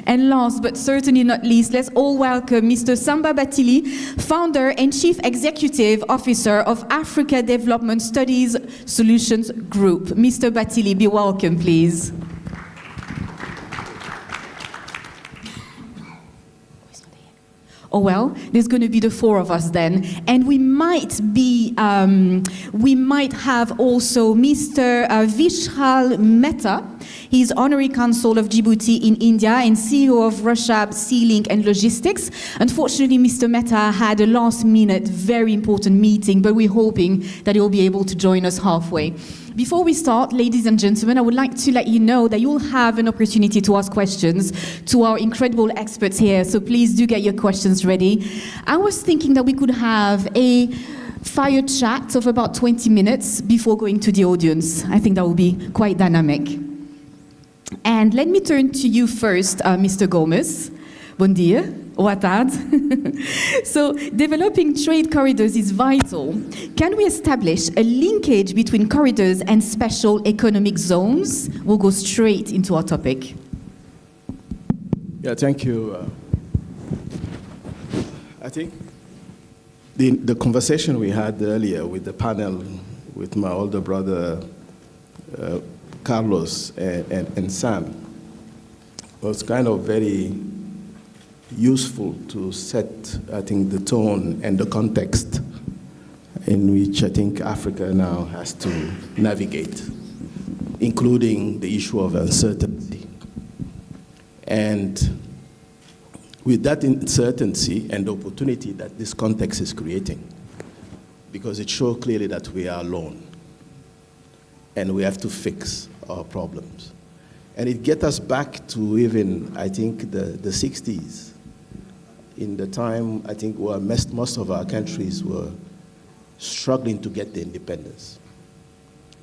And last but certainly not least, let's all welcome Mr. Samba Batili, Founder and Chief Executive Officer of Africa Development Studies Solutions Group. Mr. Batili, be welcome, please. Oh well, there's going to be the four of us then, and we might have also Mr. Vishal Mehta. He's Honorary Consul of Djibouti in India and CEO of Rushab Sealink and Logistics. Unfortunately, Mr. Mehta had a last-minute, very important meeting, but we're hoping that he'll be able to join us halfway. Before we start, ladies and gentlemen, I would like to let you know that you'll have an opportunity to ask questions to our incredible experts here, so please do get your questions ready. I was thinking that we could have a fire chat of about 20 minutes before going to the audience. I think that will be quite dynamic. And let me turn to you first, Mr. Gomes. Bom dia. Boa tarde. So, developing trade corridors is vital. Can we establish a linkage between corridors and special economic zones? We'll go straight into our topic. Yeah, thank you. I think the conversation we had earlier with the panel, with my older brother, Carlos and Sam, was kind of very useful to set, I think, the tone and the context in which I think Africa now has to navigate, including the issue of uncertainty. And with that uncertainty and the opportunity that this context is creating, because it shows clearly that we are alone and we have to fix our problems. And it gets us back to even, I think, the 60s, in the time, I think, where most of our countries were struggling to get their independence.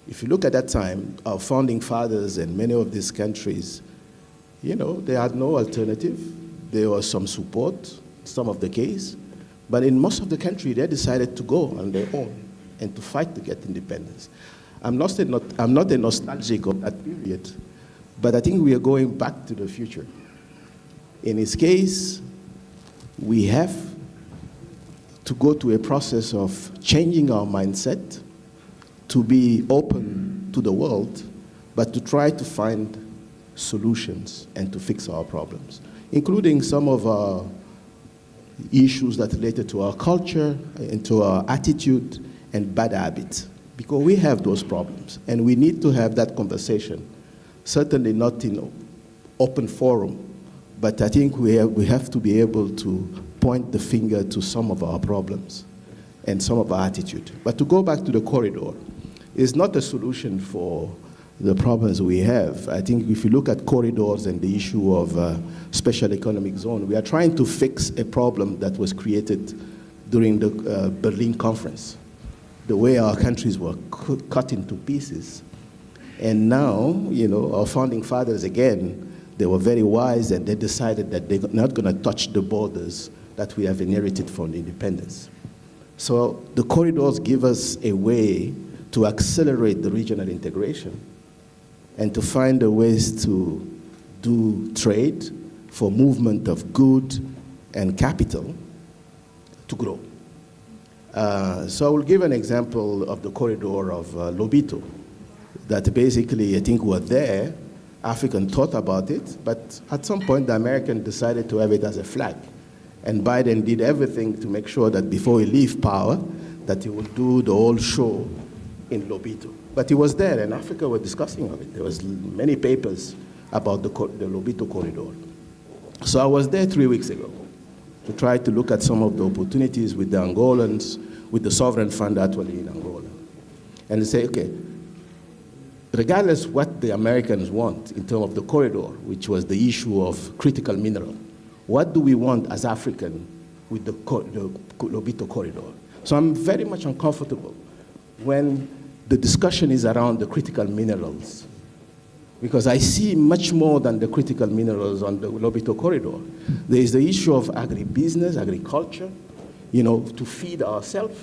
If you look at that time, our founding fathers and many of these countries, you know, they had no alternative. There was some support, some of the case, but in most of the country, they decided to go on their own and to fight to get independence. I'm not a nostalgic of that period, but I think we are going back to the future. In this case, we have to go to a process of changing our mindset to be open to the world, but to try to find solutions and to fix our problems, including some of our issues that related to our culture and to our attitude and bad habits, because we have those problems and we need to have that conversation, certainly not in open forum, but I think we have to be able to point the finger to some of our problems and some of our attitude. But to go back to the corridor, it's not a solution for the problems we have. I think if you look at corridors and the issue of special economic zone, we are trying to fix a problem that was created during the Berlin conference, the way our countries were cut into pieces. And now, you know, our founding fathers, again, they were very wise and they decided that they're not going to touch the borders that we have inherited from the independence. So the corridors give us a way to accelerate the regional integration and to find the ways to do trade, for movement of good and capital to grow. So I will give an example of the corridor of Lobito, that basically I think were there. African thought about it, but at some point the American decided to have it as a flag. And Biden did everything to make sure that before he leave power, that he would do the whole show in Lobito. But he was there, and Africa were discussing of it. There was many papers about the Lobito corridor. So I was there 3 weeks ago to try to look at some of the opportunities with the Angolans, with the sovereign fund actually in Angola. And they say, okay, regardless what the Americans want in terms of the corridor, which was the issue of critical mineral, what do we want as African with the Lobito corridor? So I'm very much uncomfortable when the discussion is around the critical minerals, because I see much more than the critical minerals on the Lobito corridor. There is the issue of agribusiness, agriculture, to feed ourselves.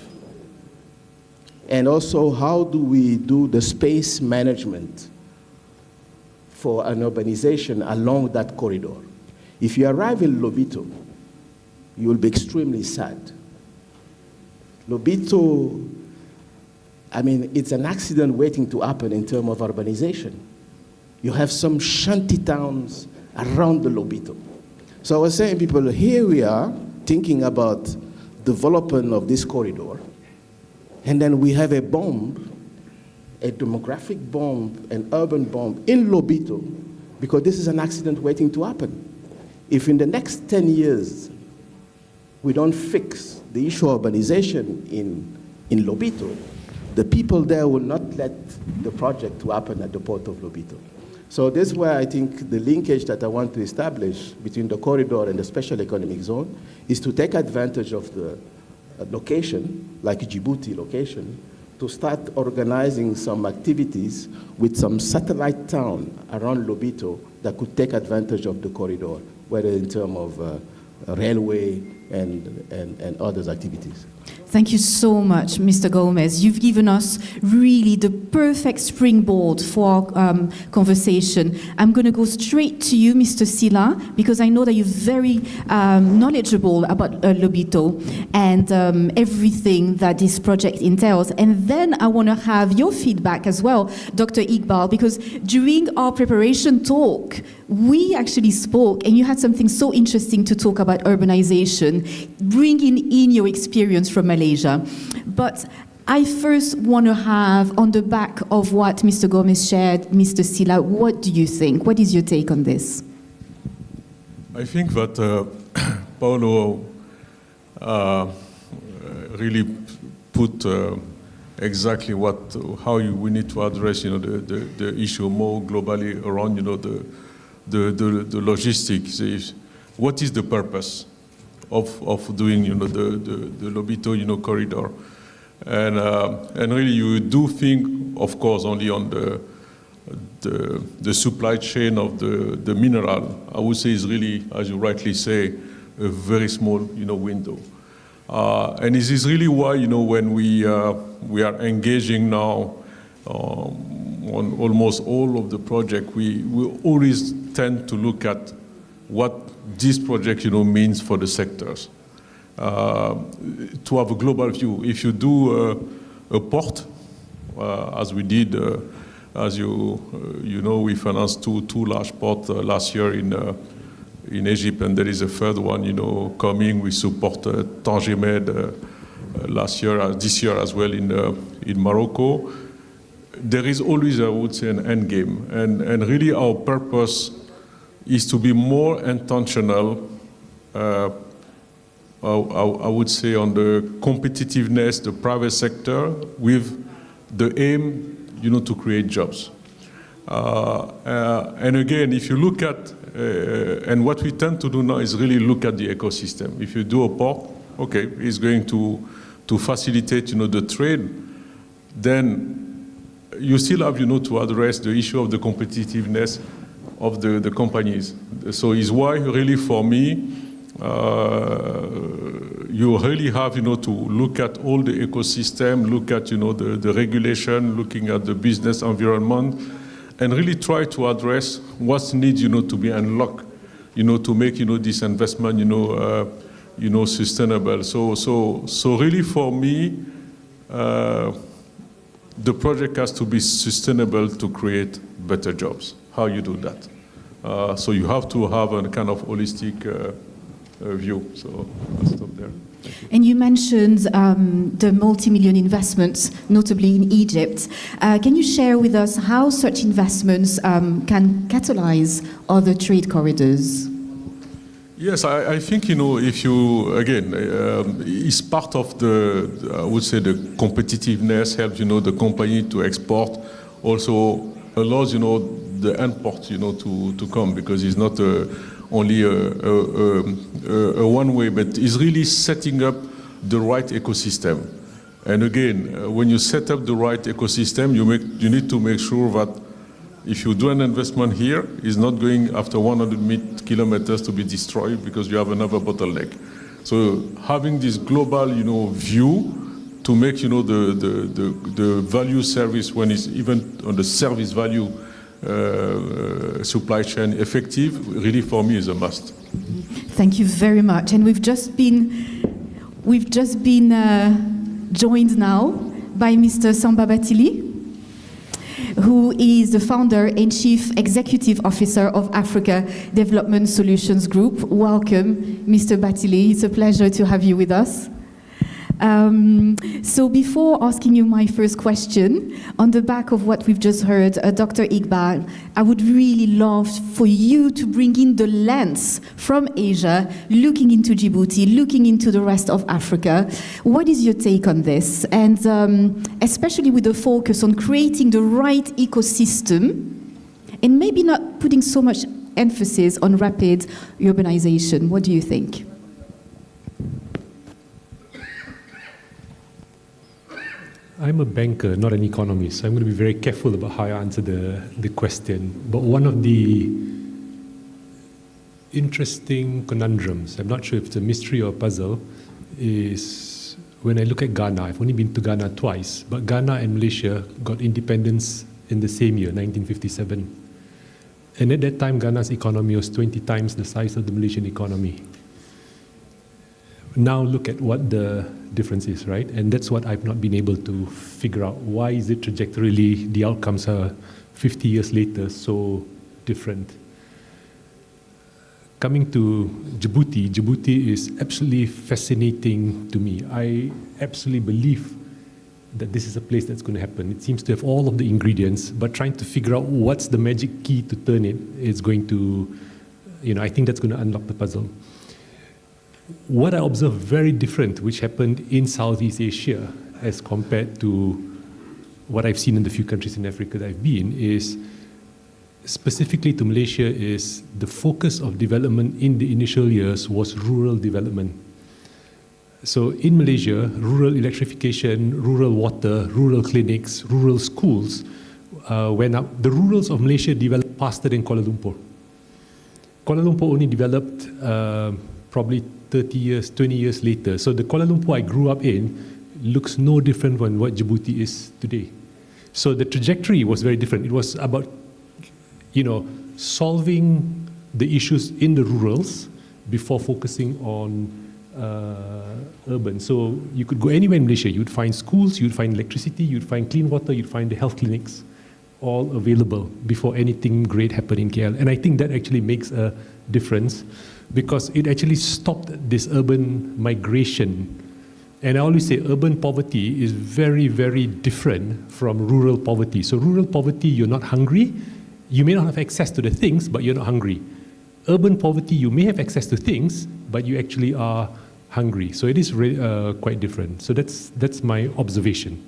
And also, how do we do the space management for an urbanization along that corridor? If you arrive in Lobito, you will be extremely sad. Lobito, it's an accident waiting to happen in terms of urbanization. You have some shanty towns around the Lobito. So I was saying, people, here we are thinking about development of this corridor, and then we have a bomb, a demographic bomb, an urban bomb in Lobito, because this is an accident waiting to happen. If in the next 10 years we don't fix the issue of urbanization in Lobito, the people there will not let the project to happen at the port of Lobito. So this is where I think the linkage that I want to establish between the corridor and the special economic zone is to take advantage of the location, like Djibouti location, to start organizing some activities with some satellite town around Lobito that could take advantage of the corridor, whether in terms of railway and other activities. Thank you so much, Mr. Gomez. You've given us really the perfect springboard for our conversation. I'm going to go straight to you, Mr. Silla, because I know that you're very knowledgeable about Lobito and everything that this project entails. And then I want to have your feedback as well, Dr. Iqbal, because during our preparation talk, we actually spoke, and you had something so interesting to talk about urbanization, bringing in your experience from Malaysia. But I first want to have, on the back of what Mr. Gomez shared, Mr. Silla, what do you think? What is your take on this? I think that Paulo really put exactly how we need to address, the issue more globally around, the logistics. What is the purpose of doing, the Lobito, corridor? And really, you do think, of course, only on the supply chain of the mineral. I would say is really, as you rightly say, a very small, window. And this is really why, when we are engaging now on almost all of the project, we always tend to look at what this project, means for the sectors. To have a global view. If you do a port, as we did, as you know, we financed two large ports last year in Egypt, and there is a third one, coming. We support Tangemed this year as well in Morocco. There is always, I would say, an end game, and really our purpose is to be more intentional. I would say on the competitiveness, the private sector, with the aim, to create jobs. And again, if you look at, and what we tend to do now is really look at the ecosystem. If you do a port, okay, it's going to facilitate, the trade. Then you still have, to address the issue of the competitiveness of the companies. So it's why really for me, you really have, to look at all the ecosystem, look at, the regulation, looking at the business environment, and really try to address what's needs, to be unlocked, to make, this investment, sustainable. So really for me, the project has to be sustainable to create better jobs. How you do that? So you have to have a kind of holistic view. So I'll stop there. And you mentioned the multi-million investments, notably in Egypt. Can you share with us how such investments can catalyze other trade corridors? Yes, I think, if you, again, it's part of the, I would say, the competitiveness, helps, the company to export, also allows, the import, to come, because it's not only a one way, but it's really setting up the right ecosystem. And again, when you set up the right ecosystem, you need to make sure that if you do an investment here, it's not going after 100 kilometers to be destroyed because you have another bottleneck. So having this global, view to make, the value service, when it's even on the service value supply chain effective, really for me is a must. Thank you very much. And we've just been joined now by Mr. Samba Batili, who is the founder and chief executive officer of Africa Development Solutions Group. Welcome, Mr. Batili. It's a pleasure to have you with us. So before asking you my first question, on the back of what we've just heard, Dr. Iqbal, I would really love for you to bring in the lens from Asia, looking into Djibouti, looking into the rest of Africa. What is your take on this? And especially with the focus on creating the right ecosystem and maybe not putting so much emphasis on rapid urbanization. What do you think? I'm a banker, not an economist, so I'm going to be very careful about how I answer the question. But one of the interesting conundrums, I'm not sure if it's a mystery or a puzzle, is when I look at Ghana. I've only been to Ghana twice, but Ghana and Malaysia got independence in the same year, 1957. And at that time, Ghana's economy was 20 times the size of the Malaysian economy. Now look at what the difference is, right? And that's what I've not been able to figure out. Why is it trajectorily, the outcomes are 50 years later so different? Coming to Djibouti, Djibouti is absolutely fascinating to me. I absolutely believe that this is a place that's going to happen. It seems to have all of the ingredients, but trying to figure out what's the magic key to turn it is going to, I think that's going to unlock the puzzle. What I observe very different, which happened in Southeast Asia as compared to what I've seen in the few countries in Africa that I've been, is specifically to Malaysia, is the focus of development in the initial years was rural development. So in Malaysia, rural electrification, rural water, rural clinics, rural schools went up. The rurals of Malaysia developed faster than Kuala Lumpur. Kuala Lumpur only developed probably 30 years, 20 years later. So the Kuala Lumpur I grew up in looks no different from what Djibouti is today. So the trajectory was very different. It was about, solving the issues in the rurals before focusing on urban. So you could go anywhere in Malaysia, you'd find schools, you'd find electricity, you'd find clean water, you'd find the health clinics, all available before anything great happened in KL. And I think that actually makes a difference, because it actually stopped this urban migration. And I always say urban poverty is very, very different from rural poverty. So rural poverty, you're not hungry. You may not have access to the things, but you're not hungry. Urban poverty, you may have access to things, but you actually are hungry. So it is quite different. So that's my observation.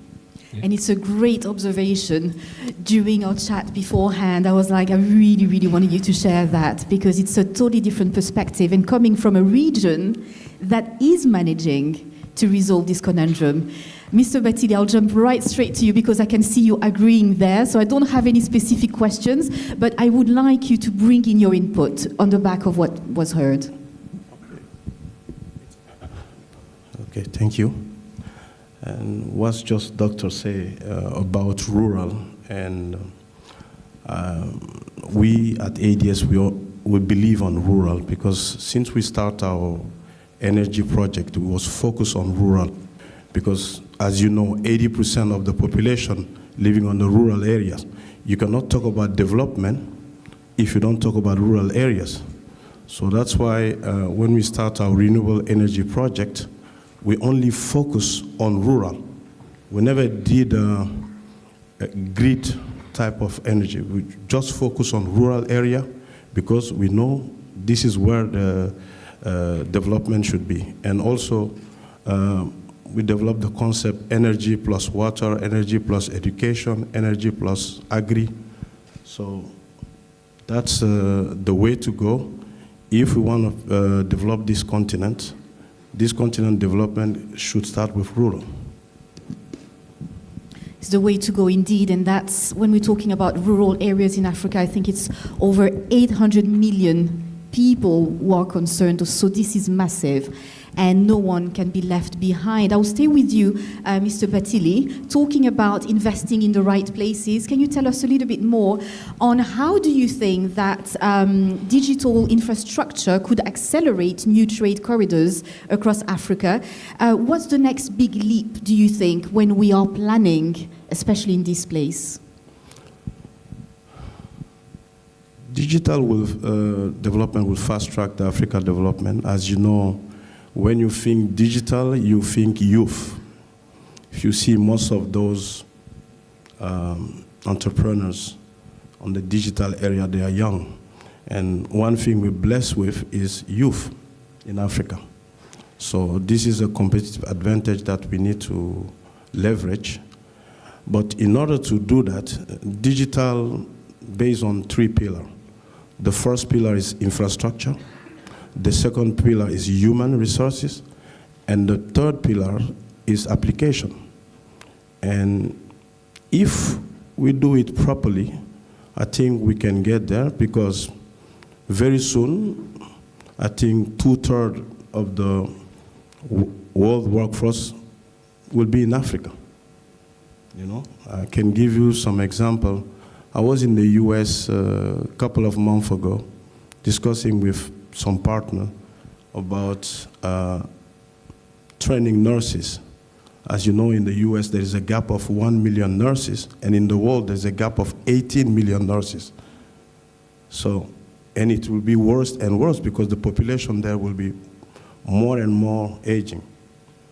And it's a great observation. During our chat beforehand, I was like, I really, really wanted you to share that, because it's a totally different perspective. And coming from a region that is managing to resolve this conundrum. Mr. Batili, I'll jump right straight to you because I can see you agreeing there. So I don't have any specific questions, but I would like you to bring in your input on the back of what was heard. Okay, thank you. And what's just Doctor say about rural and We at ADS, we believe on rural, because since we start our energy project, we was focused on rural, because as you know, 80% of the population living on the rural areas. You cannot talk about development if you don't talk about rural areas. So that's why when we start our renewable energy project, we only focus on rural. We never did a grid type of energy. We just focus on rural area because we know this is where the development should be. And also, we developed the concept energy plus water, energy plus education, energy plus agri. So that's the way to go. If we want to develop this continent development should start with rural. It's the way to go indeed, and that's when we're talking about rural areas in Africa. I think it's over 800 million people who are concerned, so this is massive, and no one can be left behind. I'll stay with you, Mr. Batili, talking about investing in the right places. Can you tell us a little bit more on how do you think that digital infrastructure could accelerate new trade corridors across Africa? What's the next big leap, do you think, when we are planning, especially in this place? Digital development will fast-track the Africa development. As you know, when you think digital, you think youth. If you see most of those entrepreneurs on the digital area, they are young. And one thing we're blessed with is youth in Africa. So this is a competitive advantage that we need to leverage. But in order to do that, digital based on 3 pillars. The first pillar is infrastructure. The second pillar is human resources. And the third pillar is application. And if we do it properly, I think we can get there, because very soon, I think 2/3 of the world workforce will be in Africa. You know, I can give you some example. I was in the US a couple of months ago discussing with some partner about training nurses. As you know, in the US there is a gap of 1 million nurses, and in the world there's a gap of 18 million nurses. So, and it will be worse and worse because the population there will be more and more aging.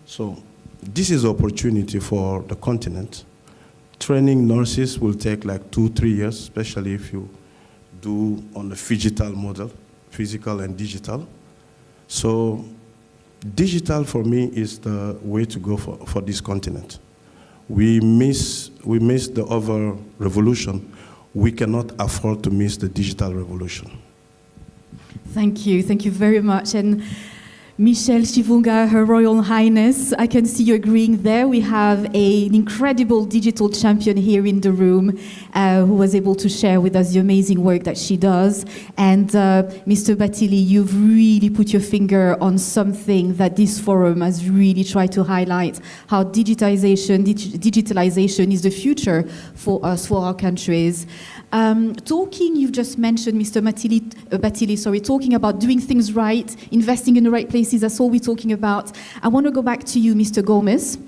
So this is an opportunity for the continent. Training nurses will take like 2-3 years, especially if you do on the phygital model, physical and digital. So digital for me is the way to go for this continent. We miss the other revolution. We cannot afford to miss the digital revolution. Thank you very much. And Michelle Chivunga, Her Royal Highness, I can see you agreeing there. We have an incredible digital champion here in the room who was able to share with us the amazing work that she does. And Mr. Batili, you've really put your finger on something that this forum has really tried to highlight, how digitalization is the future for us, for our countries. You've just mentioned, Mr. Batili, talking about doing things right, investing in the right places, that's all we're talking about. I want to go back to you, Mr. Gomez.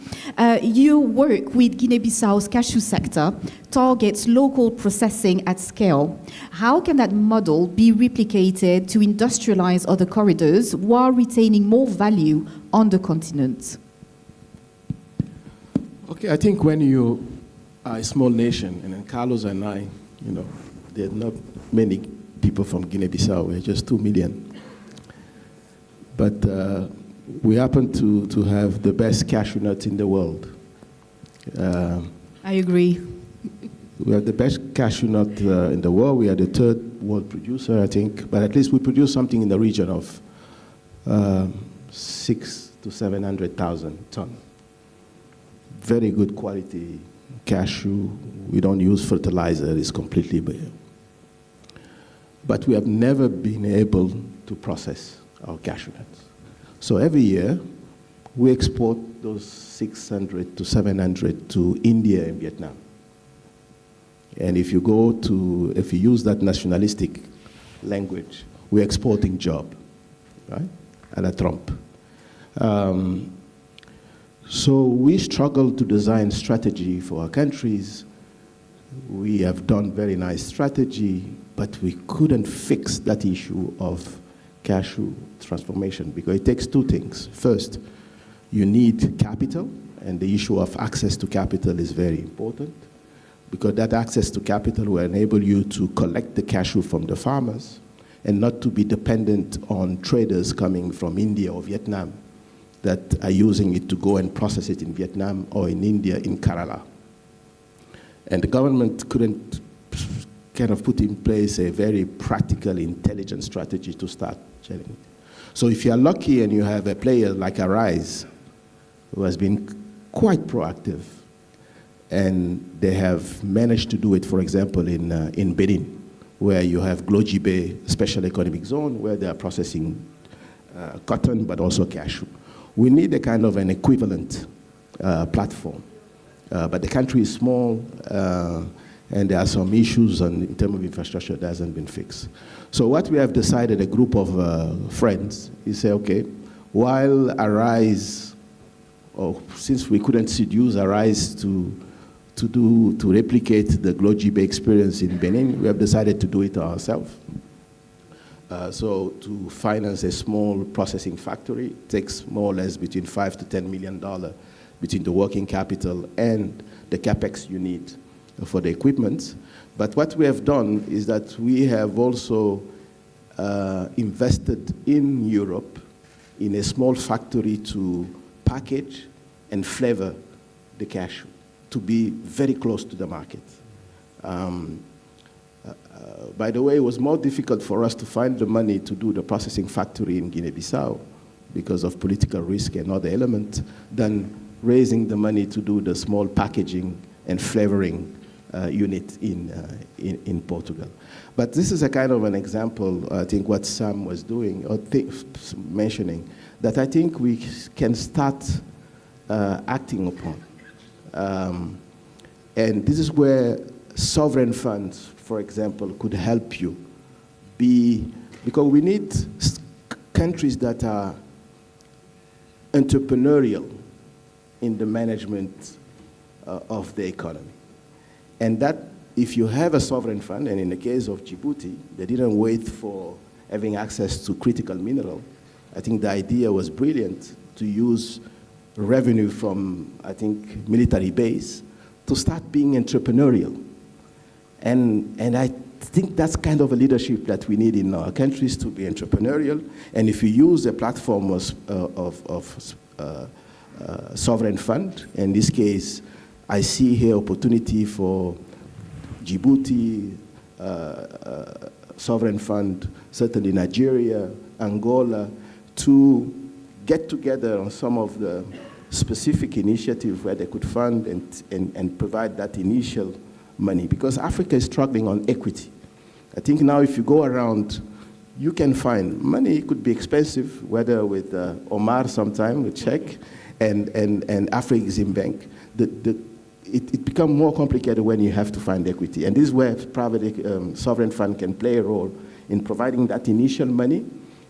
Your work with Guinea-Bissau's cashew sector targets local processing at scale. How can that model be replicated to industrialize other corridors while retaining more value on the continent? Okay, I think when you are a small nation, and then Carlos and I, you know, there are not many people from Guinea-Bissau. We're just 2 million. But we happen to have the best cashew nuts in the world. I agree. We are the best cashew nut in the world. We are the 3rd world producer, I think. But at least we produce something in the region of 600,000 to 700,000 tons. Very good quality cashew. We don't use fertilizer. It's completely bare. But we have never been able to process our cashew nuts. So every year, we export those 600 to 700 to India and Vietnam. And if you use that nationalistic language, we're exporting job, right? À la Trump. So we struggle to design strategy for our countries. We have done very nice strategy, but we couldn't fix that issue of cashew transformation because it takes two things. First, you need capital, and the issue of access to capital is very important because that access to capital will enable you to collect the cashew from the farmers and not to be dependent on traders coming from India or Vietnam that are using it to go and process it in Vietnam or in India in Kerala. And the government couldn't kind of put in place a very practical, intelligent strategy to start selling it. So if you're lucky and you have a player like Arise, who has been quite proactive, and they have managed to do it, for example, in Benin, where you have Gloji Bay Special Economic Zone, where they are processing cotton, but also cashew. We need a kind of an equivalent platform. But the country is small, and there are some issues in terms of infrastructure that hasn't been fixed. So what we have decided, a group of friends, is say, okay, while Arise, or since we couldn't seduce Arise to replicate the Gloji Bay experience in Benin, we have decided to do it ourselves. So to finance a small processing factory takes more or less between $5 to $10 million between the working capital and the capex you need for the equipment. But what we have done is that we have also invested in Europe in a small factory to package and flavor the cashew to be very close to the market. By the way, it was more difficult for us to find the money to do the processing factory in Guinea-Bissau because of political risk and other elements than raising the money to do the small packaging and flavoring unit in Portugal. But this is a kind of an example, I think what Sam was doing, or mentioning, that I think we can start acting upon. And this is where sovereign funds, for example, could help you because we need countries that are entrepreneurial in the management of the economy. And that, if you have a sovereign fund, and in the case of Djibouti, they didn't wait for having access to critical mineral. I think the idea was brilliant to use revenue from, I think, military base to start being entrepreneurial. And I think that's kind of a leadership that we need in our countries, to be entrepreneurial. And if you use a platform of sovereign fund, in this case, I see here opportunity for Djibouti, sovereign fund, certainly Nigeria, Angola, to get together on some of the specific initiatives where they could fund and provide that initial money, because Africa is struggling on equity. I think now if you go around, you can find money. It could be expensive, whether with Omar sometime, with Czech, and Afrexim Bank. It becomes more complicated when you have to find equity. And this is where private sovereign fund can play a role in providing that initial money.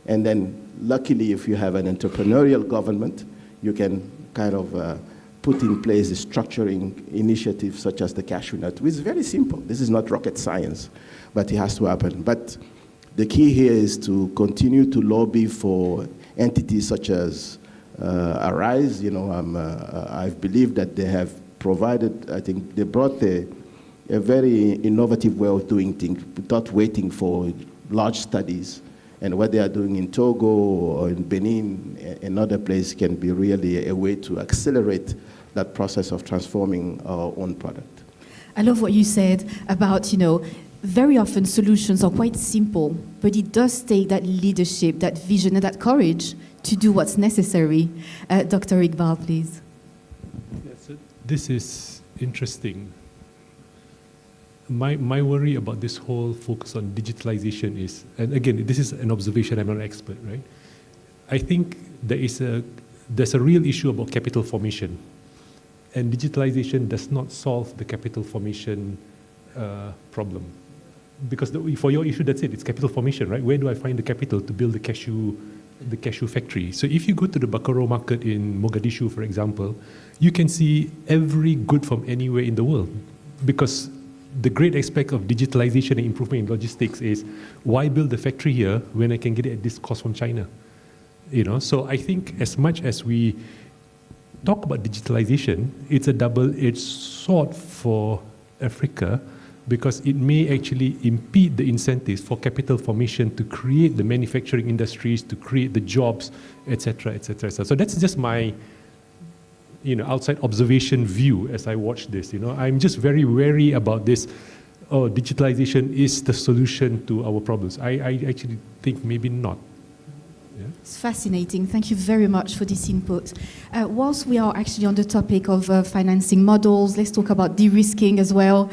And then luckily, if you have an entrepreneurial government, you can kind of put in place the structuring initiatives such as the cashew nut, which is very simple. This is not rocket science, but it has to happen. But the key here is to continue to lobby for entities such as Arise. You know, I believe that they have provided, I think they brought a very innovative way of doing things without waiting for large studies. And what they are doing in Togo or in Benin and other places can be really a way to accelerate that process of transforming our own product. I love what you said about, very often solutions are quite simple, but it does take that leadership, that vision, and that courage to do what's necessary. Dr. Iqbal, please. Yes, this is interesting. My worry about this whole focus on digitalization is, and again, this is an observation, I'm not an expert, right? I think there's a real issue about capital formation. And digitalization does not solve the capital formation problem. Because for your issue, that's it. It's capital formation, right? Where do I find the capital to build the cashew factory? So if you go to the Bakaro market in Mogadishu, for example, you can see every good from anywhere in the world. Because the great aspect of digitalization and improvement in logistics is, why build the factory here when I can get it at this cost from China? So I think as much as we talk about digitalization, it's a double-edged sword for Africa, because it may actually impede the incentives for capital formation to create the manufacturing industries, to create the jobs, etc., etc. So that's just my outside observation view as I watch this. I'm just very wary about this. Oh, digitalization is the solution to our problems. I actually think maybe not. Yeah. It's fascinating. Thank you very much for this input. Whilst we are actually on the topic of financing models, let's talk about de-risking as well,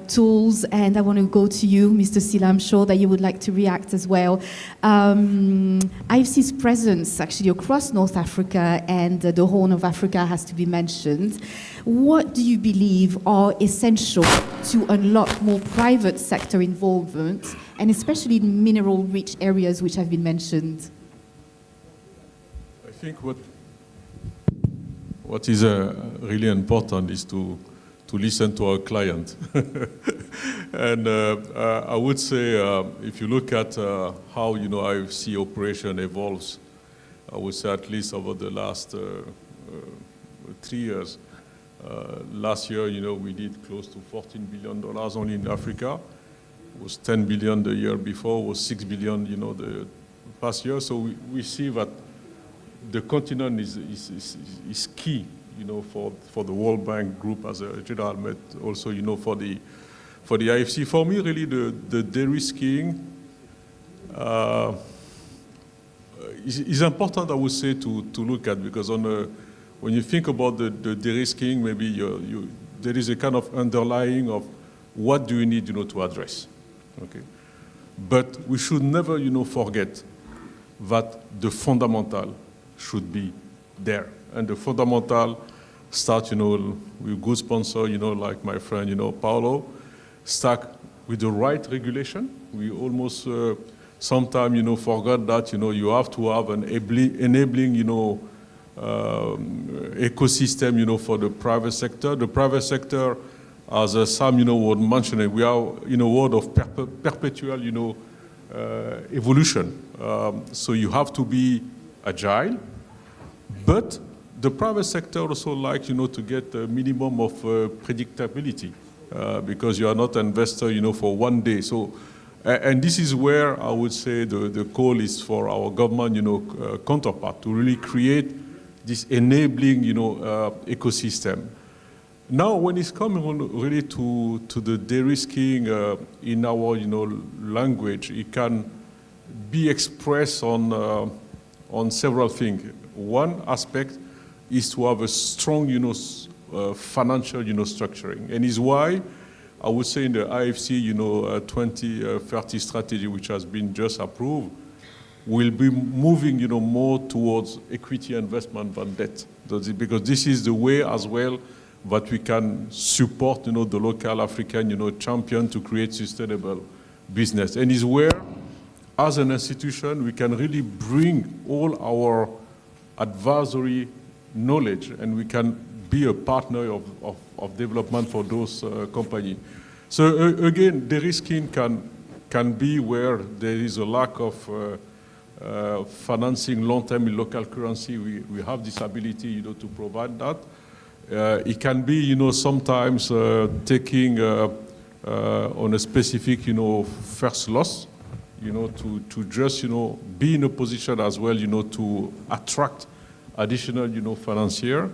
tools. And I want to go to you, Mr. Sila. I'm sure that you would like to react as well. IFC's presence actually across North Africa and the Horn of Africa has to be mentioned. What do you believe are essential to unlock more private sector involvement, and especially in mineral-rich areas which have been mentioned? I think what is really important is to listen to our client. And I would say, if you look at how IFC operation evolves, I would say at least over the last 3 years. Last year, we did close to $14 billion only in Africa. It was 10 billion the year before, was 6 billion, the past year. So we see that the continent is key, for the World Bank Group as a general, but also, for the IFC. For me, really, the de-risking is important, I would say, to look at, because when you think about the de-risking, maybe there is a kind of underlying of what do you need, to address. Okay, but we should never, forget that the fundamental should be there, and the fundamental start, with good sponsor, like my friend, Paolo, start with the right regulation. We almost sometimes, forgot that, you have to have an enabling, ecosystem, for the private sector. The private sector, as Sam, was mentioning, we are in a world of perpetual, evolution. So you have to be agile, but the private sector also like, to get a minimum of predictability, because you are not an investor, for one day. So, and this is where I would say the call is for our government, counterpart to really create this enabling, ecosystem. Now, when it's coming really to the de-risking in our, language, it can be expressed on several things. One aspect is to have a strong, financial, structuring, and is why I would say in the IFC, 2030 strategy, which has been just approved, will be moving, more towards equity investment than debt, because this is the way as well that we can support, the local African, champion to create sustainable business, and is where, as an institution, we can really bring all our advisory knowledge, and we can be a partner of development for those companies. So again, de-risking can be where there is a lack of financing long-term in local currency. We have this ability, to provide that. It can be, sometimes taking on a specific, first loss, to just, be in a position as well, to attract additional, financier.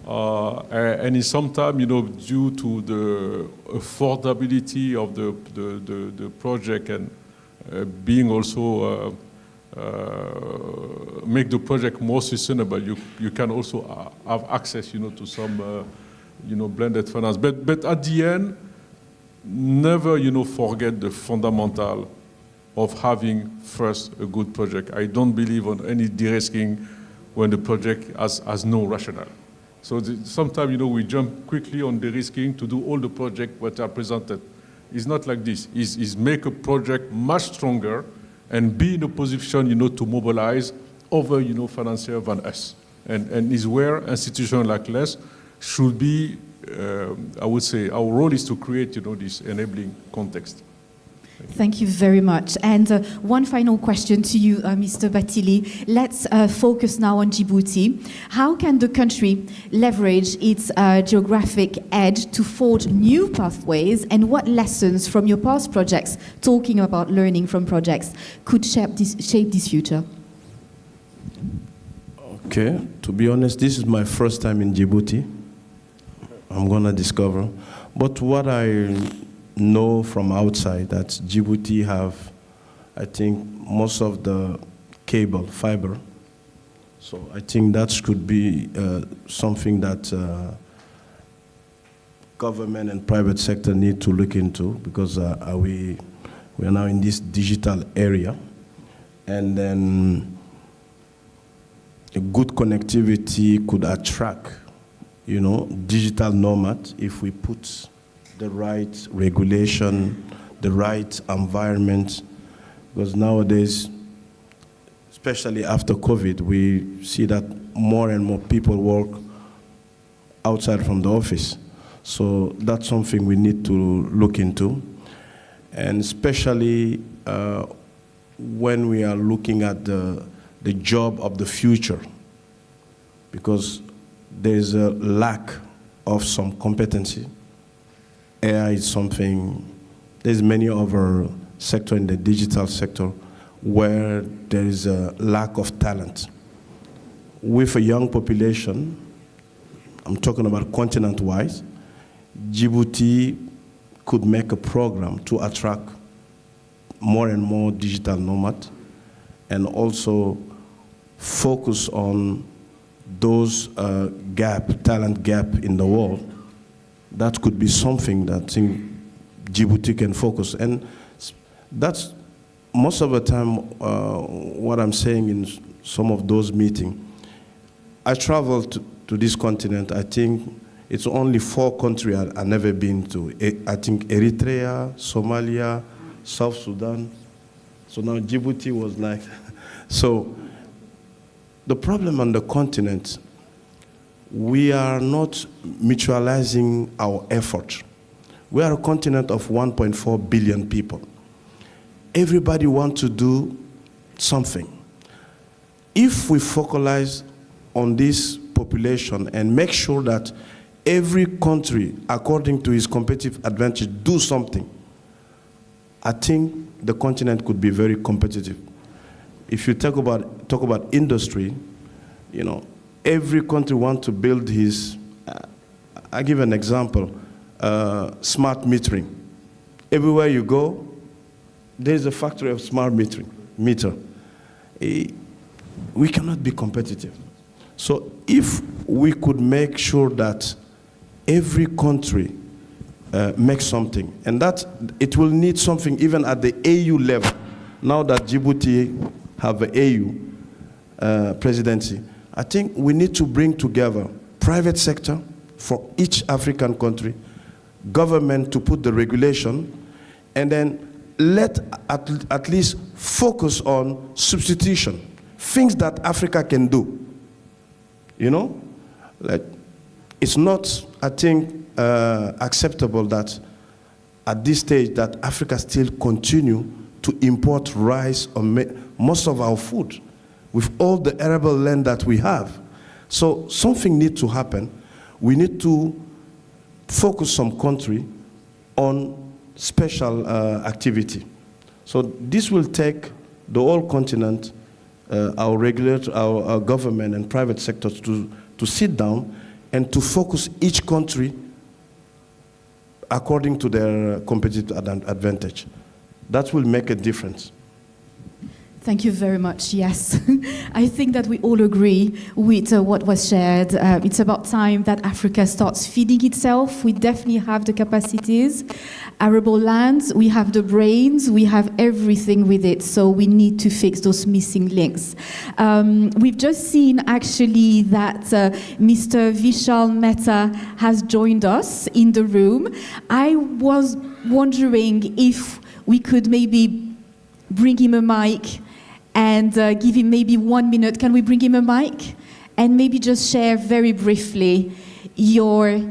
And in sometimes, due to the affordability of the project and being also make the project more sustainable, you can also have access, to some, blended finance. But at the end, never, forget the fundamental of having first a good project. I don't believe on any de-risking when the project has no rationale. So sometimes, we jump quickly on de-risking to do all the projects that are presented. It's not like this. It's make a project much stronger and be in a position, to mobilize other, financiers than us. And is where institutions like us should be, I would say, our role is to create, this enabling context. Thank you very much. And one final question to you, Mr. Batili. Let's focus now on Djibouti. How can the country leverage its geographic edge to forge new pathways, and what lessons from your past projects, talking about learning from projects, could shape this future? Okay, to be honest, this is my first time in Djibouti. I'm going to discover. But what I know from outside, that Djibouti have, I think, most of the cable, fiber. So I think that could be something that government and private sector need to look into, because we are now in this digital area. And then a good connectivity could attract, digital nomads if we put the right regulation, the right environment, because nowadays, especially after COVID, we see that more and more people work outside from the office. So that's something we need to look into. And especially when we are looking at the job of the future, because there's a lack of some competency. AI is something, there's many other sectors in the digital sector where there is a lack of talent. With a young population, I'm talking about continent-wise, Djibouti could make a program to attract more and more digital nomads, and also focus on those talent gap in the world. That could be something that I think Djibouti can focus. And that's most of the time what I'm saying in some of those meetings. I traveled to this continent. I think it's only 4 countries I've never been to. I think Eritrea, Somalia, South Sudan. So now Djibouti was like, so the problem on the continent, we are not mutualizing our effort. We are a continent of 1.4 billion people. Everybody wants to do something. If we focalize on this population and make sure that every country, according to its competitive advantage, do something, I think the continent could be very competitive. If you talk about industry, every country wants to build his, I give an example, smart metering. Everywhere you go, there's a factory of smart meter. We cannot be competitive. So if we could make sure that every country makes something, and that it will need something even at the AU level. Now that Djibouti have an AU presidency, I think we need to bring together private sector for each African country, government to put the regulation, and then let at least focus on substitution, things that Africa can do. Like, it's not, I think, acceptable that at this stage that Africa still continue to import rice or most of our food with all the arable land that we have. So something needs to happen. We need to focus some country on special activity. So this will take the whole continent, our regulator, our government and private sectors to sit down and to focus each country according to their competitive advantage. That will make a difference. Thank you very much. Yes, I think that we all agree with what was shared. It's about time that Africa starts feeding itself. We definitely have the capacities. Arable lands, we have the brains, we have everything with it, so we need to fix those missing links. We've just seen actually that Mr. Vishal Mehta has joined us in the room. I was wondering if we could maybe bring him a mic and give him maybe 1 minute. Can we bring him a mic? And maybe just share very briefly your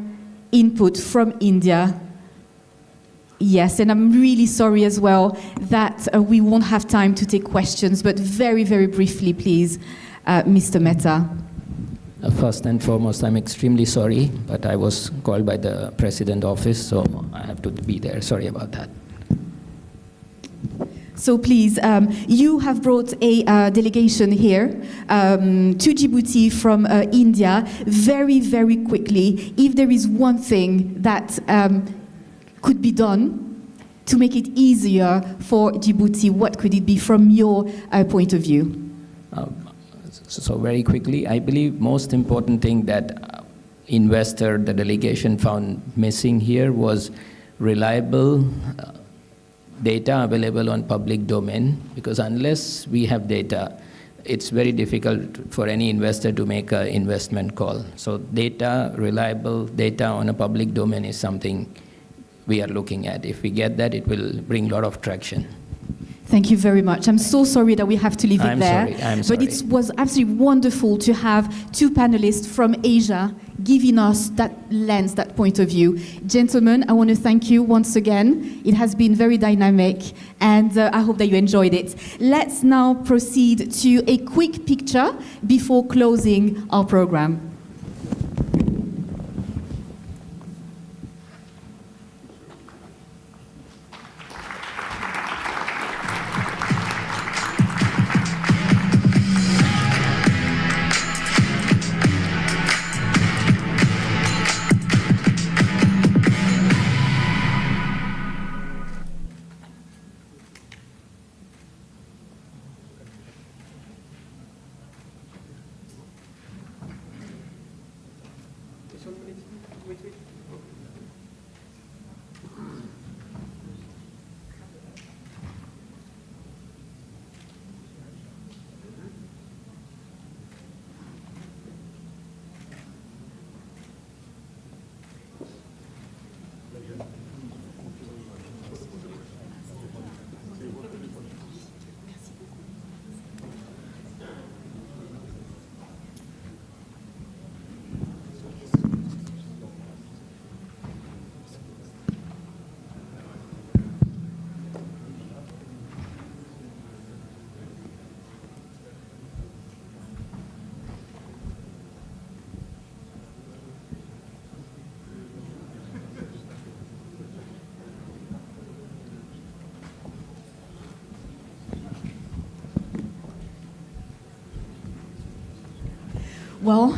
input from India. Yes, and I'm really sorry as well that we won't have time to take questions, but very, very briefly, please, Mr. Mehta. First and foremost, I'm extremely sorry, but I was called by the President office, so I have to be there. Sorry about that. So please, you have brought a delegation here to Djibouti from India. Very, very quickly, if there is one thing that could be done to make it easier for Djibouti, what could it be from your point of view? So very quickly, I believe most important thing that the delegation found missing here was reliable data available on public domain, because unless we have data, it's very difficult for any investor to make an investment call. So data, reliable data on a public domain is something we are looking at. If we get that, it will bring a lot of traction. Thank you very much. I'm so sorry that we have to leave it there. I'm sorry. But it was absolutely wonderful to have two panelists from Asia giving us that lens, that point of view. Gentlemen, I want to thank you once again. It has been very dynamic, and I hope that you enjoyed it. Let's now proceed to a quick picture before closing our program. Well,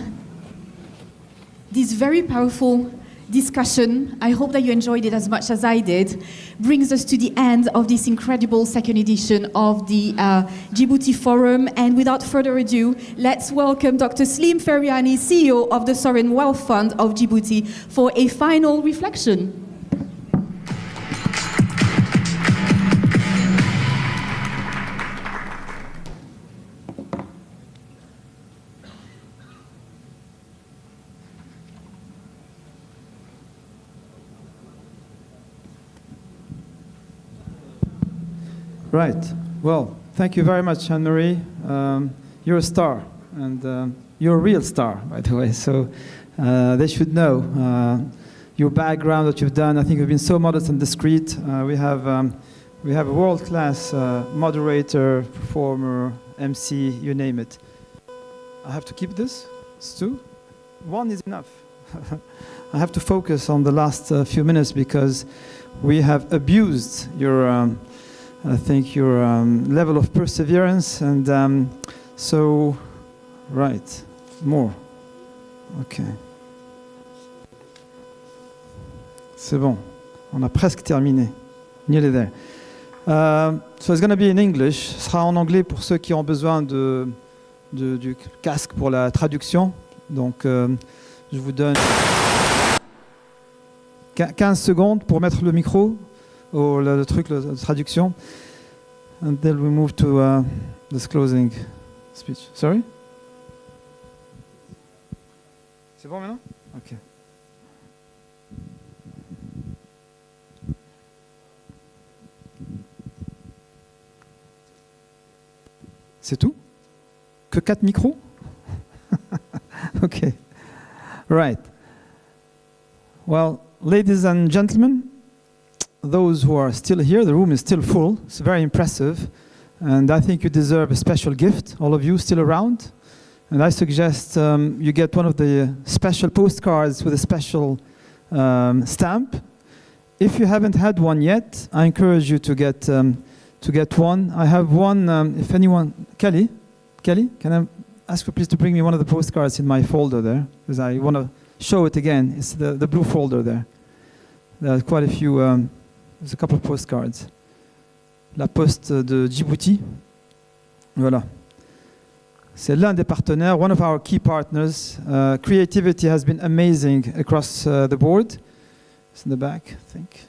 this very powerful discussion, I hope that you enjoyed it as much as I did, brings us to the end of this incredible second edition of the Djibouti Forum. And without further ado, let's welcome Dr. Slim Feriani, CEO of the Sovereign Wealth Fund of Djibouti, for a final reflection. Right. Well, thank you very much, Anne-Marie. You're a star, and you're a real star, by the way. So they should know your background, what you've done. I think you've been so modest and discreet. We have a world-class moderator, performer, MC, you name it. I have to keep this. It's two. One is enough. I have to focus on the last few minutes because we have abused your. I think your level of perseverance, and so, right, more. Ok. C'est bon, on a presque terminé. Nearly there. So it's going to be in English. Ce sera en anglais pour ceux qui ont besoin du casque pour la traduction. Donc, je vous donne 15 secondes pour mettre le micro, le truc, la traduction. And then we move to this closing speech. Sorry? C'est bon maintenant? Ok. C'est tout? Que 4 micros? Okay. Right. Well, ladies and gentlemen, those who are still here, the room is still full. It's very impressive. And I think you deserve a special gift, all of you still around. And I suggest you get one of the special postcards with a special stamp. If you haven't had one yet, I encourage you to get one. I have one, if anyone, Kelly, can I ask you please to bring me one of the postcards in my folder there, because I want to show it again. It's the blue folder there. There are quite a few, there's a couple of postcards. La Poste de Djibouti. Voilà. C'est l'un des partenaires, one of our key partners. Creativity has been amazing across the board. It's in the back, I think.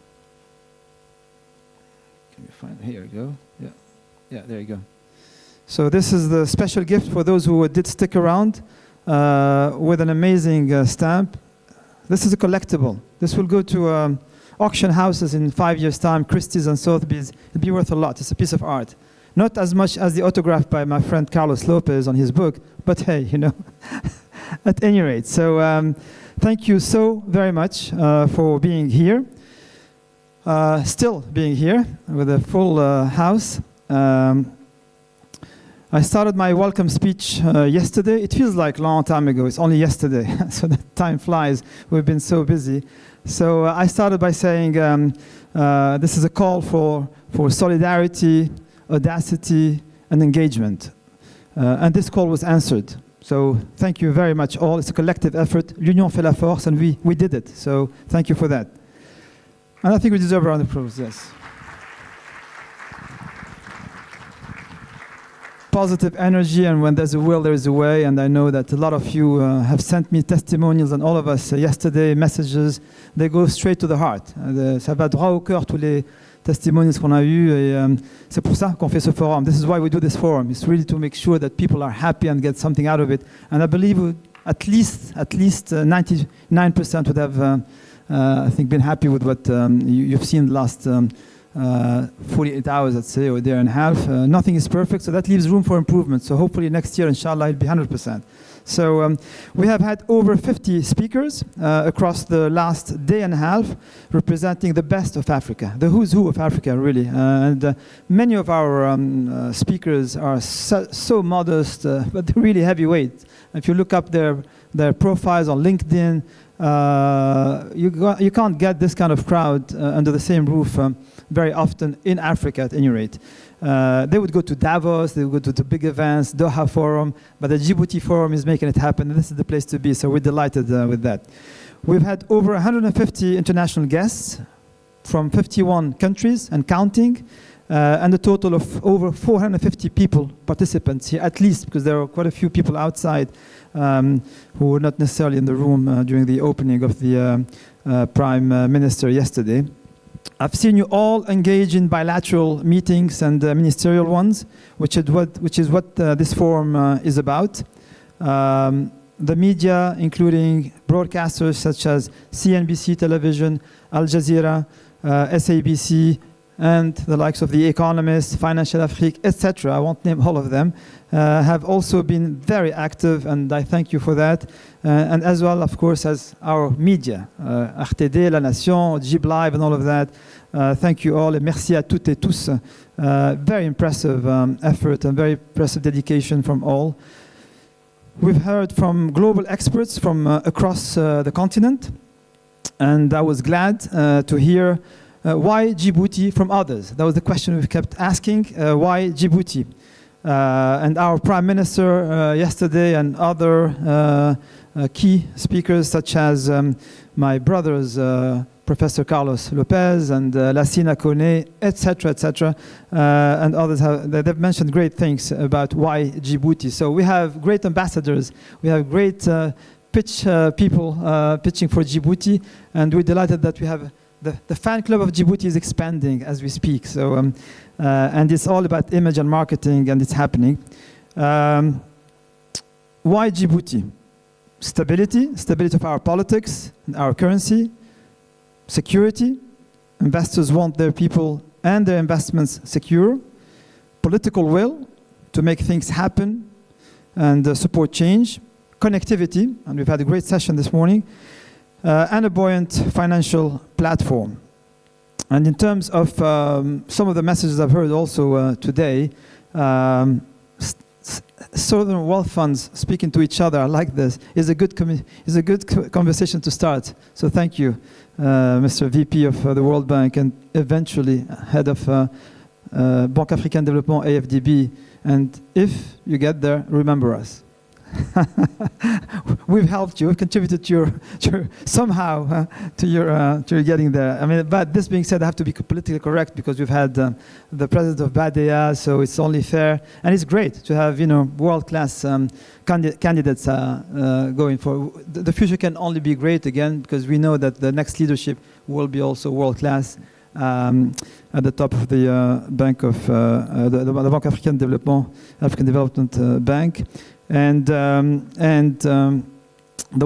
Can you find it? Here we go. Yeah, there you go. So this is the special gift for those who did stick around with an amazing stamp. This is a collectible. This will go to auction houses in 5 years' time, Christie's and Sotheby's. It'll be worth a lot. It's a piece of art. Not as much as the autograph by my friend Carlos Lopez on his book, but hey, you know, at any rate. So thank you so very much for being here. Still being here with a full house. I started my welcome speech yesterday. It feels like a long time ago. It's only yesterday, so the time flies. We've been so busy. So I started by saying this is a call for solidarity, audacity, and engagement. And this call was answered. So thank you very much all. It's a collective effort. L'union fait la force, and we did it. So thank you for that. And I think we deserve a round of applause, yes. Positive energy, and when there's a will, there is a way. And I know that a lot of you have sent me testimonials, and all of us yesterday, messages, they go straight to the heart. Ça va droit au cœur, tous les testimonials qu'on a eus, et c'est pour ça qu'on fait ce forum. This is why we do this forum. It's really to make sure that people are happy and get something out of it. And I believe at least 99% would have, I think, been happy with what you've seen the last 48 hours, let's say, or a day and a half. Nothing is perfect, so that leaves room for improvement. So hopefully next year, inshallah, it'll be 100%. So we have had over 50 speakers across the last day and a half, representing the best of Africa, the who's who of Africa, really. And many of our speakers are so modest, but they're really heavyweight. If you look up their profiles on LinkedIn, you can't get this kind of crowd under the same roof very often in Africa, at any rate. They would go to Davos, they would go to big events, Doha Forum, but the Djibouti Forum is making it happen, and this is the place to be, so we're delighted with that. We've had over 150 international guests from 51 countries and counting, and a total of over 450 participants here, at least, because there are quite a few people outside who were not necessarily in the room during the opening of the Prime Minister yesterday. I've seen you all engage in bilateral meetings and ministerial ones, which is what this forum is about. The media, including broadcasters such as CNBC Television, Al Jazeera, SABC, and the likes of The Economist, Financial Afrique, etc., I won't name all of them, have also been very active, and I thank you for that. And as well, of course, as our media, RTD, La Nation, Jib Live, and all of that. Thank you all, et merci à toutes et tous. Very impressive effort and very impressive dedication from all. We've heard from global experts from across the continent, and I was glad to hear why Djibouti from others? That was the question we kept asking. Why Djibouti? And our Prime Minister yesterday and other key speakers such as my brothers, Professor Carlos Lopez and Lassina Kone, etc., and others they've mentioned great things about why Djibouti. So we have great ambassadors, we have great people pitching for Djibouti, and we're delighted that we have the fan club of Djibouti is expanding as we speak. So and it's all about image and marketing, and it's happening. Why Djibouti? Stability of our politics and our currency. Security, investors want their people and their investments secure. Political will to make things happen and support change. Connectivity, and we've had a great session this morning, and a buoyant financial platform. And in terms of some of the messages I've heard also today, sovereign wealth funds speaking to each other like this is a good conversation to start. So thank you, Mr. VP of the World Bank and eventually head of Banque Africaine Développement, AFDB. And if you get there, remember us. We've helped you, we've contributed to your somehow to your getting there. I mean, but this being said, I have to be politically correct because we've had the president of BADEA, so it's only fair, and it's great to have world-class candidates going for. The future can only be great again because we know that the next leadership will be also world-class. At the top of the Bank of the Banque Africaine Développement, African Development Bank. And there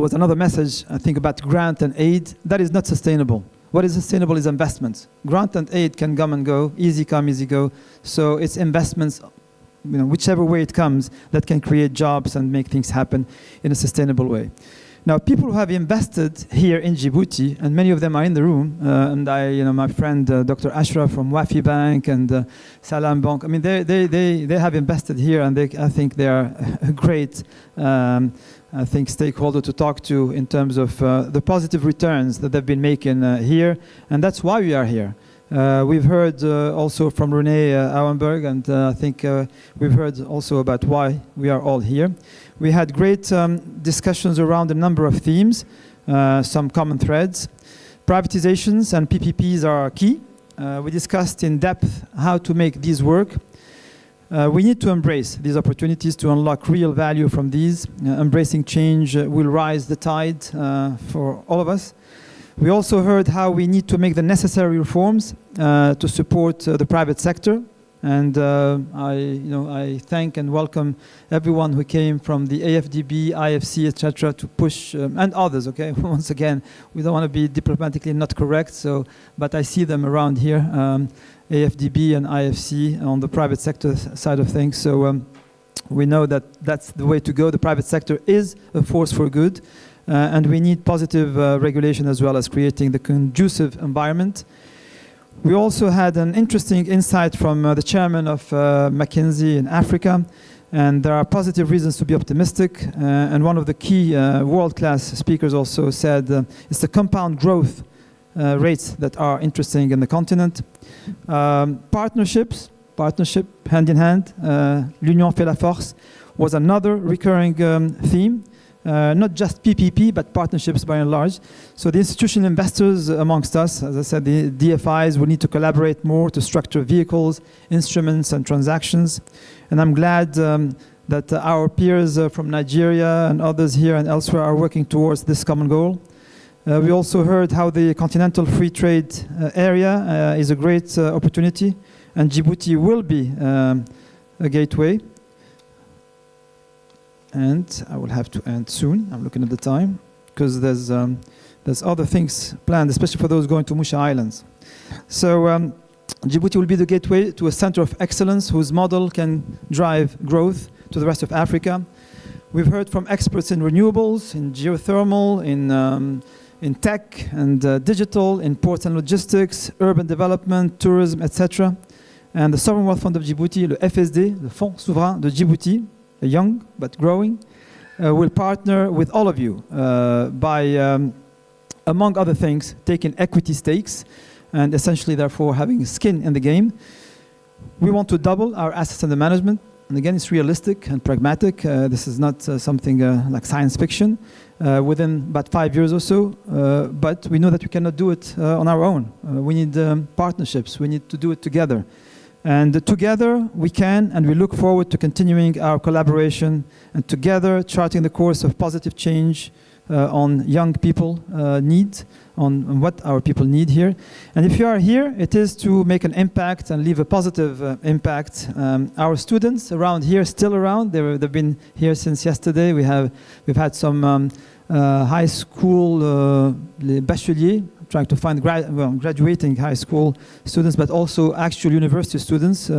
was another message, I think, about grant and aid. That is not sustainable. What is sustainable is investments. Grant and aid can come and go, easy come, easy go. So it's investments, whichever way it comes, that can create jobs and make things happen in a sustainable way. Now, people who have invested here in Djibouti, and many of them are in the room, and my friend Dr. Ashraf from Wafi Bank and Salam Bank, I mean, they have invested here, and I think they are a great, stakeholder to talk to in terms of the positive returns that they've been making here, and that's why we are here. We've heard also from Renee Auenberg, and I think we've heard also about why we are all here. We had great discussions around a number of themes, some common threads. Privatizations and PPPs are key. We discussed in depth how to make these work. We need to embrace these opportunities to unlock real value from these. Embracing change will rise the tide for all of us. We also heard how we need to make the necessary reforms to support the private sector. And I thank and welcome everyone who came from the AFDB, IFC, etc., to push, and others, okay? Once again, we don't want to be diplomatically not correct, but I see them around here, AFDB and IFC on the private sector side of things. So we know that that's the way to go. The private sector is a force for good, and we need positive regulation as well as creating the conducive environment. We also had an interesting insight from the chairman of McKinsey in Africa, and there are positive reasons to be optimistic. And one of the key world-class speakers also said it's the compound growth rates that are interesting in the continent. Partnership hand in hand, l'union fait la force, was another recurring theme. Not just PPP, but partnerships by and large. So the institutional investors amongst us, as I said, the DFIs will need to collaborate more to structure vehicles, instruments, and transactions. And I'm glad that our peers from Nigeria and others here and elsewhere are working towards this common goal. We also heard how the continental free trade area is a great opportunity, and Djibouti will be a gateway. And I will have to end soon. I'm looking at the time because there's other things planned, especially for those going to Musha Islands. So Djibouti will be the gateway to a center of excellence whose model can drive growth to the rest of Africa. We've heard from experts in renewables, in geothermal, in tech and digital, in ports and logistics, urban development, tourism, etc. And the Sovereign Wealth Fund of Djibouti, le FSD, le Fonds Souverain de Djibouti, young but growing, will partner with all of you by, among other things, taking equity stakes and essentially, therefore, having skin in the game. We want to double our assets under management and again, it's realistic and pragmatic. This is not something like science fiction. Within about 5 years or so, but we know that we cannot do it on our own. We need partnerships. We need to do it together. And together we can, and we look forward to continuing our collaboration and together charting the course of positive change on young people need, on what our people need here. And if you are here, it is to make an impact and leave a positive impact. Our students around here, still around, they've been here since yesterday. We've had some high school bacheliers, trying to find graduating high school students, but also actual university students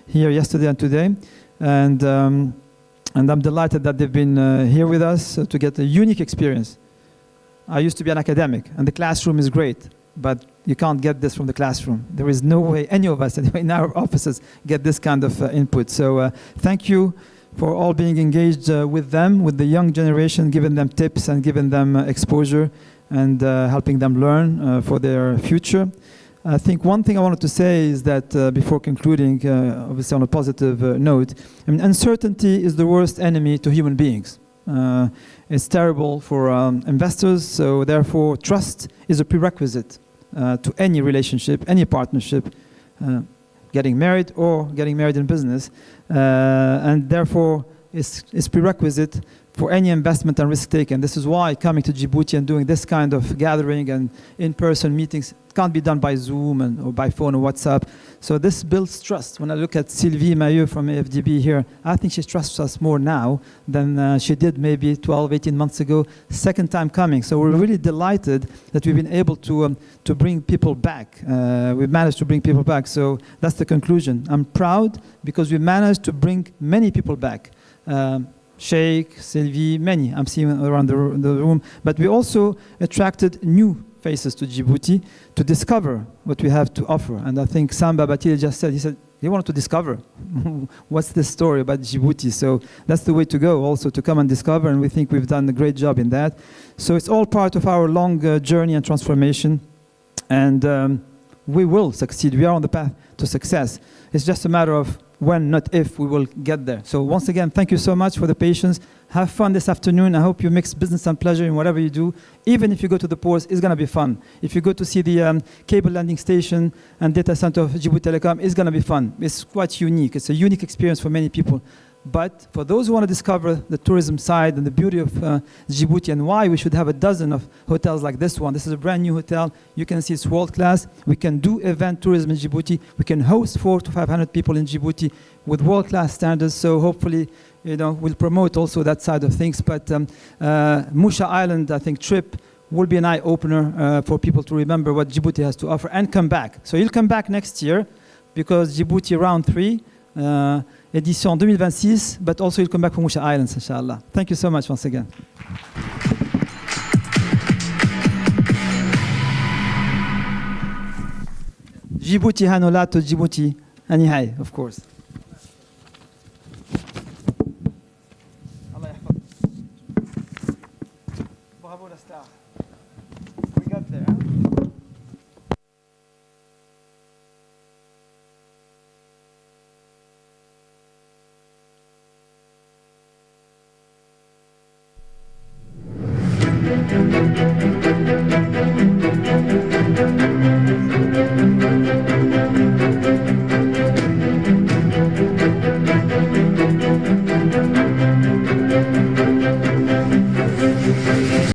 here yesterday and today. And I'm delighted that they've been here with us to get a unique experience. I used to be an academic, and the classroom is great, but you can't get this from the classroom. There is no way any of us in our offices get this kind of input. So thank you for all being engaged with them, with the young generation, giving them tips and giving them exposure and helping them learn for their future. I think one thing I wanted to say is that before concluding, obviously on a positive note, I mean, uncertainty is the worst enemy to human beings. It's terrible for investors, so therefore trust is a prerequisite to any relationship, any partnership, getting married or getting married in business, and therefore it's prerequisite for any investment and risk taken. This is why coming to Djibouti and doing this kind of gathering and in-person meetings can't be done by Zoom or by phone or WhatsApp. So this builds trust. When I look at Sylvie Maillot from AFDB here, I think she trusts us more now than she did maybe 12, 18 months ago, second time coming. So we're really delighted that we've been able to bring people back. We've managed to bring people back. So that's the conclusion. I'm proud because we managed to bring many people back. Sheikh, Sylvie, many I'm seeing around the room. But we also attracted new faces to Djibouti to discover what we have to offer. And I think Samba Batil just said, he wanted to discover what's the story about Djibouti. So that's the way to go, also to come and discover, and we think we've done a great job in that. So it's all part of our long journey and transformation, and we will succeed. We are on the path to success. It's just a matter of when, not if, we will get there. So once again, thank you so much for the patience. Have fun this afternoon. I hope you mix business and pleasure in whatever you do. Even if you go to the ports, it's going to be fun. If you go to see the cable landing station and data center of Djibouti Telecom, it's going to be fun. It's quite unique. It's a unique experience for many people. But for those who want to discover the tourism side and the beauty of Djibouti and why we should have a dozen of hotels like this one. This is a brand new hotel. You can see it's world class. We can do event tourism in Djibouti. We can host 400 to 500 people in Djibouti with world class standards. So hopefully, we'll promote also that side of things. But Musha Island, I think, trip will be an eye-opener for people to remember what Djibouti has to offer and come back. So you'll come back next year because Djibouti round 3, édition 2026, but also you'll come back from Musha Islands, inshallah. Thank you so much once again. Djibouti Hanola to Djibouti Anihai, of course.